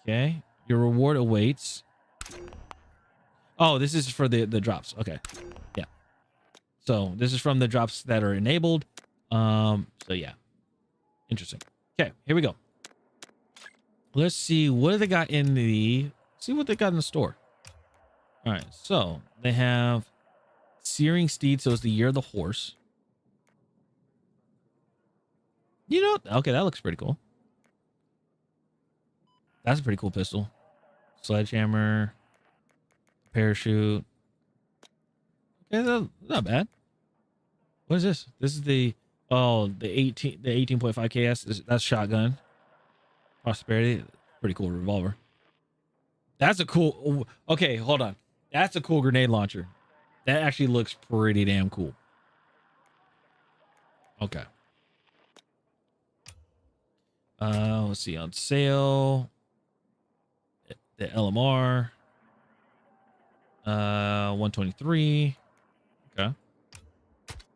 Okay. Your reward awaits. Oh, this is for the drops. Okay. Yeah. So this is from the drops that are enabled. So yeah. Interesting. Okay, here we go. Let's see what they got in see what they got in the store. All right, so they have Searing Steed, so it's the year of the horse. You know, okay, that looks pretty cool. That's a pretty cool pistol. Sledgehammer, parachute. Okay, that's not bad. What is this? This is the 18.5 KS. That's shotgun. Prosperity, pretty cool revolver. That's a cool. Okay, hold on. That's a cool grenade launcher. That actually looks pretty damn cool. Okay. Let's see, on sale. The LMR. 123. Okay.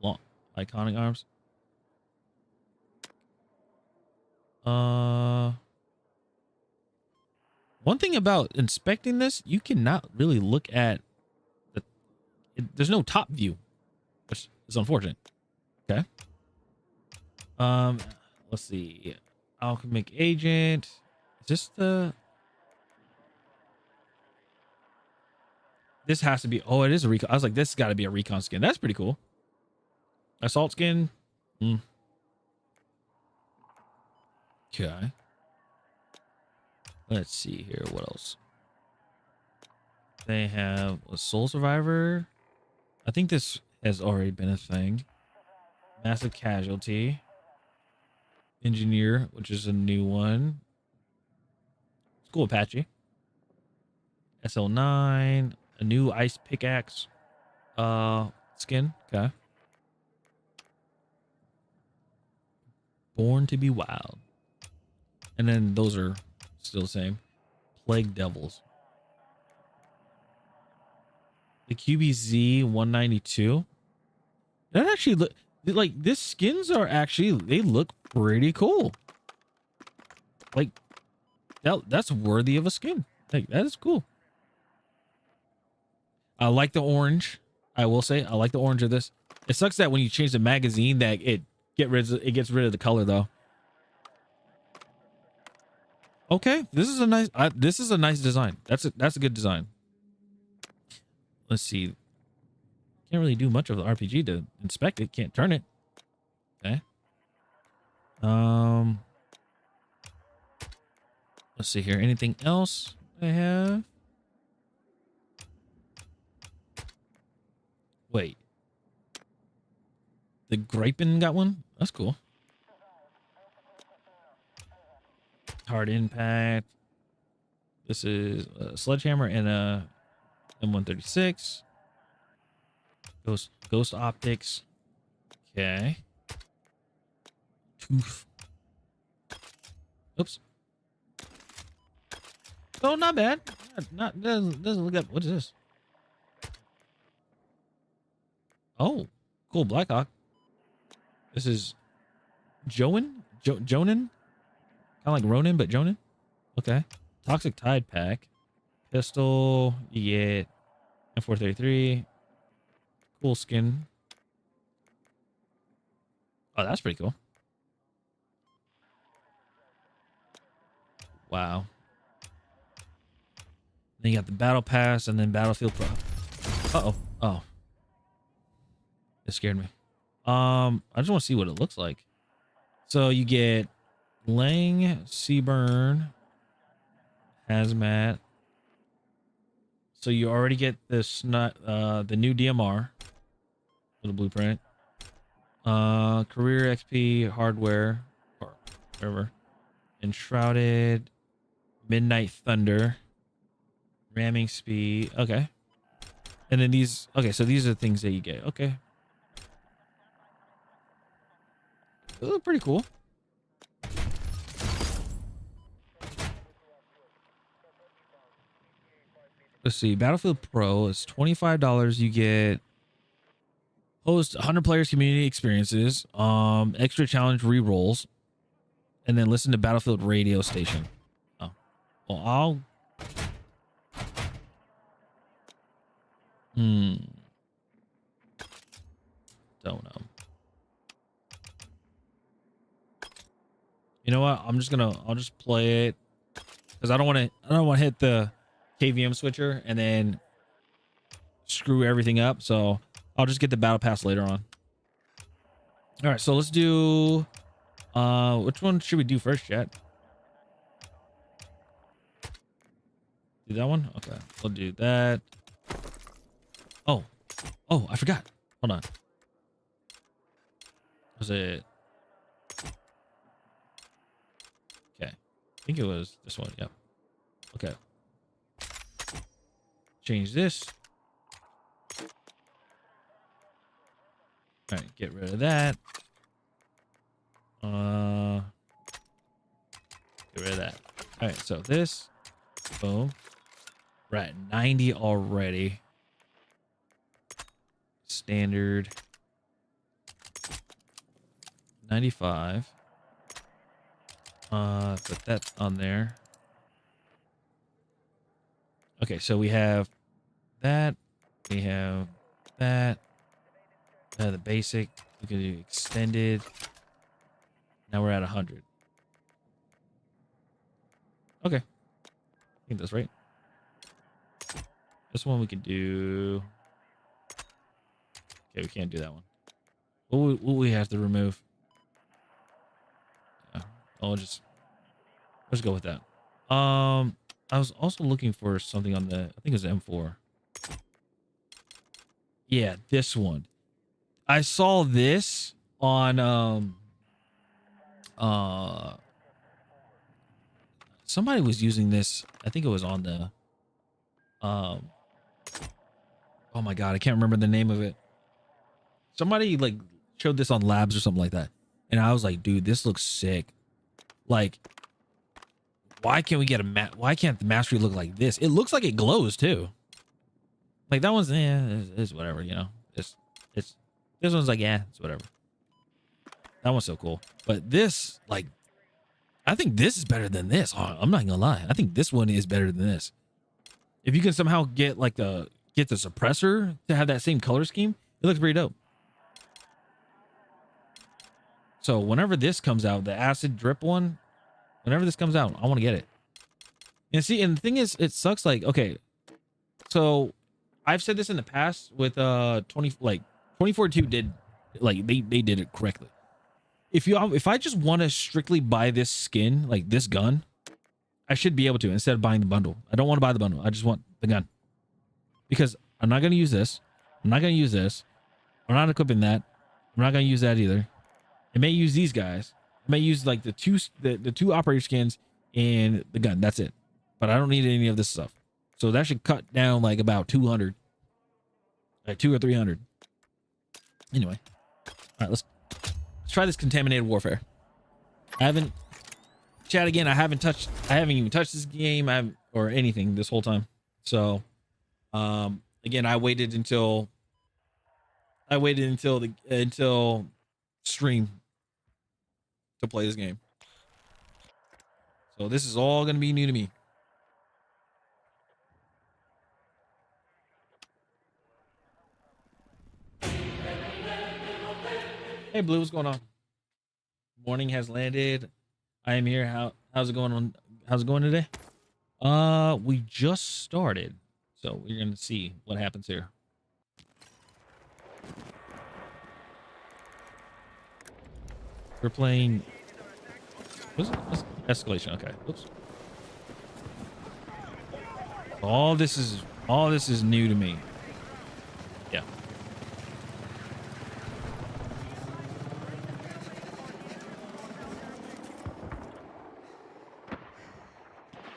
Long iconic arms. One thing about inspecting this, you cannot really look at there's no top view, which is unfortunate. Okay. Let's see. Alchemic agent. Is this this has to be, oh, it is a recon. I was like, this has got to be a recon skin. That's pretty cool. Assault skin. Okay. Let's see here. What else? They have a Soul Survivor. I think this has already been a thing. Massive Casualty. Engineer, which is a new one. School Apache. SL9. A new Ice Pickaxe skin. Okay. Born to be Wild. And then those are still the same. Plague Devils. The QBZ 192. That actually look like this skins are actually, they look pretty cool. Like that's worthy of a skin. Like that is cool. I like the orange. I will say I like the orange of this. It sucks that when you change the magazine that it gets rid of the color though. Okay, this is a nice design. That's a good design. Let's see. Can't really do much of the RPG to inspect it. Can't turn it. Okay. Let's see here. Anything else I have? Wait. The Gripen got one? That's cool. Hard Impact. This is a Sledgehammer and a M136. Ghost Optics. Okay. Tooth. Oops. Oh, not bad. Not doesn't look up. What is this? Oh, cool. Blackhawk. This is Jonin? Jonin? Kind of like Ronin, but Jonin. Okay. Toxic Tide Pack. Pistol. You get M433. Cool skin. Oh, that's pretty cool. Wow. Then you got the Battle Pass and then Battlefield Pro. Uh-oh. Oh. It scared me. I just want to see what it looks like. So you get Lang, Seaburn, Hazmat. So you already get this the new DMR for the blueprint. Career XP hardware or whatever. Enshrouded, Midnight Thunder, ramming speed. Okay. And then these, okay, so these are the things that you get. Okay. They look pretty cool. Let's see. Battlefield Pro is $25. You get host 100 players community experiences, extra challenge re-rolls, and then listen to Battlefield radio station. Oh, well, I'll. Don't know. You know what? I'll just play it because I don't want to hit the KVM switcher and then screw everything up. So I'll just get the battle pass later on. All right, so let's do which one should we do first, chat? Do that one? Okay, we'll do that. Oh, I forgot. Hold on. Was it? Okay, I think it was this one. Yep. Okay. Change this. All right, get rid of that. Get rid of that. All right, so this. Boom. We're at 90 already. Standard. 95. Put that on there. Okay, so we have that. We have that. The basic. We can do extended. Now we're at 100. Okay. I think that's right. This one we can do. Okay, we can't do that one. What will we have to remove? I'll just let's go with that. I was also looking for something on the, I think it was M4. Yeah, this one. I saw this on somebody was using this. I think it was on the oh my god, I can't remember the name of it. Somebody like showed this on Labs or something like that. And I was like, dude, this looks sick. Like, why can't we get a why can't the mastery look like this? It looks like it glows too. Like that one's it's whatever, you know. It's this one's like, yeah, it's whatever. That one's so cool. But this, like, I think this is better than this. I'm not gonna lie. I think this one is better than this. If you can somehow get like the suppressor to have that same color scheme, it looks pretty dope. So whenever this comes out, the acid drip one, whenever this comes out, I want to get it. And see, and the thing is, it sucks. Like, okay, so I've said this in the past with 2042 did, like, they did it correctly. If I just want to strictly buy this skin, like this gun, I should be able to instead of buying the bundle. I don't want to buy the bundle. I just want the gun because I'm not going to use this. I'm not going to use this. I'm not equipping that. I'm not going to use that either. I may use these guys. I may use like the two operator skins and the gun. That's it. But I don't need any of this stuff. So that should cut down like about 200, like 200 or 300. Anyway, all right, let's try this contaminated warfare. I haven't even touched this game or anything this whole time. So, again, I waited until stream to play this game. So this is all going to be new to me. Hey Blue, what's going on? Morning has landed. I am here. How's it going on? How's it going today? We just started. So we're going to see what happens here. We're playing. What's escalation? Okay. Oops. All this is new to me. Yeah.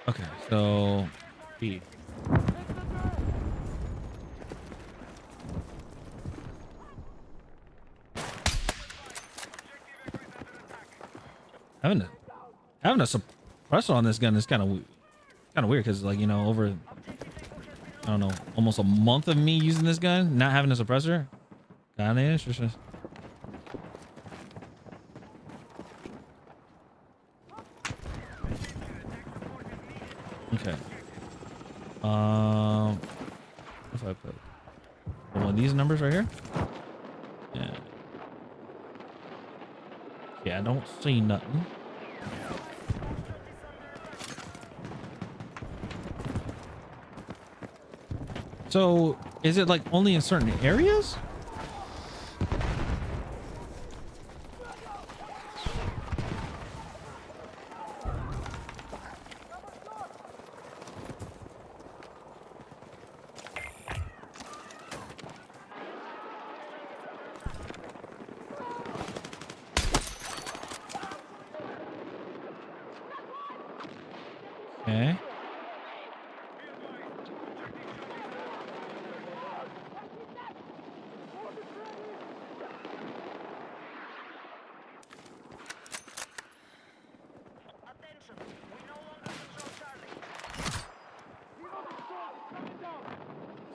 Okay. So B. Having a suppressor on this gun is kind of weird because, like, you know, over, I don't know, almost a month of me using this gun, not having a suppressor, kind of interesting. Okay. If I put one of these numbers right here, yeah, I don't see nothing. So, is it like only in certain areas? Okay.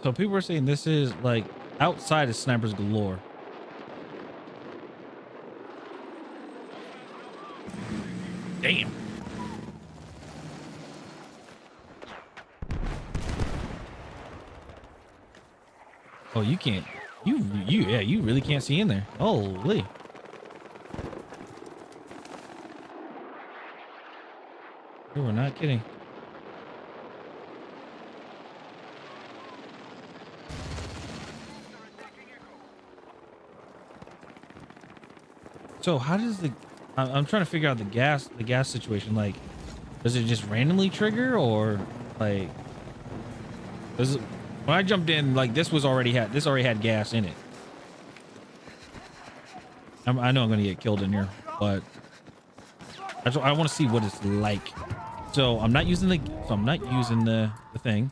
So people are saying this is like outside of Snipers Galore. Damn. Oh, you can't. Yeah, you really can't see in there. Holy. You were not kidding. So how does the I'm trying to figure out the gas situation. Like, does it just randomly trigger, or like does it, when I jumped in, like this already had gas in it. I know I'm gonna get killed in here, but I want to see what it's like. So I'm not using the thing.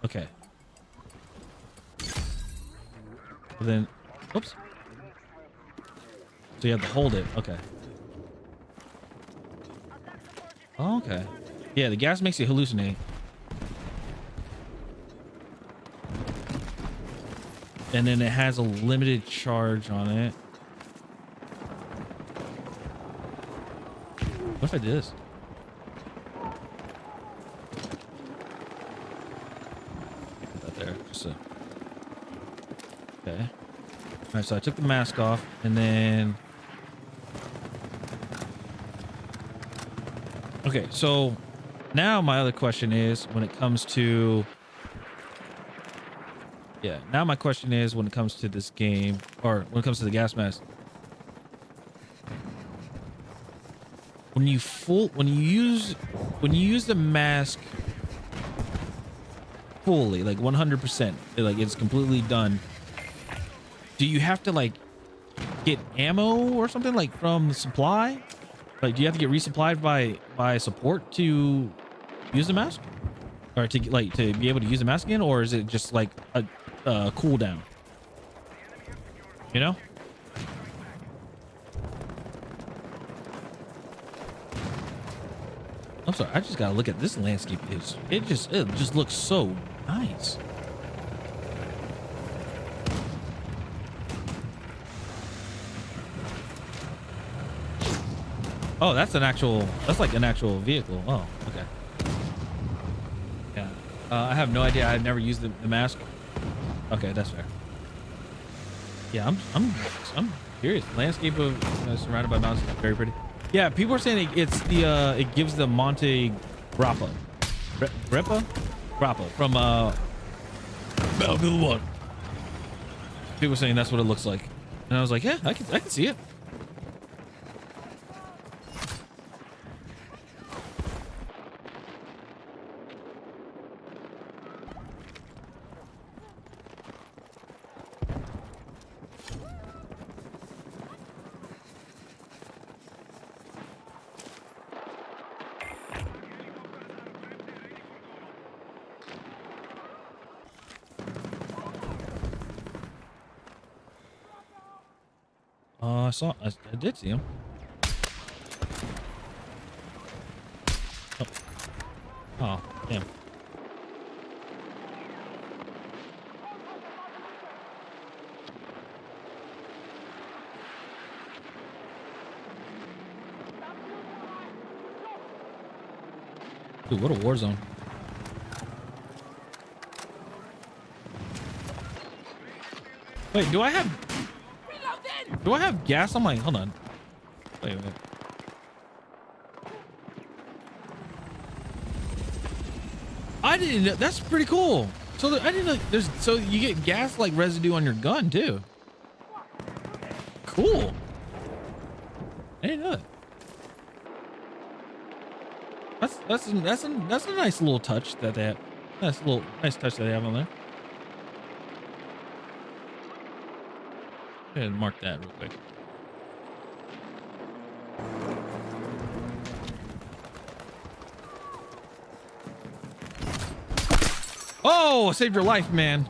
Okay. But then, oops. So you have to hold it. Okay. Oh, okay. Yeah, the gas makes you hallucinate. And then it has a limited charge on it. What if I did this? Put that there. Just so. Okay. All right, so I took the mask off, and then. Okay, so now my other question is when it comes to. Yeah, now my question is when it comes to this game, or when it comes to the gas mask. When you use the mask fully, like 100%, like it's completely done, do you have to like get ammo or something like from the supply? Like, do you have to get resupplied by support to use the mask, or to be able to use the mask again, or is it just like a cooldown? You know? I'm sorry, I just gotta look at this landscape. It just looks so nice. Oh, that's like an actual vehicle. Oh, okay. Yeah. I have no idea. I've never used the mask. Okay, that's fair. Yeah, I'm curious. Landscape of surrounded by mountains is very pretty. Yeah, people are saying it gives the Monte Grappa. Grappa from Battlefield 1. People are saying that's what it looks like. And I was like, yeah, I can see it. I did see him. Oh, damn. Dude, what a war zone. Wait, do I have gas on my... Hold on. Wait a minute. I didn't know. That's pretty cool. So I didn't know so you get gas like residue on your gun too. Cool. I didn't know that. That's a nice little touch that they have. That's a nice touch that they have on there. Go ahead and mark that real quick. Oh, saved your life, man.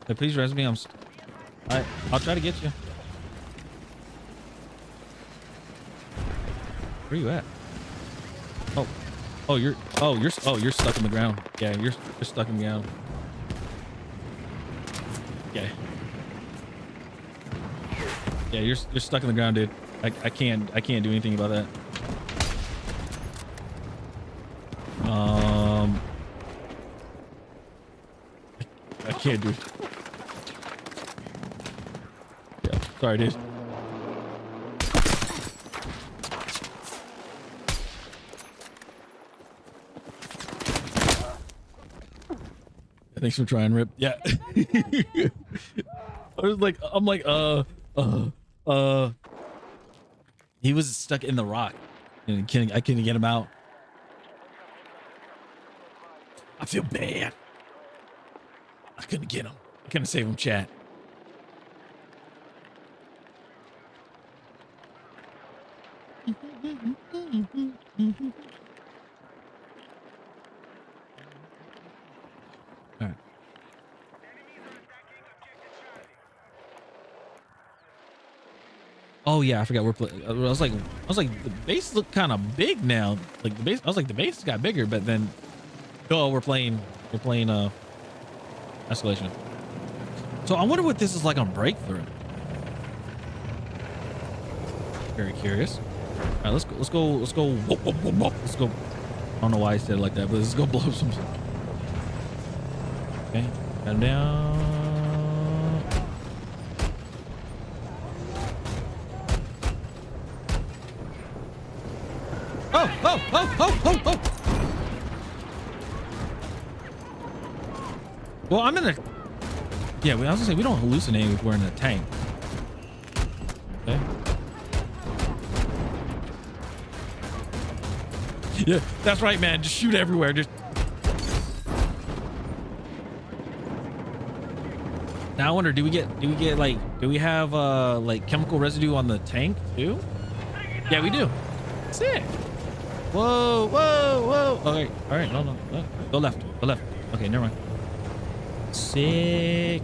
Hey, please res me. I'll try to get you. Where you at? You're stuck in the ground. Yeah, you're stuck in the ground. Okay. Yeah, you're stuck in the ground, dude. I can't do anything about that. can't, dude. Yeah, sorry, dude. Thanks for trying, Rip. Yeah. I'm like, he was stuck in the rock, and I couldn't get him out. I feel bad. I couldn't get him. I couldn't save him, chat. All right. Oh yeah, I forgot we're playing. I was like, the base look kind of big now. Like the base, I was like, the base got bigger, but then, oh, we're playing escalation. So I wonder what this is like on Breakthrough. Very curious. All right, let's go. Let's go. I don't know why I said it like that, but let's go blow up some. Okay, got him down. Oh. Well, I'm in a. Yeah, I was gonna say we don't hallucinate if we're in a tank. Okay. Yeah, that's right, man. Just shoot everywhere. Just. Now I wonder, do we have like chemical residue on the tank too? Yeah, we do. Sick. Whoa. Okay, all right, no. Go left. Okay, never mind. Sick.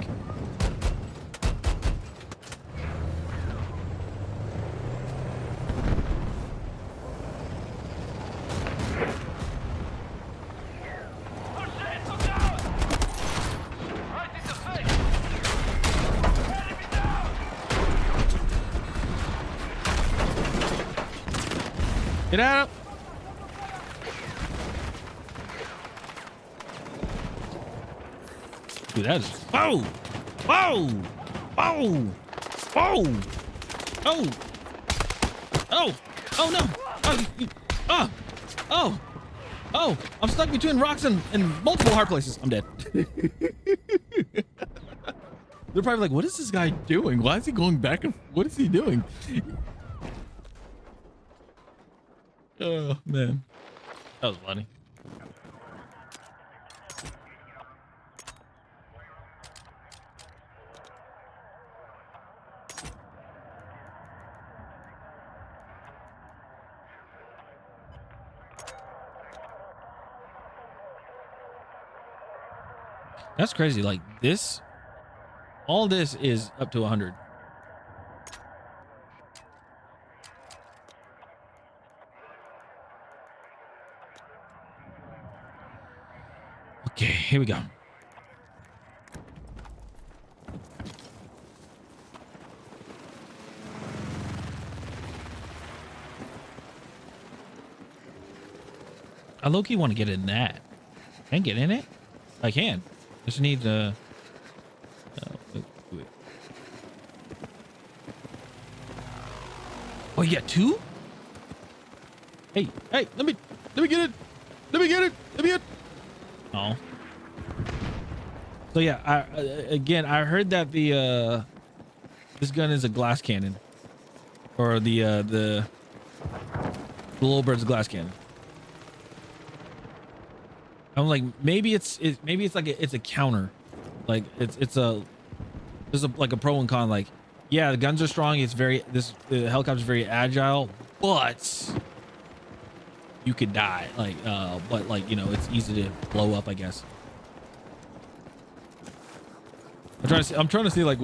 Get out. Dude, that is. Whoa! Oh no! Oh! I'm stuck between rocks and multiple hard places. I'm dead. They're probably like, what is this guy doing? Why is he going back and what is he doing? Oh man, that was funny. That's crazy. Like this, all this is up to 100. Okay, here we go. I low-key want to get in that. Can I get in it? I can. Just need wait. Oh, you got two? Hey, let me get it. Oh. So yeah, I heard that the this gun is a glass cannon, or the Little Bird's glass cannon. I'm like, maybe it's like it's a counter, like it's like a pro and con. Like, yeah, the guns are strong. The helicopter's very agile, but you could die. Like, but like, you know, it's easy to blow up, I guess. I'm trying to see like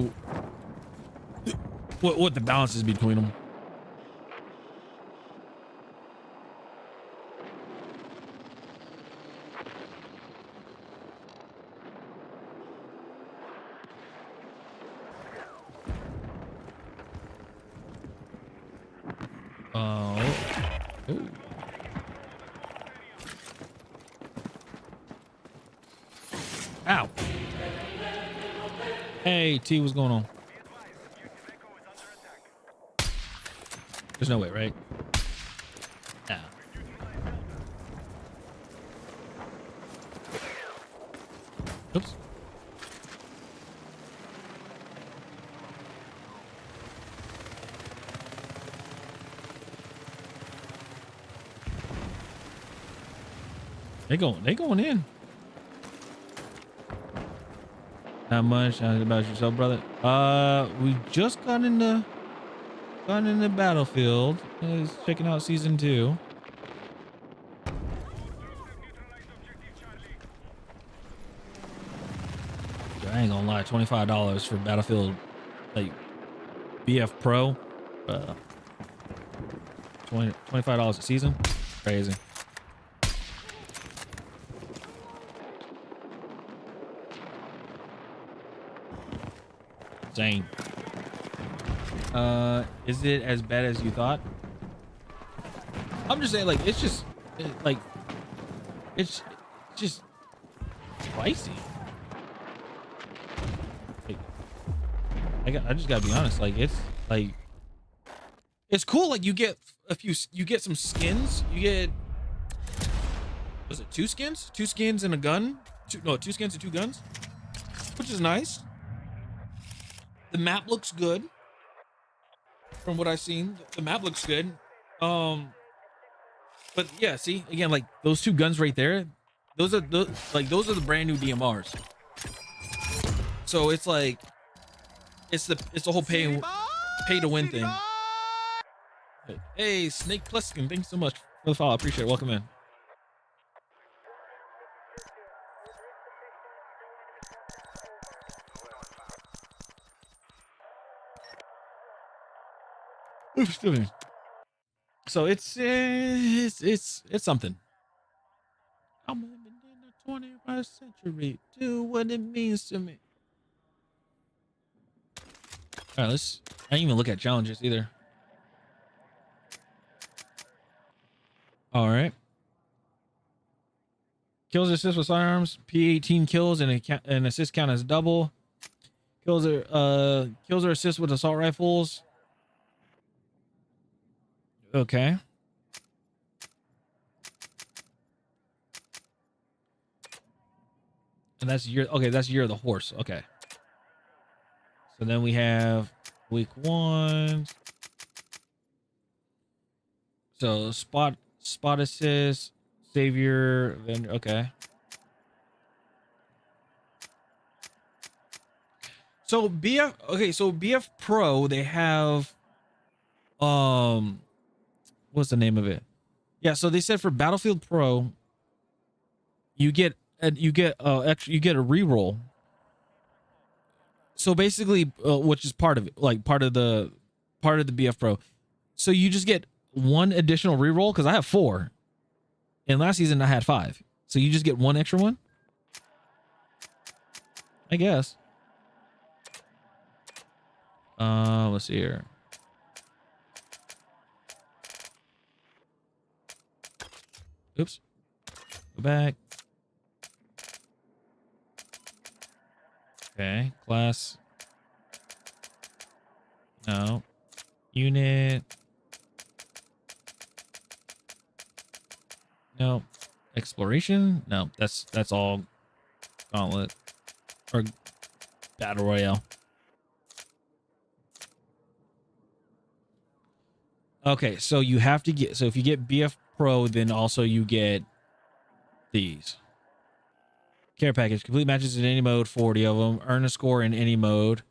what the balance is between them. Ooh. Ow. Hey, T, what's going on? There's no way, right? Nah. Oops. They going in. Not much. How about yourself, brother? We just got in the Battlefield. Is checking out season 2. I ain't gonna lie, $25 for Battlefield, like BF Pro, $25 a season, crazy. Insane. Is it as bad as you thought? I'm just saying, like, it's just spicy. Like, I just gotta be honest. Like, it's cool. Like, you get some skins. You get, was it 2 skins? 2 skins and a gun. 2 skins and 2 guns, which is nice. The map looks good. From what I've seen, the map looks good. But yeah, see, again, like those 2 guns right there, those are the brand new DMRs. So it's like, it's the whole pay to win thing. Hey, Snake Pleskin, thanks so much for the follow. I appreciate it. Welcome in. So it's something. I'm living in the 21st century. Do what it means to me. All right, I didn't even look at challenges either. All right. Kills or assists with firearms. P18 kills and assist count as double. Kills or assists with assault rifles. Okay. And that's year of the horse. Okay. So then we have week 1. So spot assist, savior, vendor. Okay. So BF Pro, they have what's the name of it? Yeah, so they said for Battlefield Pro, you get a reroll. So basically, which is part of it, like part of the BF Pro. So you just get 1 additional reroll, because I have 4, and last season I had 5. So you just get 1 extra one, I guess. Let's see here. Oops. Go back. Okay. Class. No. Unit. No. Exploration? No. That's all Gauntlet. Or Battle Royale. Okay, so you have to get, so if you get BF Pro, then also you get these. Care package, complete matches in any mode, 40 of them. Earn a score in any mode.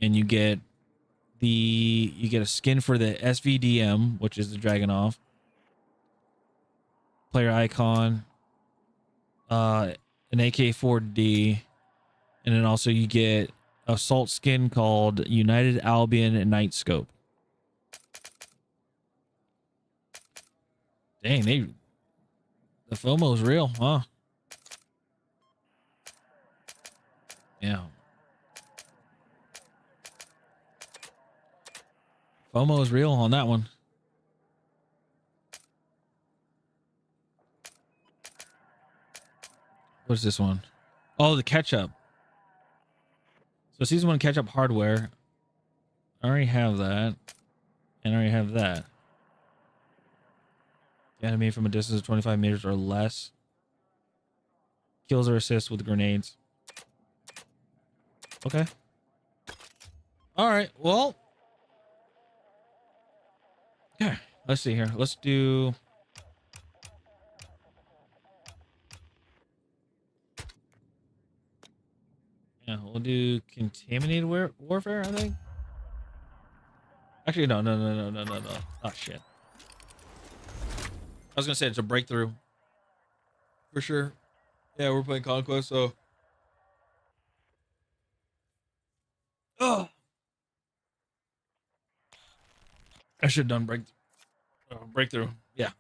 And you get a skin for the SVDM, which is the Dragunov. Player icon. An AK-4D. And then also you get assault skin called United Albion Night Scope. Dang, the FOMO's real, huh? Yeah. FOMO is real on that one. What's this one? Oh, the catch-up. So season 1 catch up hardware. I already have that. And I already have that. Enemy from a distance of 25 meters or less. Kills or assists with grenades. Okay. All right. Well. Yeah. Let's see here. Let's do. Yeah, we'll do contaminated warfare, I think. Actually, no. Oh, shit. I was going to say it's a breakthrough. For sure. Yeah, we're playing Conquest, so. Oh. I should have done breakthrough. Yeah.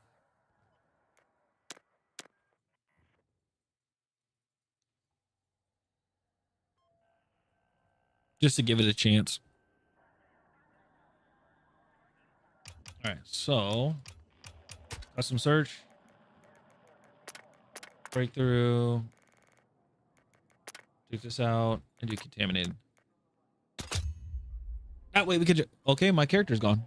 Just to give it a chance. All right, so custom search, breakthrough, take this out and do contaminated. That way we could okay, my character's gone.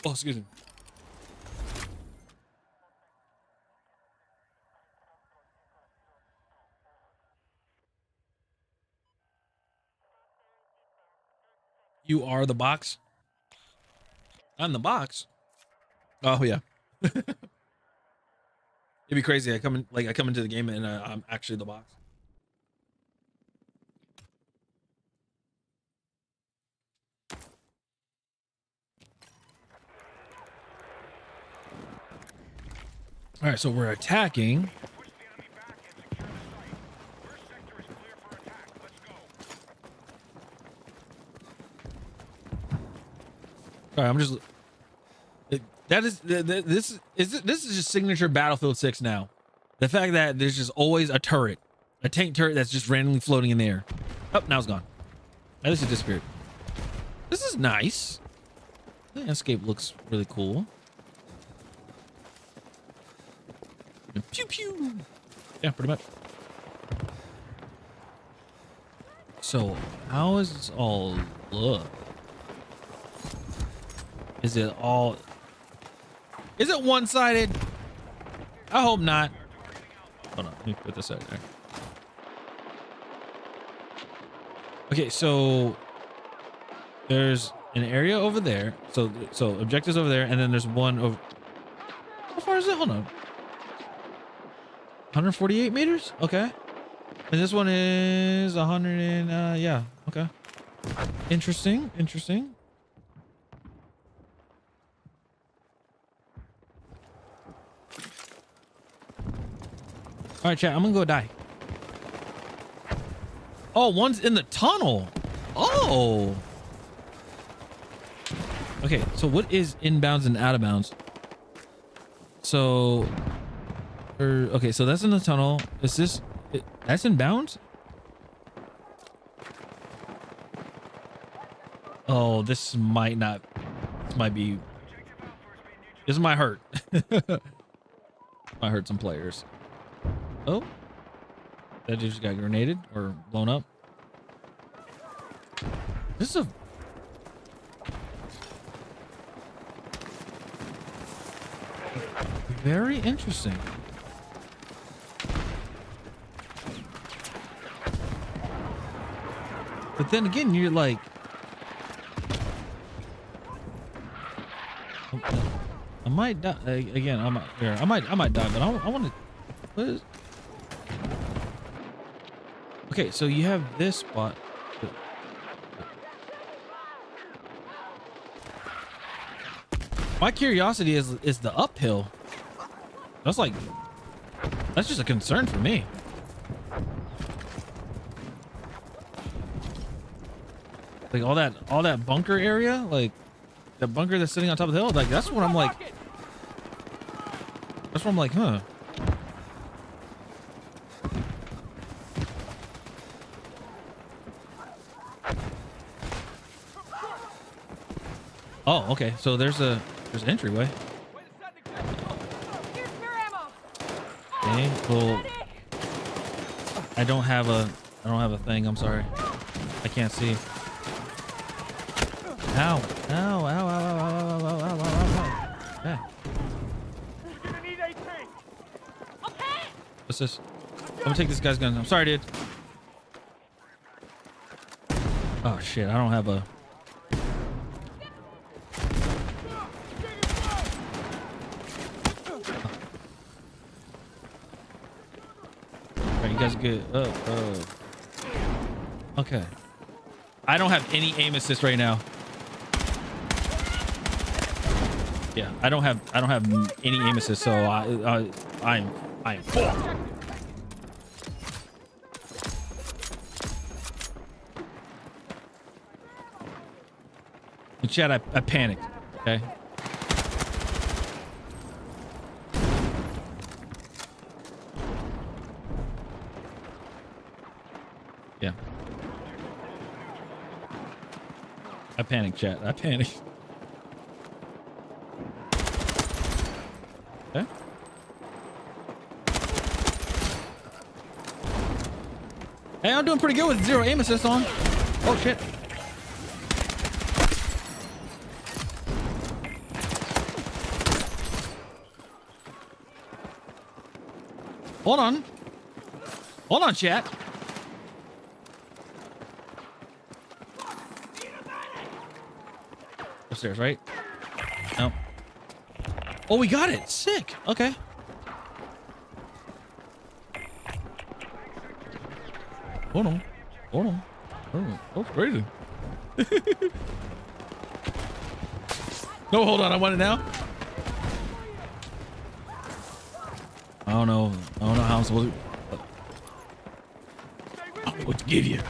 Oh, excuse me. You are the box? I'm the box. Oh yeah. It'd be crazy. I come into the game and I'm actually the box. All right, so we're attacking. All right, I'm just. This is just signature Battlefield 6 now. The fact that there's just always a turret, a tank turret that's just randomly floating in the air. Oh, now it's gone. At least it disappeared. This is nice. The landscape looks really cool. Pew pew. Yeah, pretty much. So, how is this all look? Is it all? Is it one-sided? I hope not. Hold on, let me put this out there. Okay, so there's an area over there. So objectives over there, and then there's one over. How far is it? Hold on. 148 meters? Okay. And this one is 100 and yeah, okay. Interesting. All right, chat, I'm gonna go die. Oh, one's in the tunnel. Oh. Okay, so what is inbounds and out of bounds? So okay, so that's in the tunnel. Is this that's inbounds? Oh, this might not. This might be. This might hurt. Might hurt some players. Oh, that dude just got grenaded or blown up. This is a. Very interesting. But then again, you're like, I might die again. I might die, but I want to. What is? Okay, so you have this spot. My curiosity is the uphill. That's just a concern for me. Like all that bunker area, like the bunker that's sitting on top of the hill, like that's what I'm like. That's what I'm like, huh? Oh, okay. So there's an entryway. Okay, cool. I don't have a thing. I'm sorry. I can't see. Ow. Ow, ow, ow, ow, ow, ow, ow, ow, ow, ow. Yeah. What's this? I'm gonna take this guy's gun. I'm sorry, dude. Oh shit, I don't have a... Alright, you guys good. Okay. I don't have any aim assist right now. Yeah, I don't have any aim assist, so I'm fucked. In chat, I panicked. Okay. Yeah. I panicked, chat. I panicked. Okay. Hey, I'm doing pretty good with 0 aim assist on. Oh shit. Hold on. Hold on, chat. Upstairs, right? No. Oh, we got it. Sick. Okay. Hold on. Hold on. Oh, that's crazy. No, hold on. I want it now. I don't know how I'm supposed to. I don't know what to give you.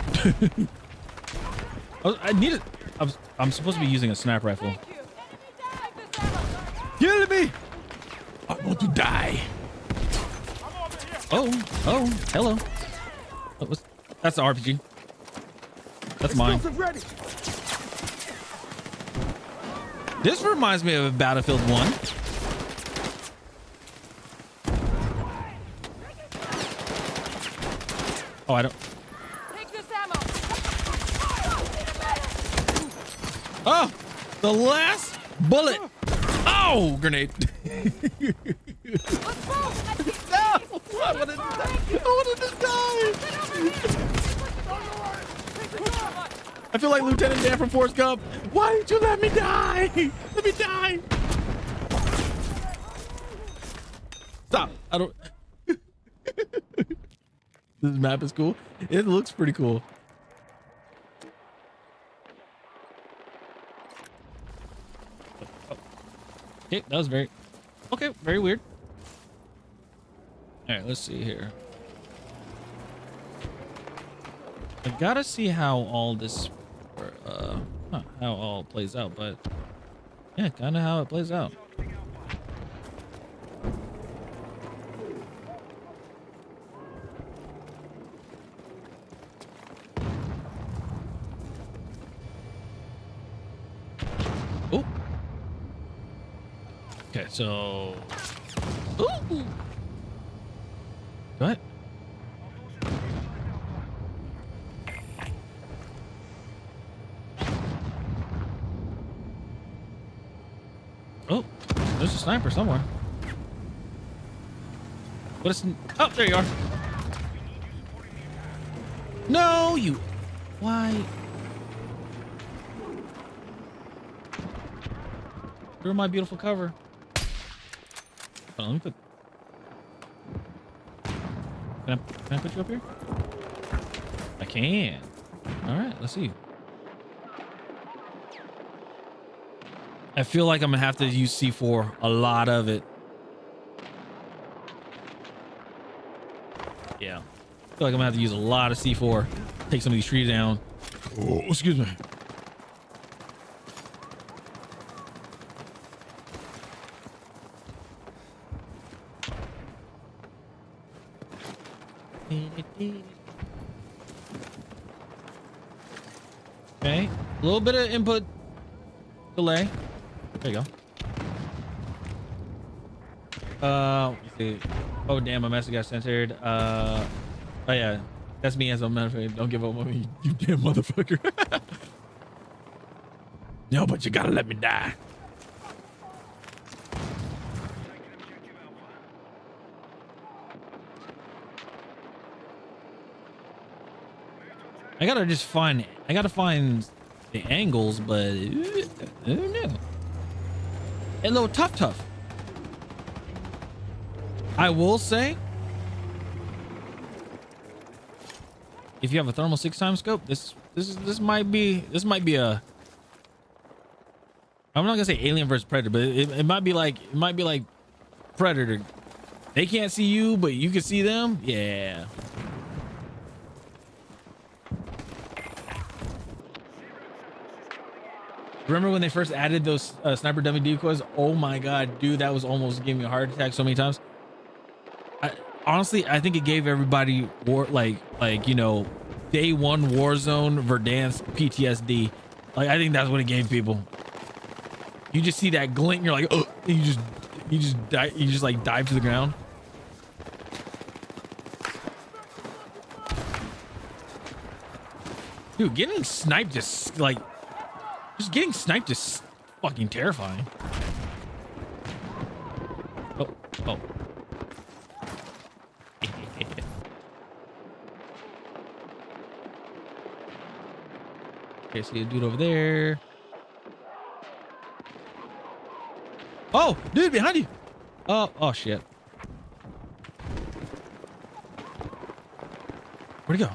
I need it. I'm supposed to be using a sniper rifle. Kill me! I want to die. Oh, hello. That's the RPG. That's mine. This reminds me of Battlefield 1. Oh, I don't. Oh, the last bullet. Oh, grenade. No, I wanted to die. I feel like Lieutenant Dan from Forrest Gump. Why did you let me die? Let me die. Stop. I don't. This map is cool. It looks pretty cool. Okay, that was very weird. All right, let's see here. I gotta see how all this, how all plays out, but yeah, kind of how it plays out. Oh. Okay, so. Ooh. What? Oh, there's a sniper somewhere. What is? Oh, there you are. No, you. Why? You're my beautiful cover. Hold on, let me put. Can I put you up here? I can. All right, let's see. I feel like I'm gonna have to use C4, a lot of it. Yeah. I feel like I'm gonna have to use a lot of C4. Take some of these trees down. Oh, excuse me. Okay, a little bit of input delay. There you go. Let's see. Oh damn, my message got censored. Oh yeah, That's me as a matter of fact. Don't give up on me, you damn motherfucker. No, but you gotta let me die. I gotta find the angles, but I don't know. A little tough. I will say, if you have a thermal 6x scope, this might be a. I'm not gonna say Alien versus Predator, but it might be like Predator. They can't see you, but you can see them. Yeah. Remember when they first added those sniper dummy decoys? Oh my god, dude, that was almost giving me a heart attack so many times. Honestly, I think it gave everybody you know, day one Warzone Verdansk PTSD. Like, I think that's what it gave people. You just see that glint and you're like, oh, and you just like dive to the ground. Dude, getting sniped just getting sniped is fucking terrifying. Oh. Okay, see a dude over there. Oh, dude, behind you. Oh shit. Where'd he go?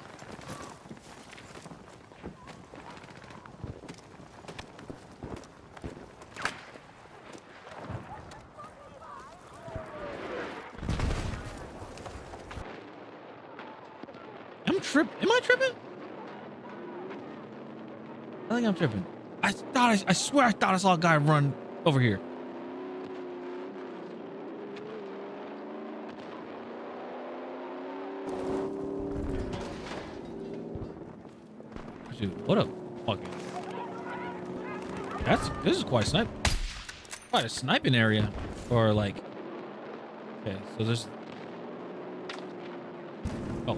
Am I tripping? I think I'm tripping. I swear I thought I saw a guy run over here. Dude, what a fucking. This is quite a sniping area. Or like. Okay, so there's. Oh.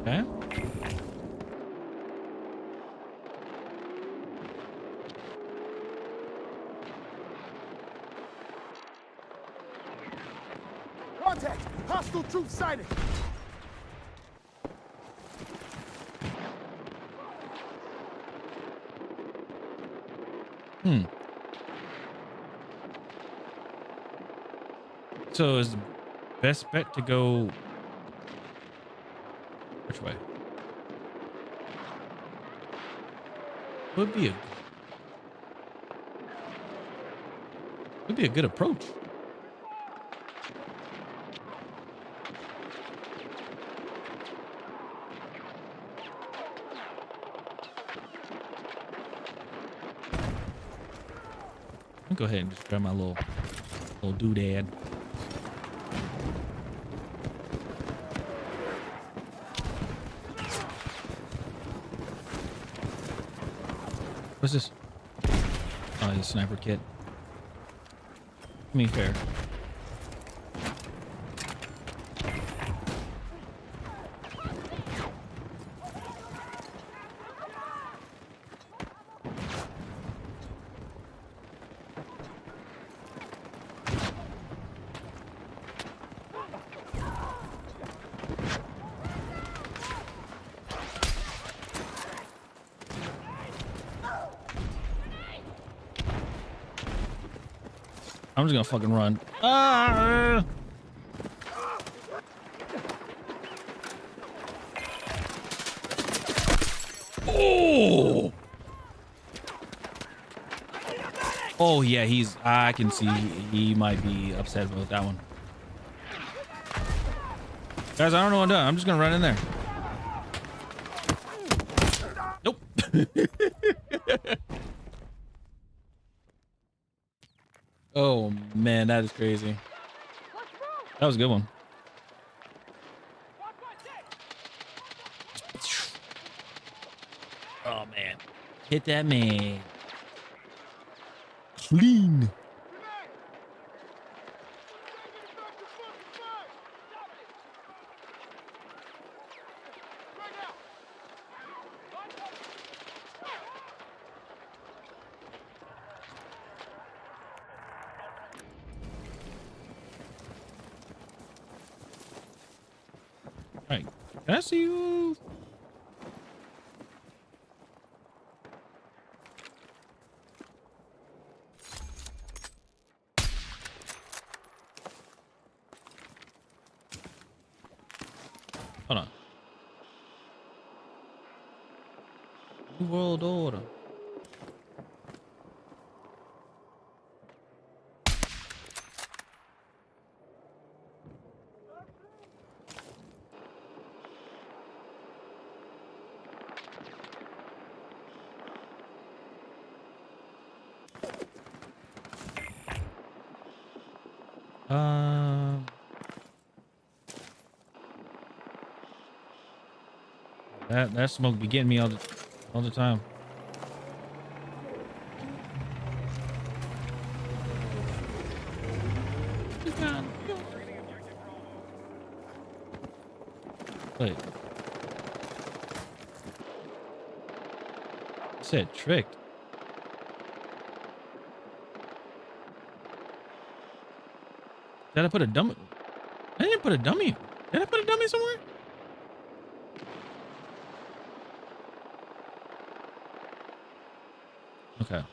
Okay. Contact! Hostile troops sighted! So is the best bet to go which way? Would be a good approach. I'll go ahead and just grab my little doodad. What's this? Oh, the sniper kit. I mean, fair. I'm just gonna fucking run. Ah! Oh! Oh yeah, I can see he might be upset about that one. Guys, I don't know what I'm doing. I'm just gonna run in there. Nope. Oh man, that is crazy. That was a good one. Oh man, hit that man clean. Right. Can I see you? Hold on. New World Order. That smoke be getting me all the time. Wait. I said tricked. Did I put a dummy? I didn't put a dummy. Did I put a dummy somewhere? Okay.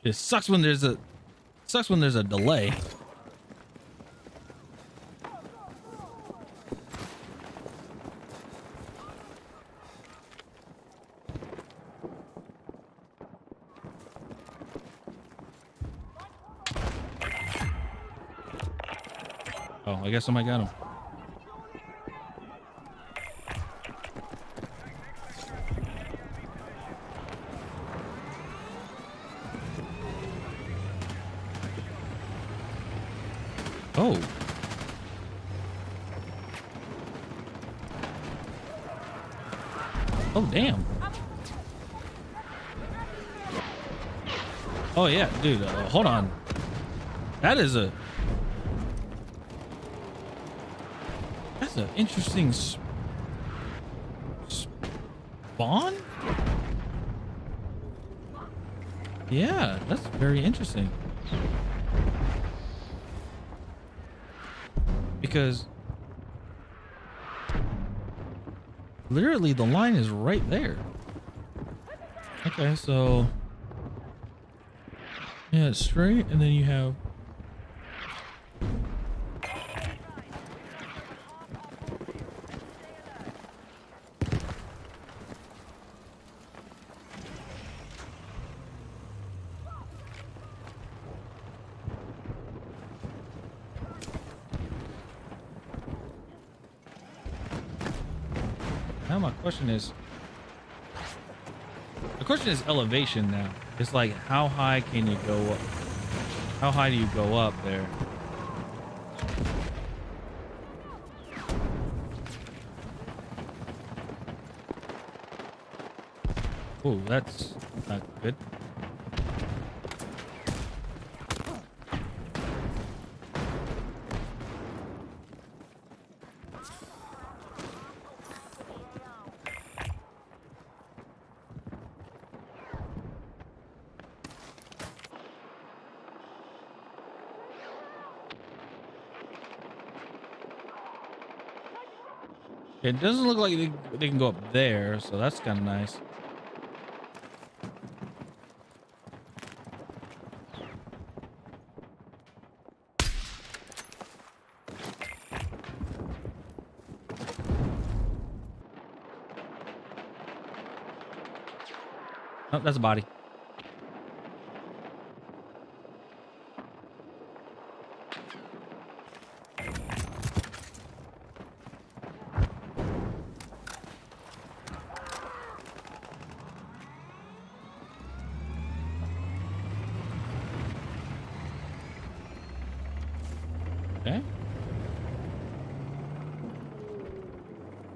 It sucks when there's a delay. Oh, I guess somebody got him. Oh. Oh, damn. Oh, yeah, dude. Hold on. That's an interesting spawn? Yeah, that's very interesting. Because literally the line is right there. Okay, so yeah, it's straight, and then you have now my question is, the question is elevation now. It's like, how high can you go up? How high do you go up there? Oh, that's not good. It doesn't look like they can go up there, so that's kind of nice. Oh, that's a body. Okay.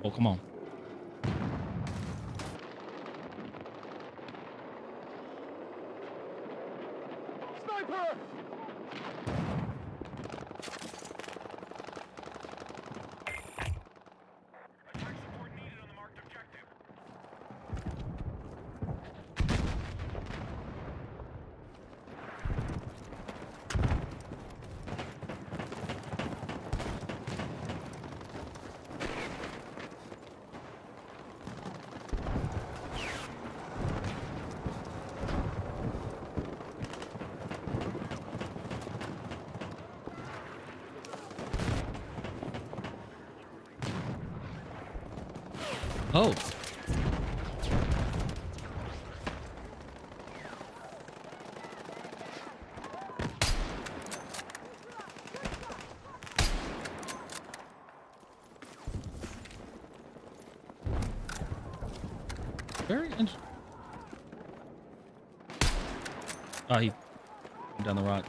Oh, come on. Sniper! Oh. Very interesting. Oh, he went down the rock.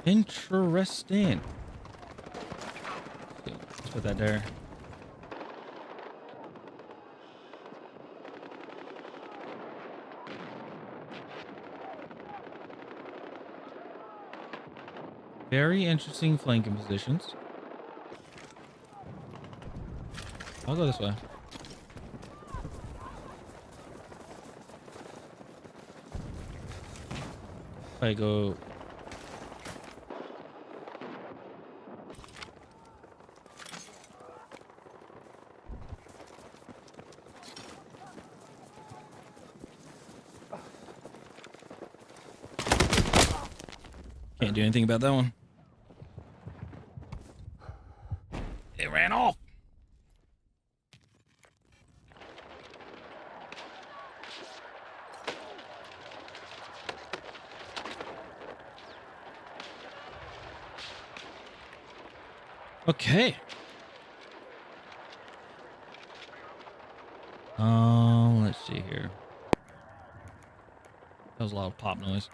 Interesting. Let's put that there. Very interesting flanking positions. I'll go this way. I go. Can't do anything about that one. It ran off. Okay. Let's see here. That was a lot of pop noise.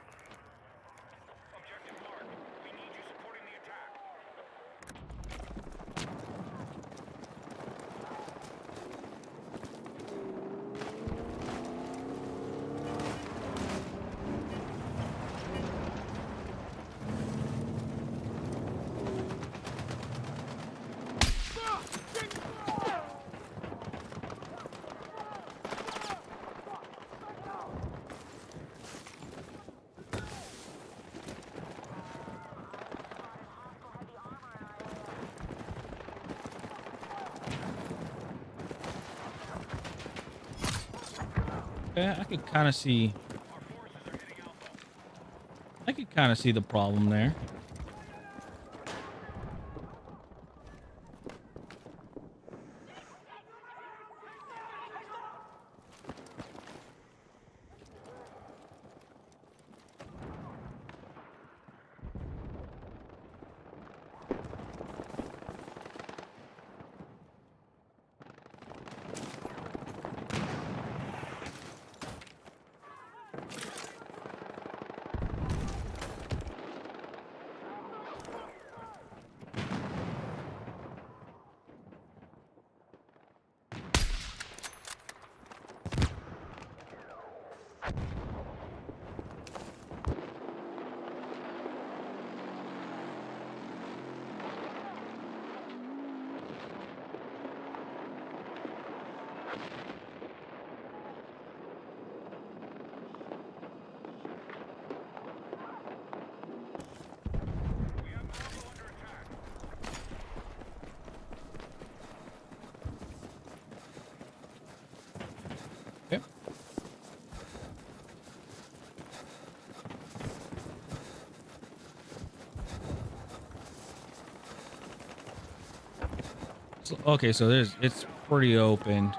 Okay, I could kind of see. I could kind of see the problem there. Okay. So, okay, so it's pretty open.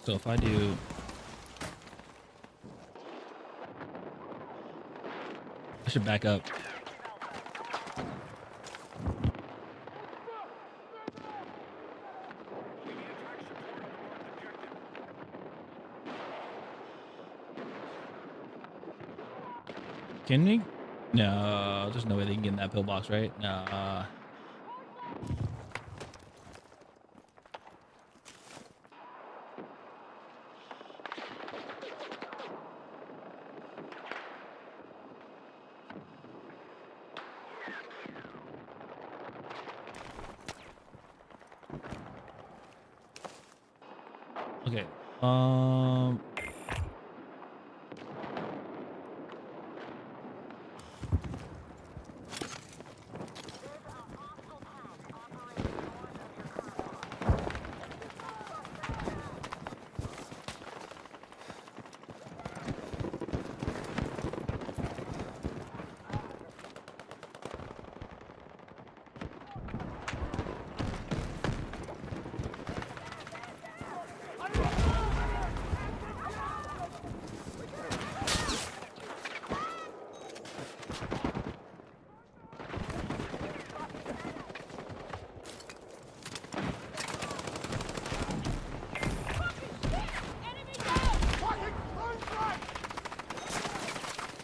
So if I do, I should back up. Can we? No, there's no way they can get in that pillbox, right? No. Okay.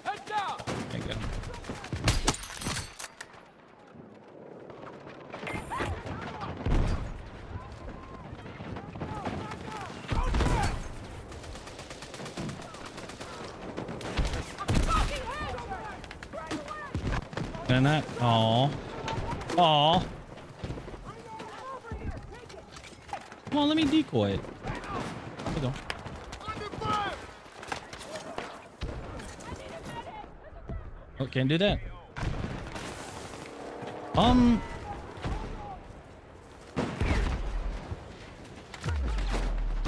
Head down! There you go. And that. Aw. Aw. Come on, let me decoy it. There you go. Oh, can't do that.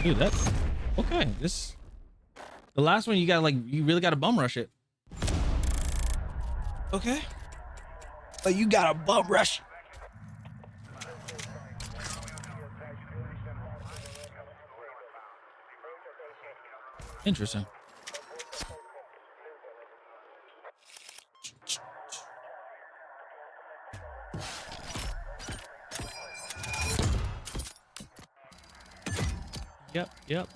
Dude, that's okay. This, the last one, you gotta like, you really gotta bum rush it. Okay. But you gotta bum rush. Interesting. Yep.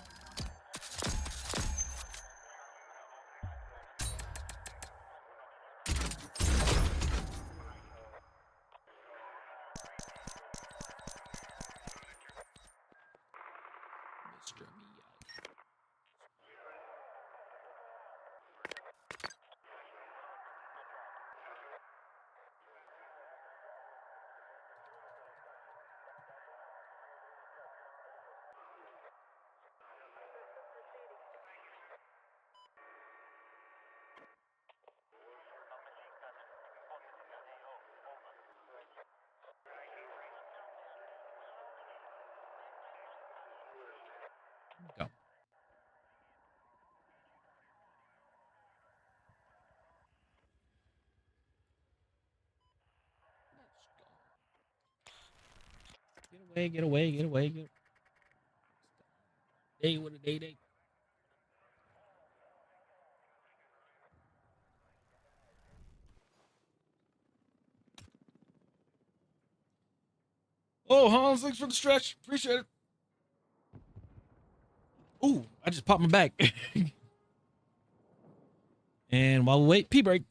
Mr. Miyagi. Go. Get away. Day with a day. Oh, Hans, thanks for the stretch. Appreciate it. Ooh, I just popped my back. And while we wait, pee break.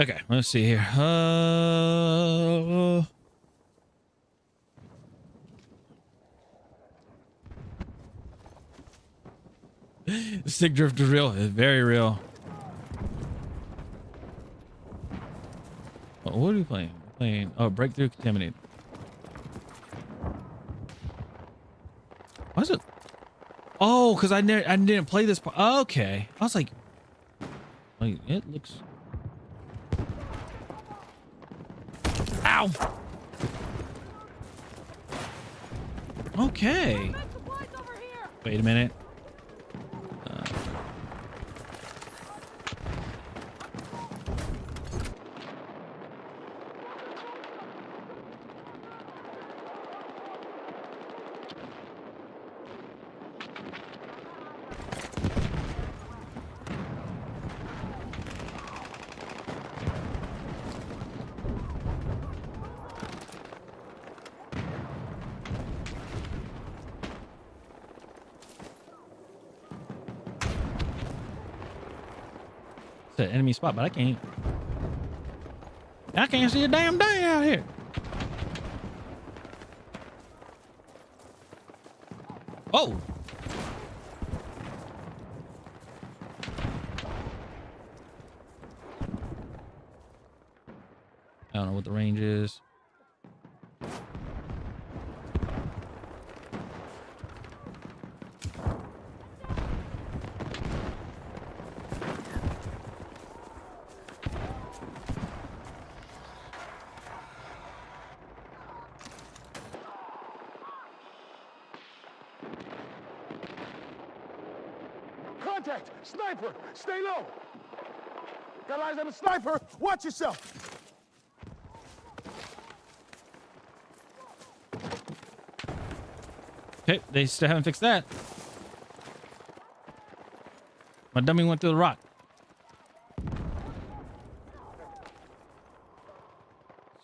Okay, let's see here. Stick drift is real. It's very real. Oh, what are we playing? We're playing Breakthrough Contaminated. Why is it? Oh, because I didn't play this part. Okay, I was like, it looks. Ow. Okay. Wait a minute. It's an enemy spot, but I can't see a damn thing out here. Oh. I don't know what the range is. Contact! Sniper! Stay low! Got eyes on a sniper! Watch yourself! Okay, they still haven't fixed that. My dummy went through the rock.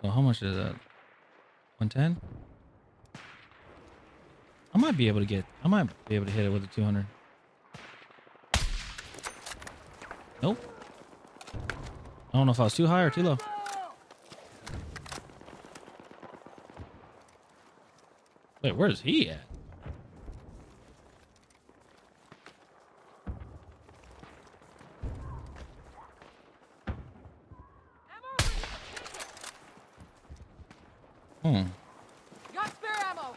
So how much is that? 110? I might be able to hit it with a 200. Nope. I don't know if I was too high or too low. Wait, where's he at? Got spare ammo.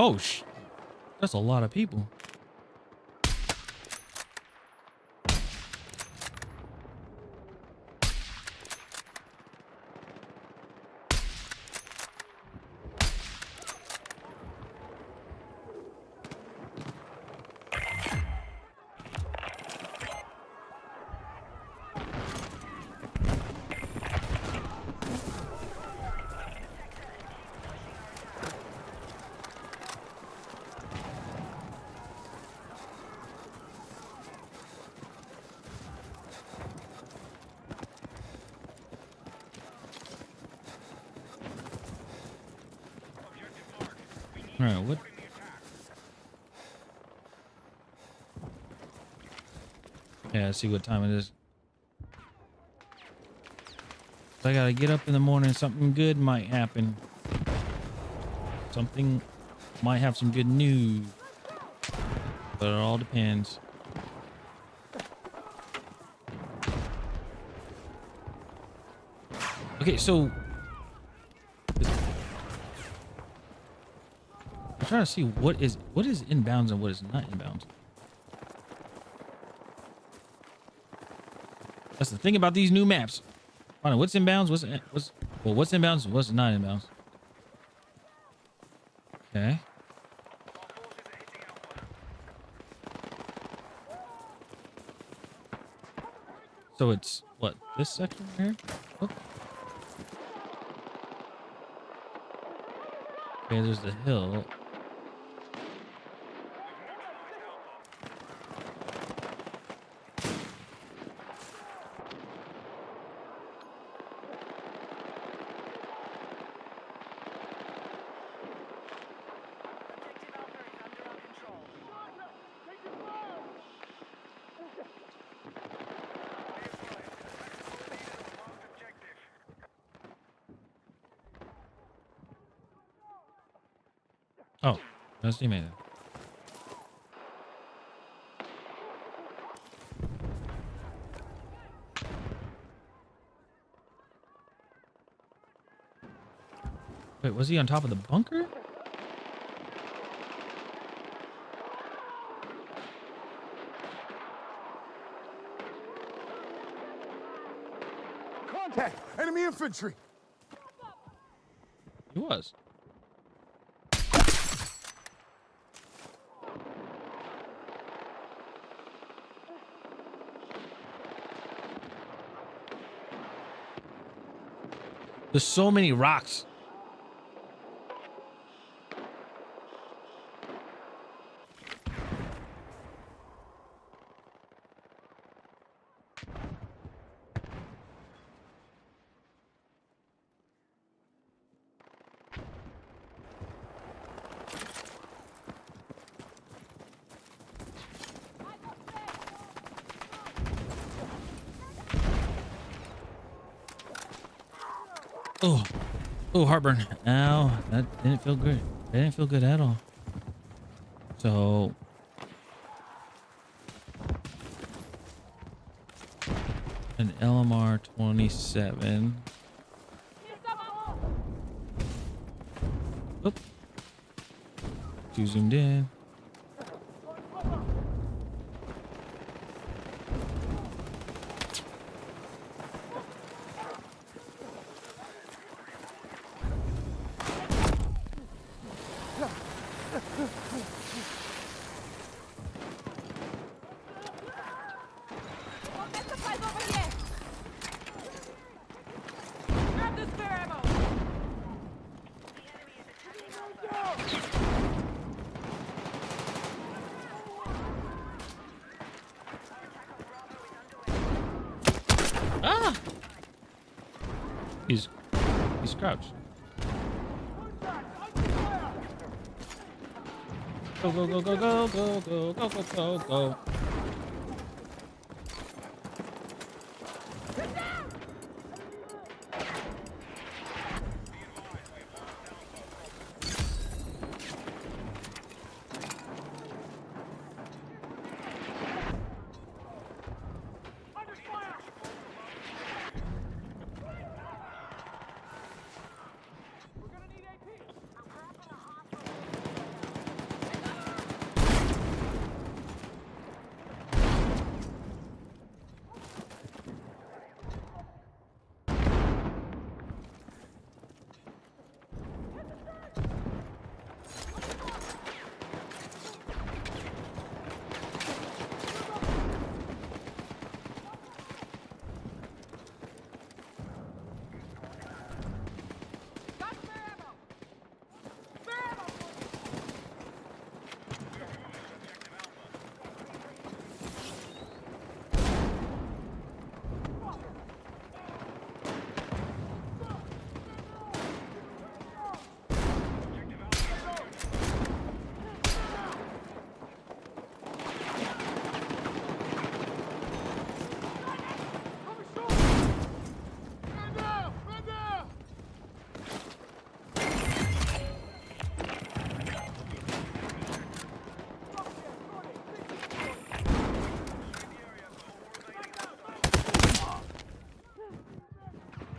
Oh, that's a lot of people. All right, what? Yeah, let's see what time it is. I gotta get up in the morning. Something good might happen. Something might have some good news. But it all depends. Okay, so I'm trying to see what is inbounds and what is not inbounds. That's the thing about these new maps. I don't know what's inbounds, what's Well, what's inbounds? What's not inbounds? Okay. So it's what, this section here? Oh. Okay, there's the hill. Oh, that's teammate. Wait, was he on top of the bunker? Contact! Enemy infantry! He was. There's so many rocks. Oh, oh, heartburn. Ow, that didn't feel good. That didn't feel good at all. So, an LMR 27. Oop. Too zoomed in. Ah! He's crouched. Go, go, go, go, go, go, go, go, go, go, go.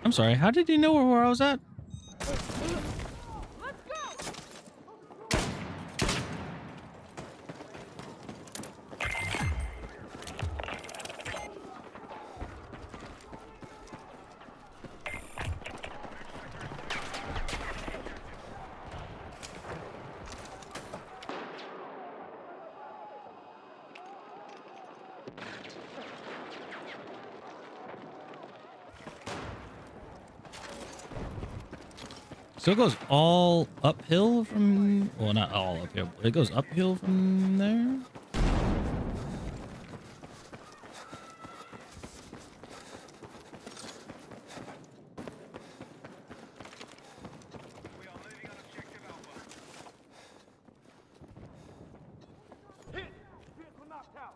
I'm sorry, how did you know where I was at? So it goes all uphill from, well, not all uphill, but it goes uphill from there. Hit! Vehicle knocked out.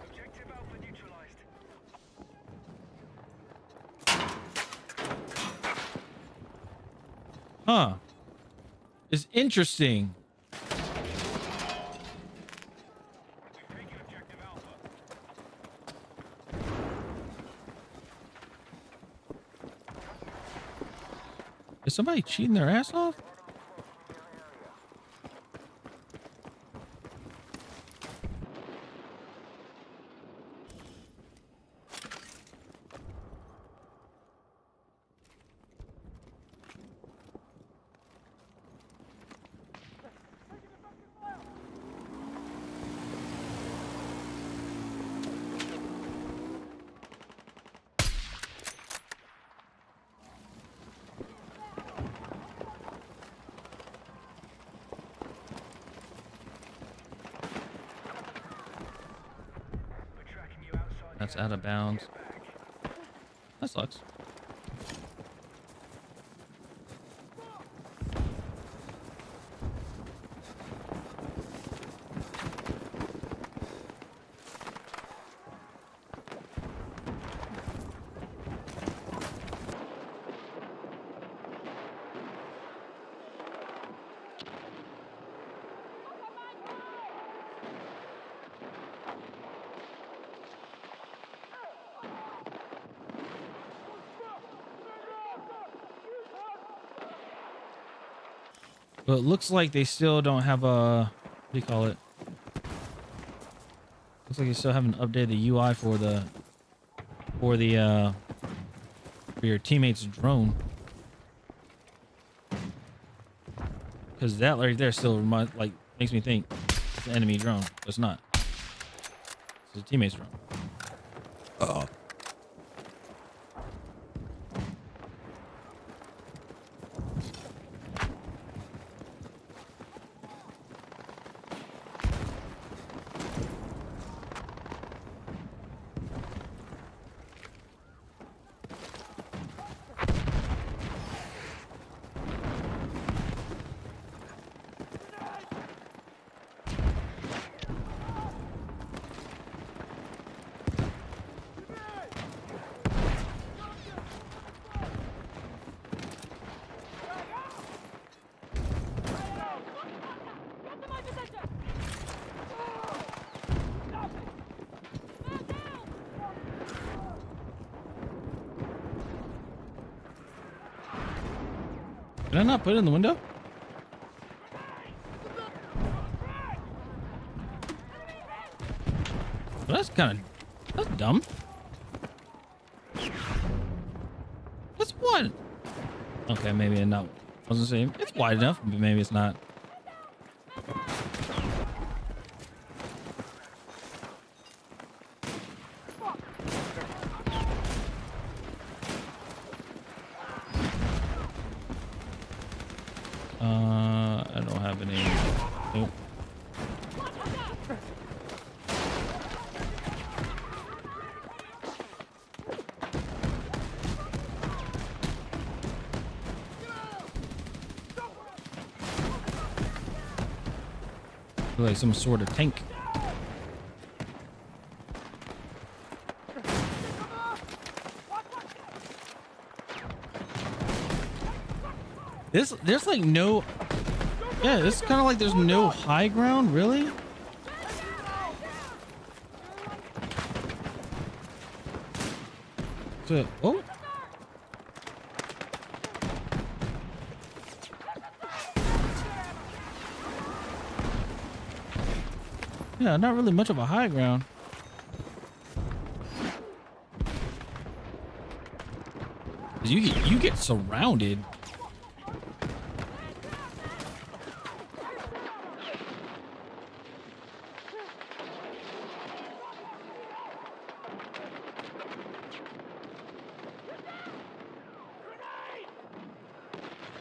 Objective Alpha neutralized. Huh. It's interesting. Is somebody cheating their ass off? That's out of bounds. That sucks. But it looks like they still don't have a, what do you call it? Looks like they still haven't updated the UI for for your teammate's drone. Because that right there still makes me think it's an enemy drone. But it's not. It's a teammate's drone. Oh. Did I not put it in the window? Well, that's dumb. That's wide. Okay, maybe not. I was gonna say it's wide enough, but maybe it's not. I don't have any. Nope. Like some sort of tank. There's like no, yeah, it's kind of like there's no high ground, really. So, oh. Yeah, not really much of a high ground. You get surrounded.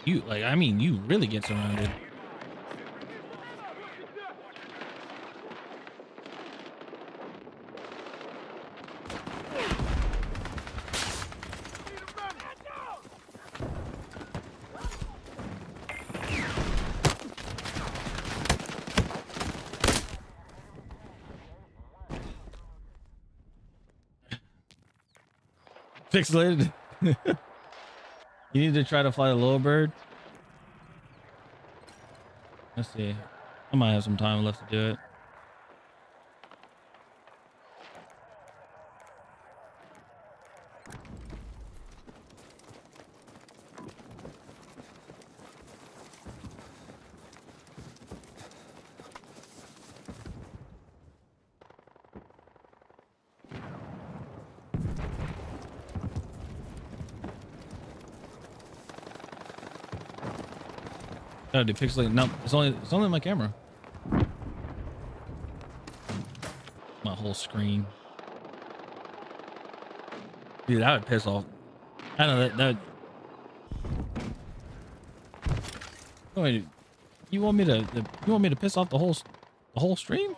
You like, I mean, you really get surrounded. Pixelated. You need to try to fly the little bird. Let's see. I might have some time left to do it. Oh, dude, pixelate. No, it's only my camera. My whole screen. Dude, that would piss off. I know that. Wait, you want me to piss off the whole stream?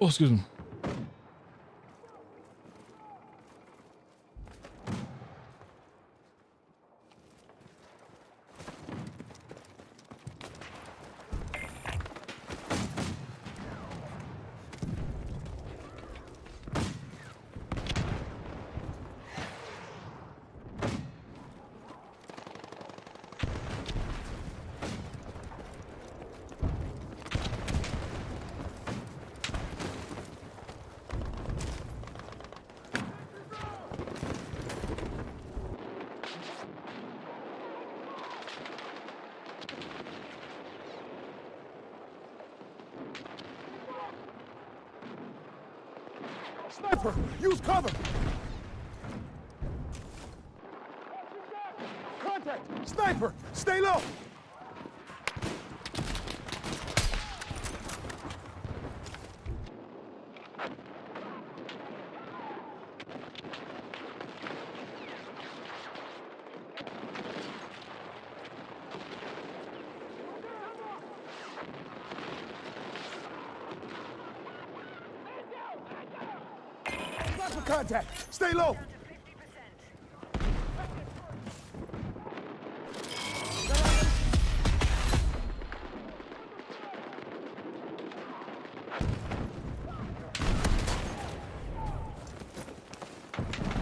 Oh, excuse me. Sniper, use cover. Contact. Sniper, stay low. Sniper contact. Stay low.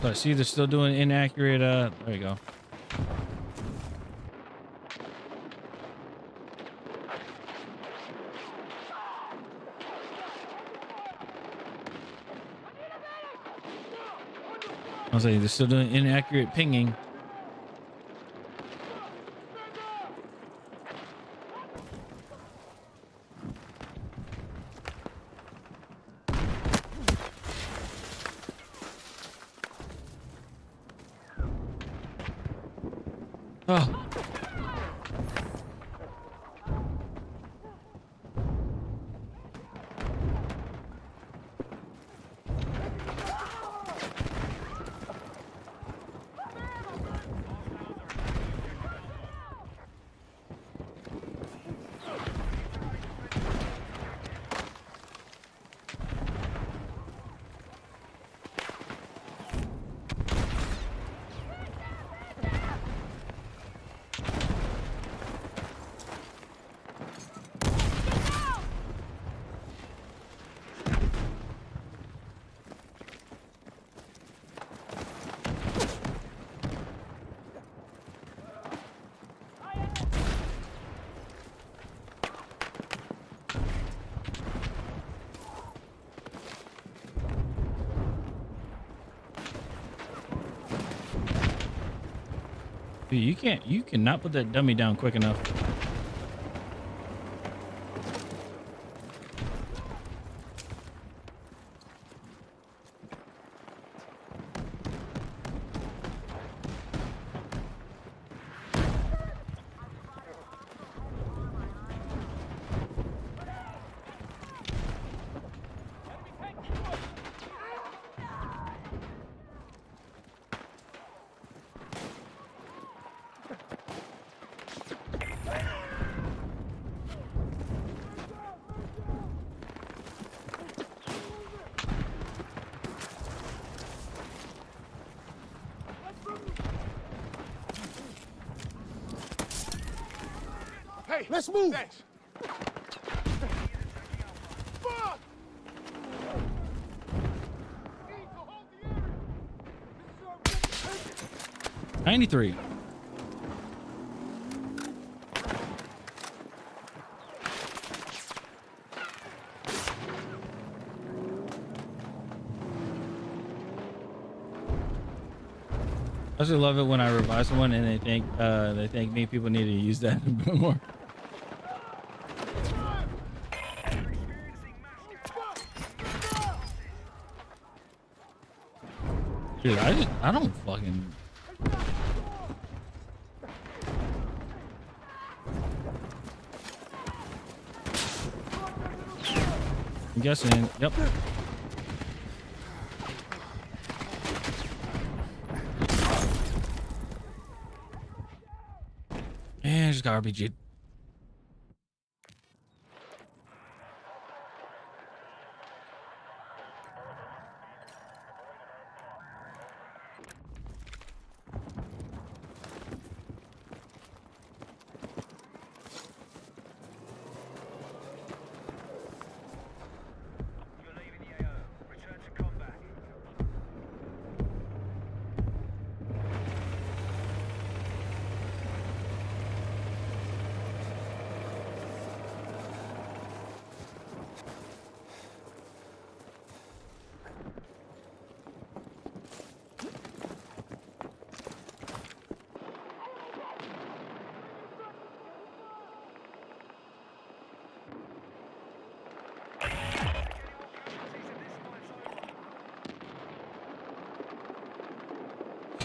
So I see they're still doing inaccurate. There you go. I was saying they're still doing inaccurate pinging. Oh. Dude, you cannot put that dummy down quick enough. Hey, let's move. Thanks. 93. I just love it when I revive someone and they thank me. People need to use that a bit more. Dude, I don't fucking. I'm guessing. Yep. And I just got RPG'd.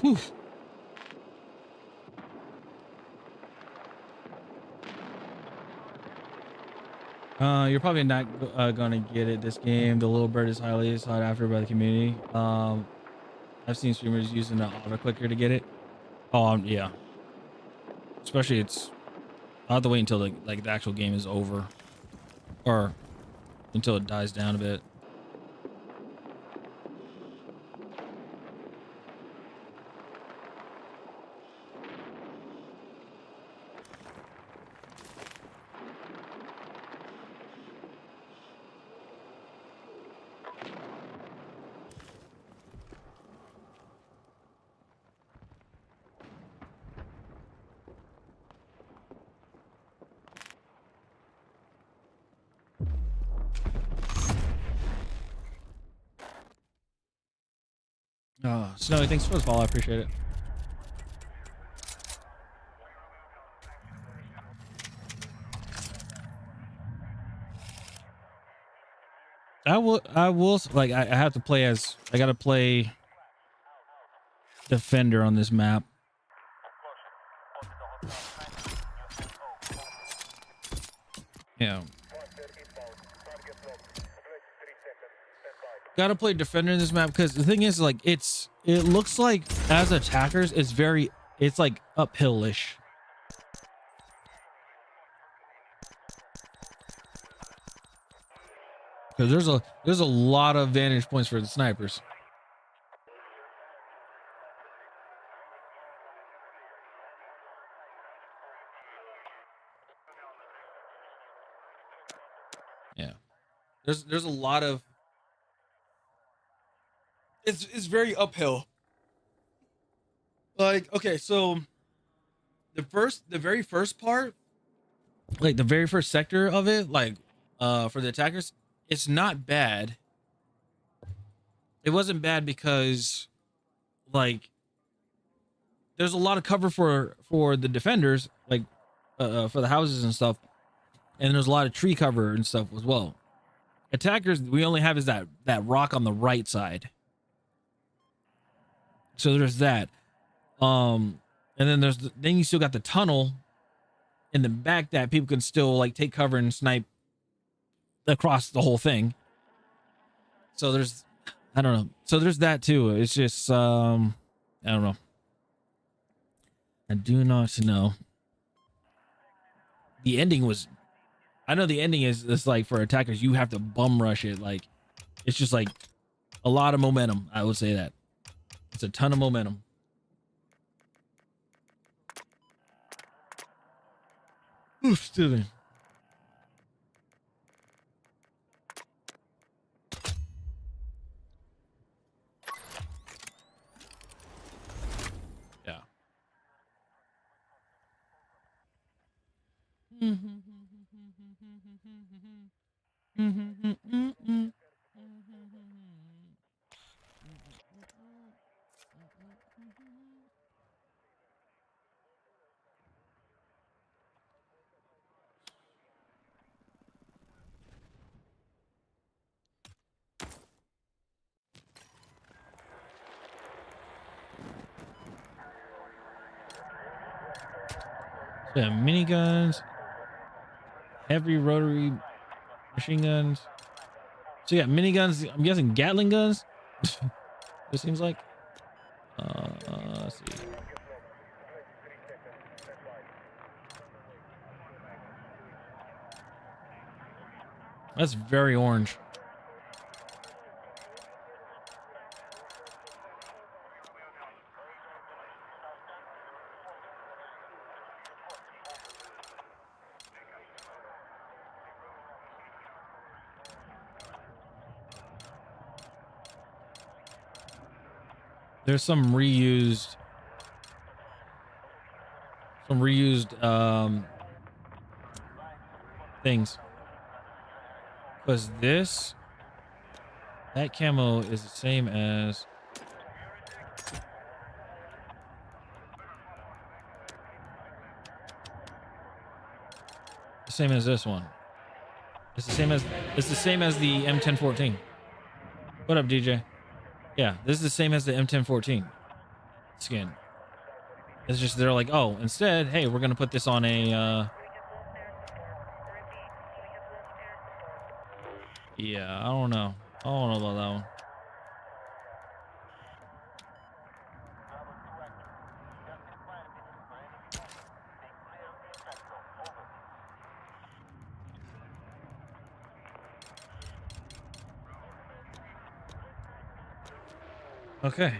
Whew. You're probably not gonna get it this game. The little bird is highly sought after by the community. I've seen streamers using the auto clicker to get it. Oh, yeah. Especially I'll have to wait until the actual game is over, or until it dies down a bit. Snowy, thanks for the follow. I appreciate it. I will like I have to play as I gotta play defender on this map. Yeah. Gotta play defender in this map because the thing is, like, it looks like as attackers it's like uphill-ish. Because there's a lot of vantage points for the snipers. Yeah. There's a lot of it's very uphill. Like, okay, so the very first part, like the very first sector of it, like for the attackers, it's not bad. It wasn't bad because like there's a lot of cover for the defenders, like for the houses and stuff, and there's a lot of tree cover and stuff as well. Attackers, we only have is that rock on the right side. So there's that. And then then you still got the tunnel in the back that people can still like take cover and snipe across the whole thing. So I don't know. So there's that too. It's just I don't know. I do not know. The ending was, I know the ending is it's like for attackers, you have to bum rush it. Like it's just like a lot of momentum. I would say that it's a ton of momentum. Oof, excuse me. Yeah. So yeah, miniguns, heavy rotary machine guns. So yeah, miniguns. I'm guessing Gatling guns. It seems like. Let's see. That's very orange. There's some reused things. Because that camo is the same as this one. It's the same as the M1014. What up, DJ? Yeah, this is the same as the M1014 skin. It's just they're like, oh, instead, hey, we're gonna put this on a yeah, I don't know about that one. Okay.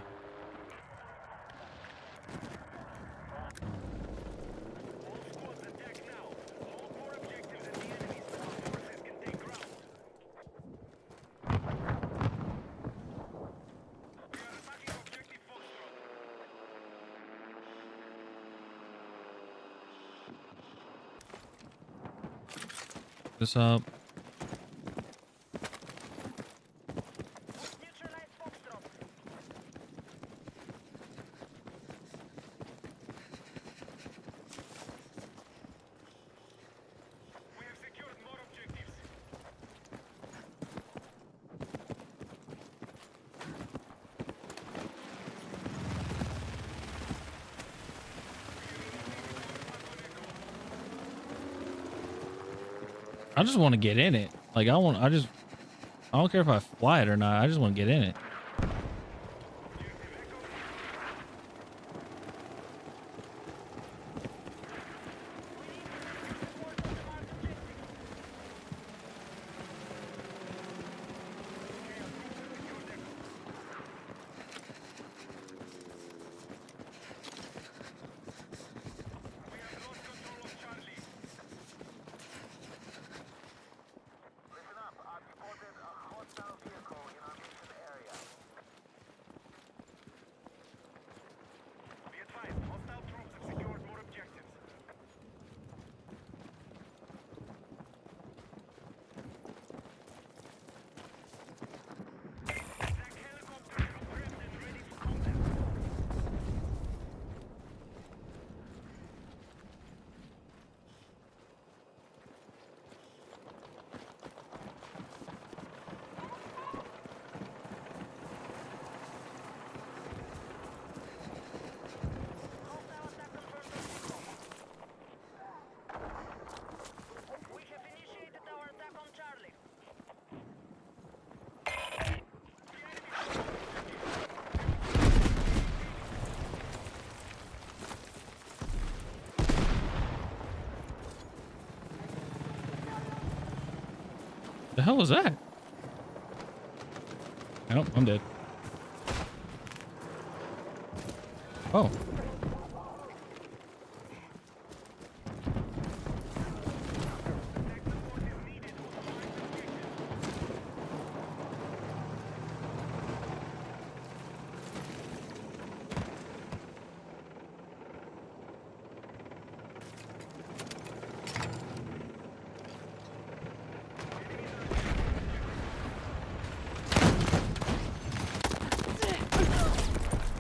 This up. I just want to get in it. Like I don't care if I fly it or not. I just want to get in it. The hell was that? Oh, I'm dead. Oh.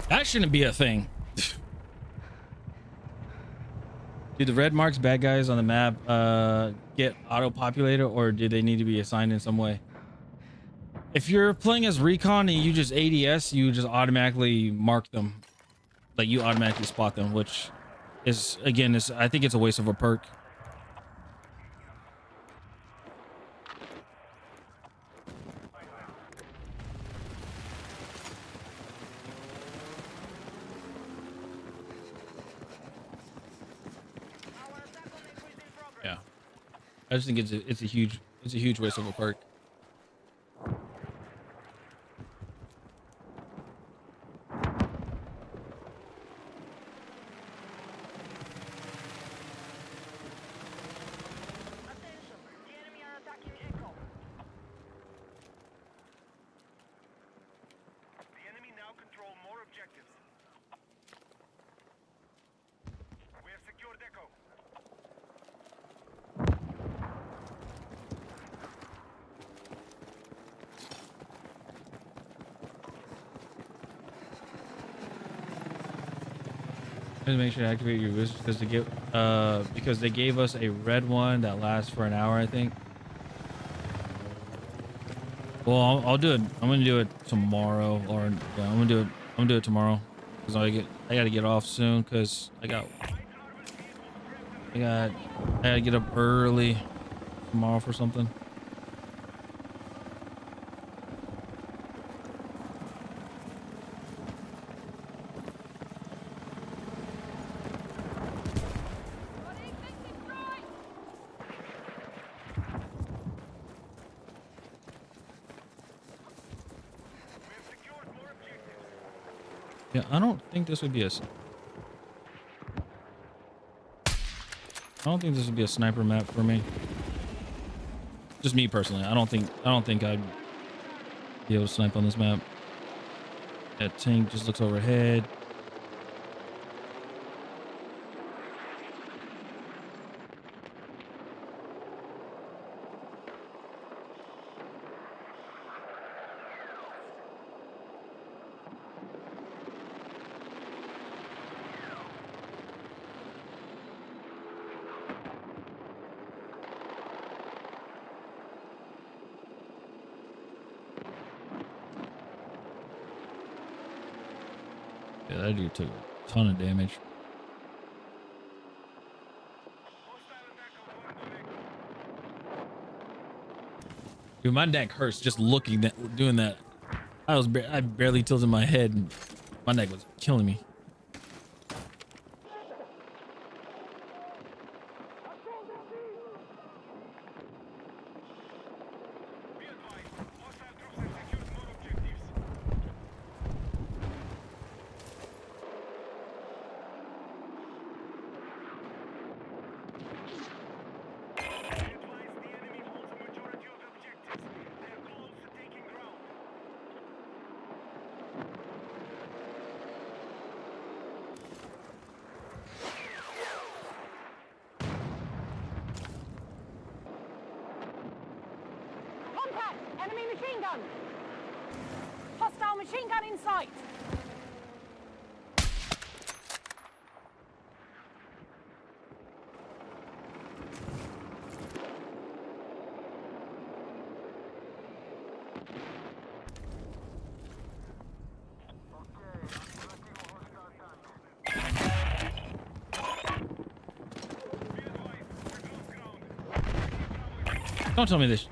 That shouldn't be a thing. Do the red marks bad guys on the map get auto-populated, or do they need to be assigned in some way? If you're playing as recon and you just ADS, you just automatically mark them. Like you automatically spot them, which is, again, I think it's a waste of a perk. Yeah, I just think it's a huge waste of a perk. Just make sure to activate your wizards because they gave us a red one that lasts for an hour, I think. Well, I'll do it. I'm gonna do it tomorrow, or yeah, I'm gonna do it tomorrow because I gotta get off soon because I gotta get up early tomorrow for something. Yeah, I don't think this would be a sniper map for me. Just me personally. I don't think I'd be able to snipe on this map. That tank just looks overhead. Yeah, that dude took a ton of damage. Dude, my neck hurts just looking at doing that. I barely tilted my head and my neck was killing me. Enemy machine gun! Hostile machine gun in sight! Don't tell me this.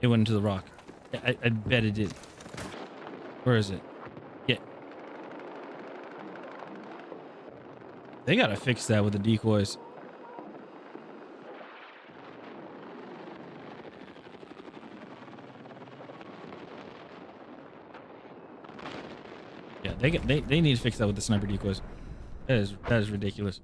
It went into the rock. I bet it did. Where is it? Yeah. They gotta fix that with the decoys. Yeah, they need to fix that with the sniper decoys. That is ridiculous.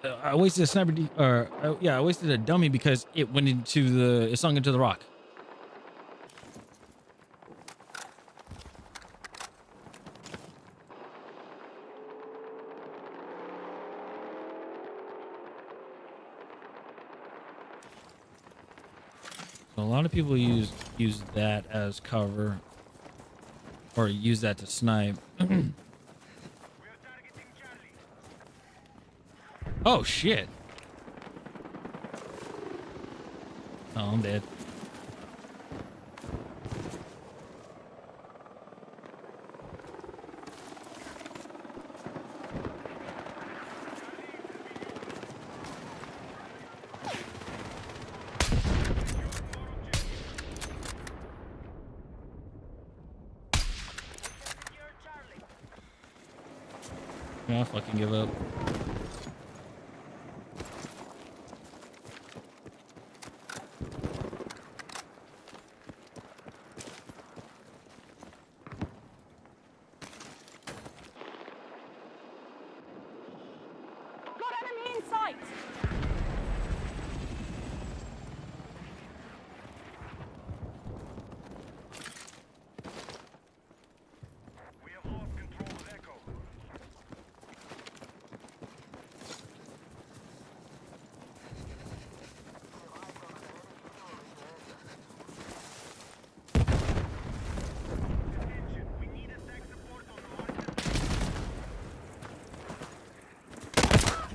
I wasted a sniper I wasted a dummy because it went into it sunk into the rock. So a lot of people use that as cover or use that to snipe. Oh shit. Oh, I'm dead. Yeah, I'll fucking give up. Got enemy in sight!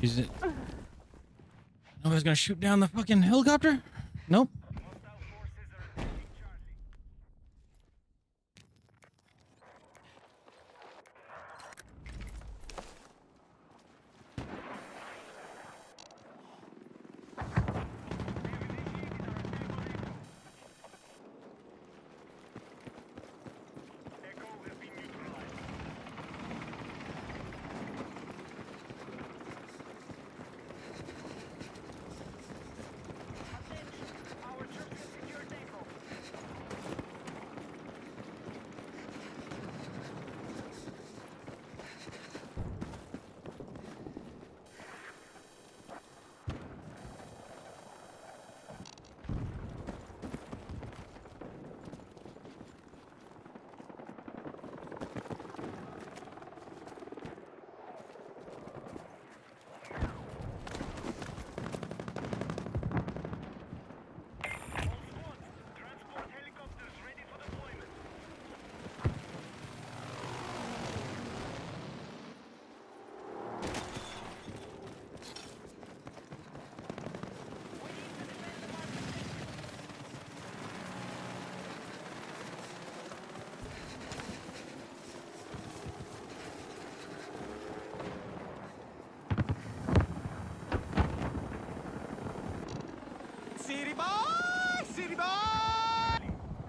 Is it? Nobody's gonna shoot down the fucking helicopter? Nope.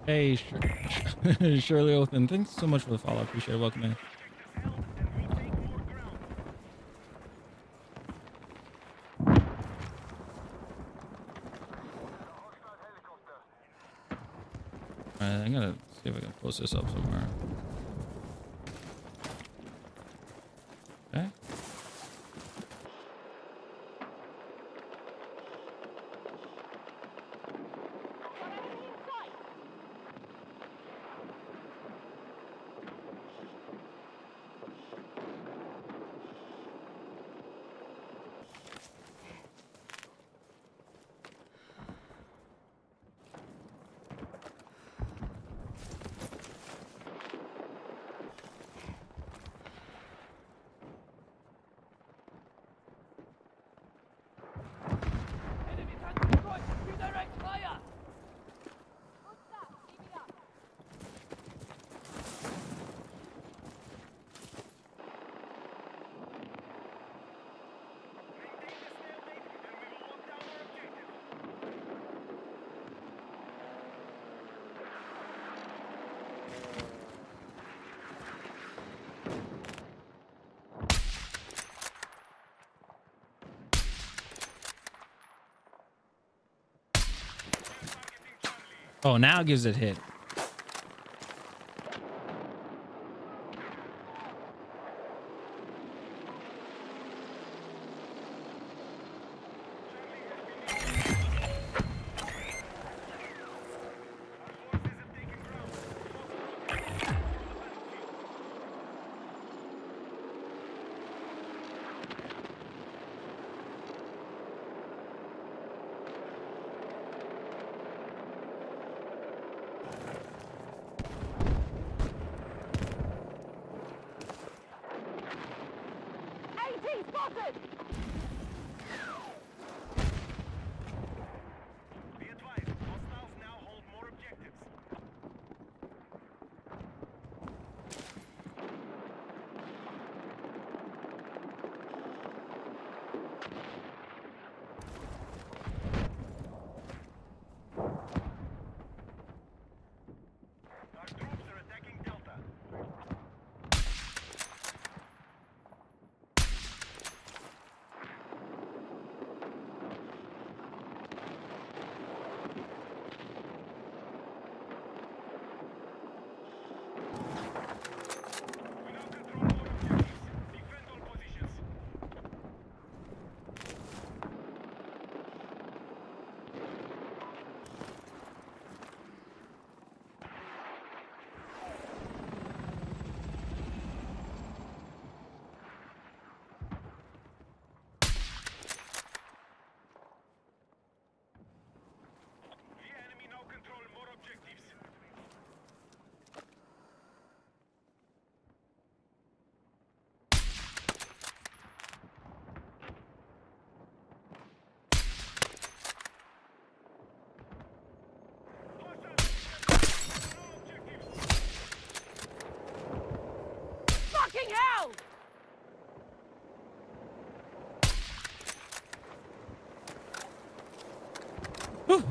Hey, Shirley Othan, thanks so much for the follow. Appreciate it. Welcome in. Alright, I'm gonna see if I can post this up somewhere. Okay. Oh, now it gives it hit. AT spotted! Be advised, hostiles now hold more objectives. Our troops are attacking Delta. We now control more objectives. Defend all positions. The enemy now control more objectives. Fucking hell! Whew.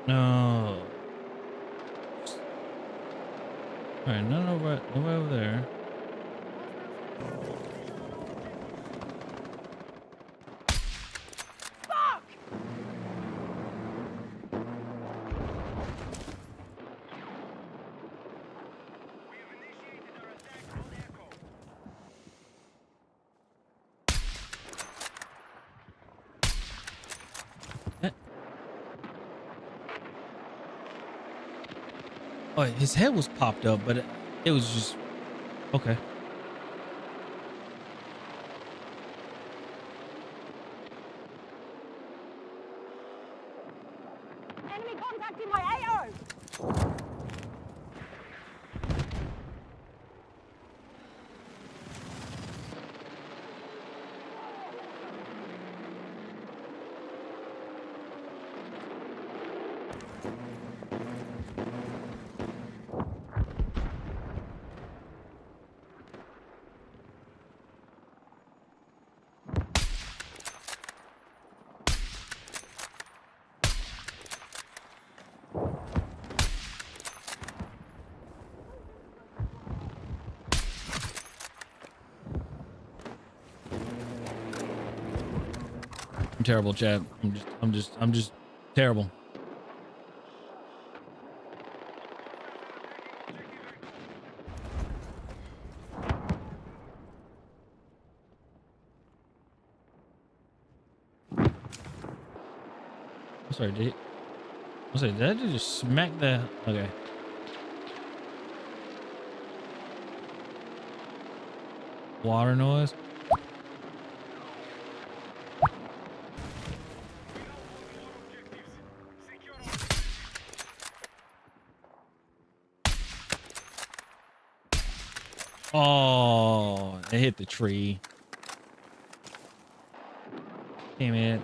No. All right, nobody over there. Fuck! We have initiated our attack on Echo. Oh, his head was popped up, but it was just okay. Enemy contacting my AO! I'm terrible, chat. I'm just terrible. I'm sorry, did I just smack the okay. Water noise. Oh, it hit the tree. Damn it.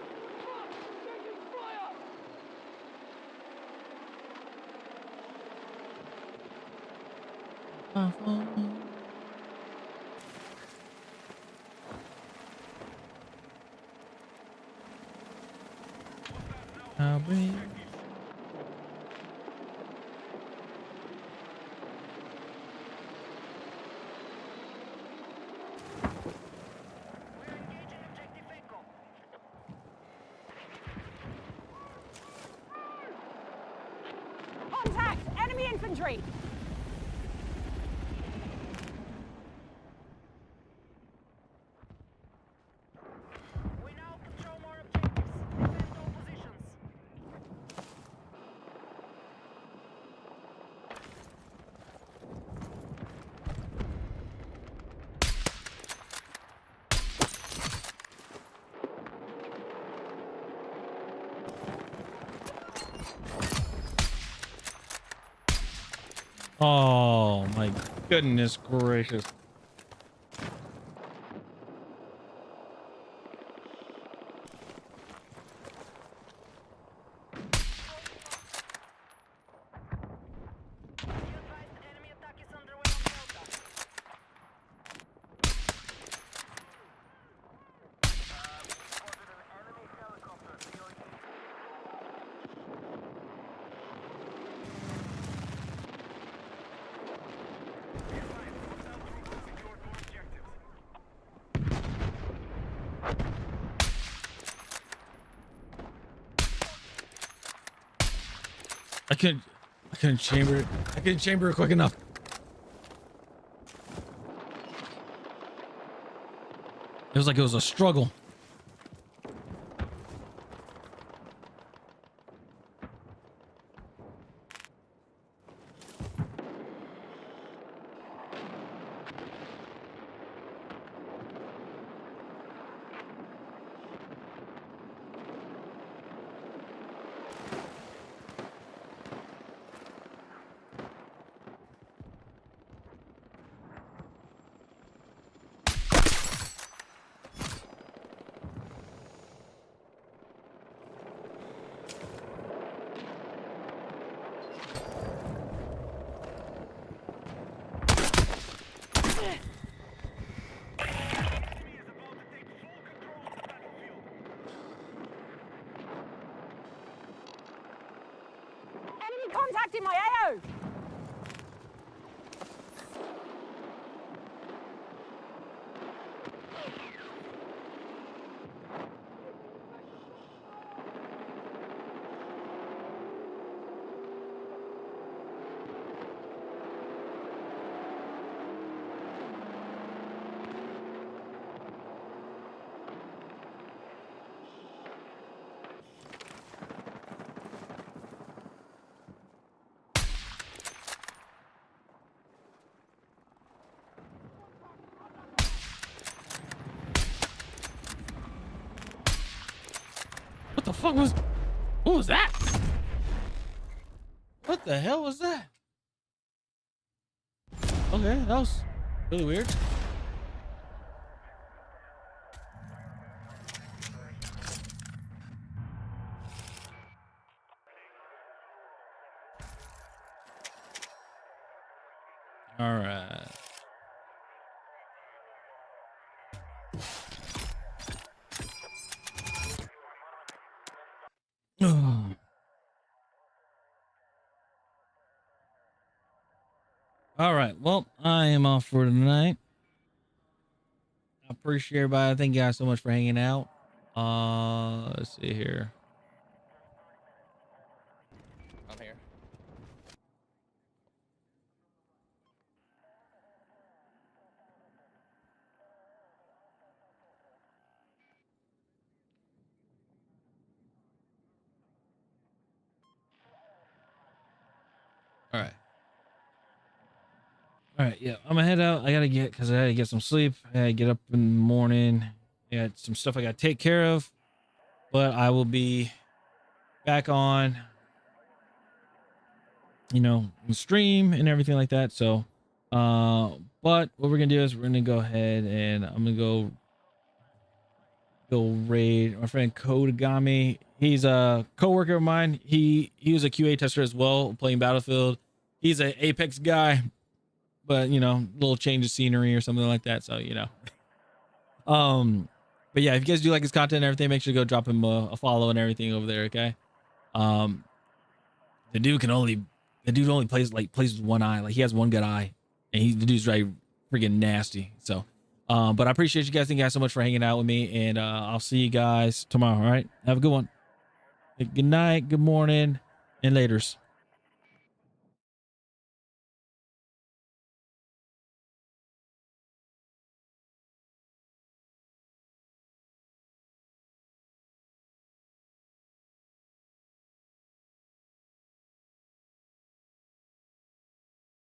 I'll be. infantry! We now control more objectives. Defend all positions. Oh my goodness gracious. Be advised, enemy attack is underway on Delta. I couldn't chamber it. I couldn't chamber it quick enough. It was like it was a struggle. Enemy contacting my AO! What the fuck was? What was that? What the hell was that? Okay, that was really weird. All right. All right. Well, I am off for tonight. I appreciate everybody. Thank you guys so much for hanging out. Let's see here. I'm here. All right. All right, yeah, I'm gonna head out. I gotta get some sleep. I gotta get up in the morning. I got some stuff I gotta take care of, but I will be back on, stream and everything like that. So, but what we're gonna do is we're gonna go ahead and I'm gonna go raid my friend Kodagami. He's a coworker of mine. He was a QA tester as well, playing Battlefield. He's an Apex guy, but little change of scenery or something like that. So but yeah, if you guys do like his content and everything, make sure to go drop him a follow and everything over there. Okay. The dude only plays with one eye. Like he has one good eye, and the dude's right freaking nasty. So, but I appreciate you guys. Thank you guys so much for hanging out with me, and I'll see you guys tomorrow. All right. Have a good one. Good night, good morning, and laters.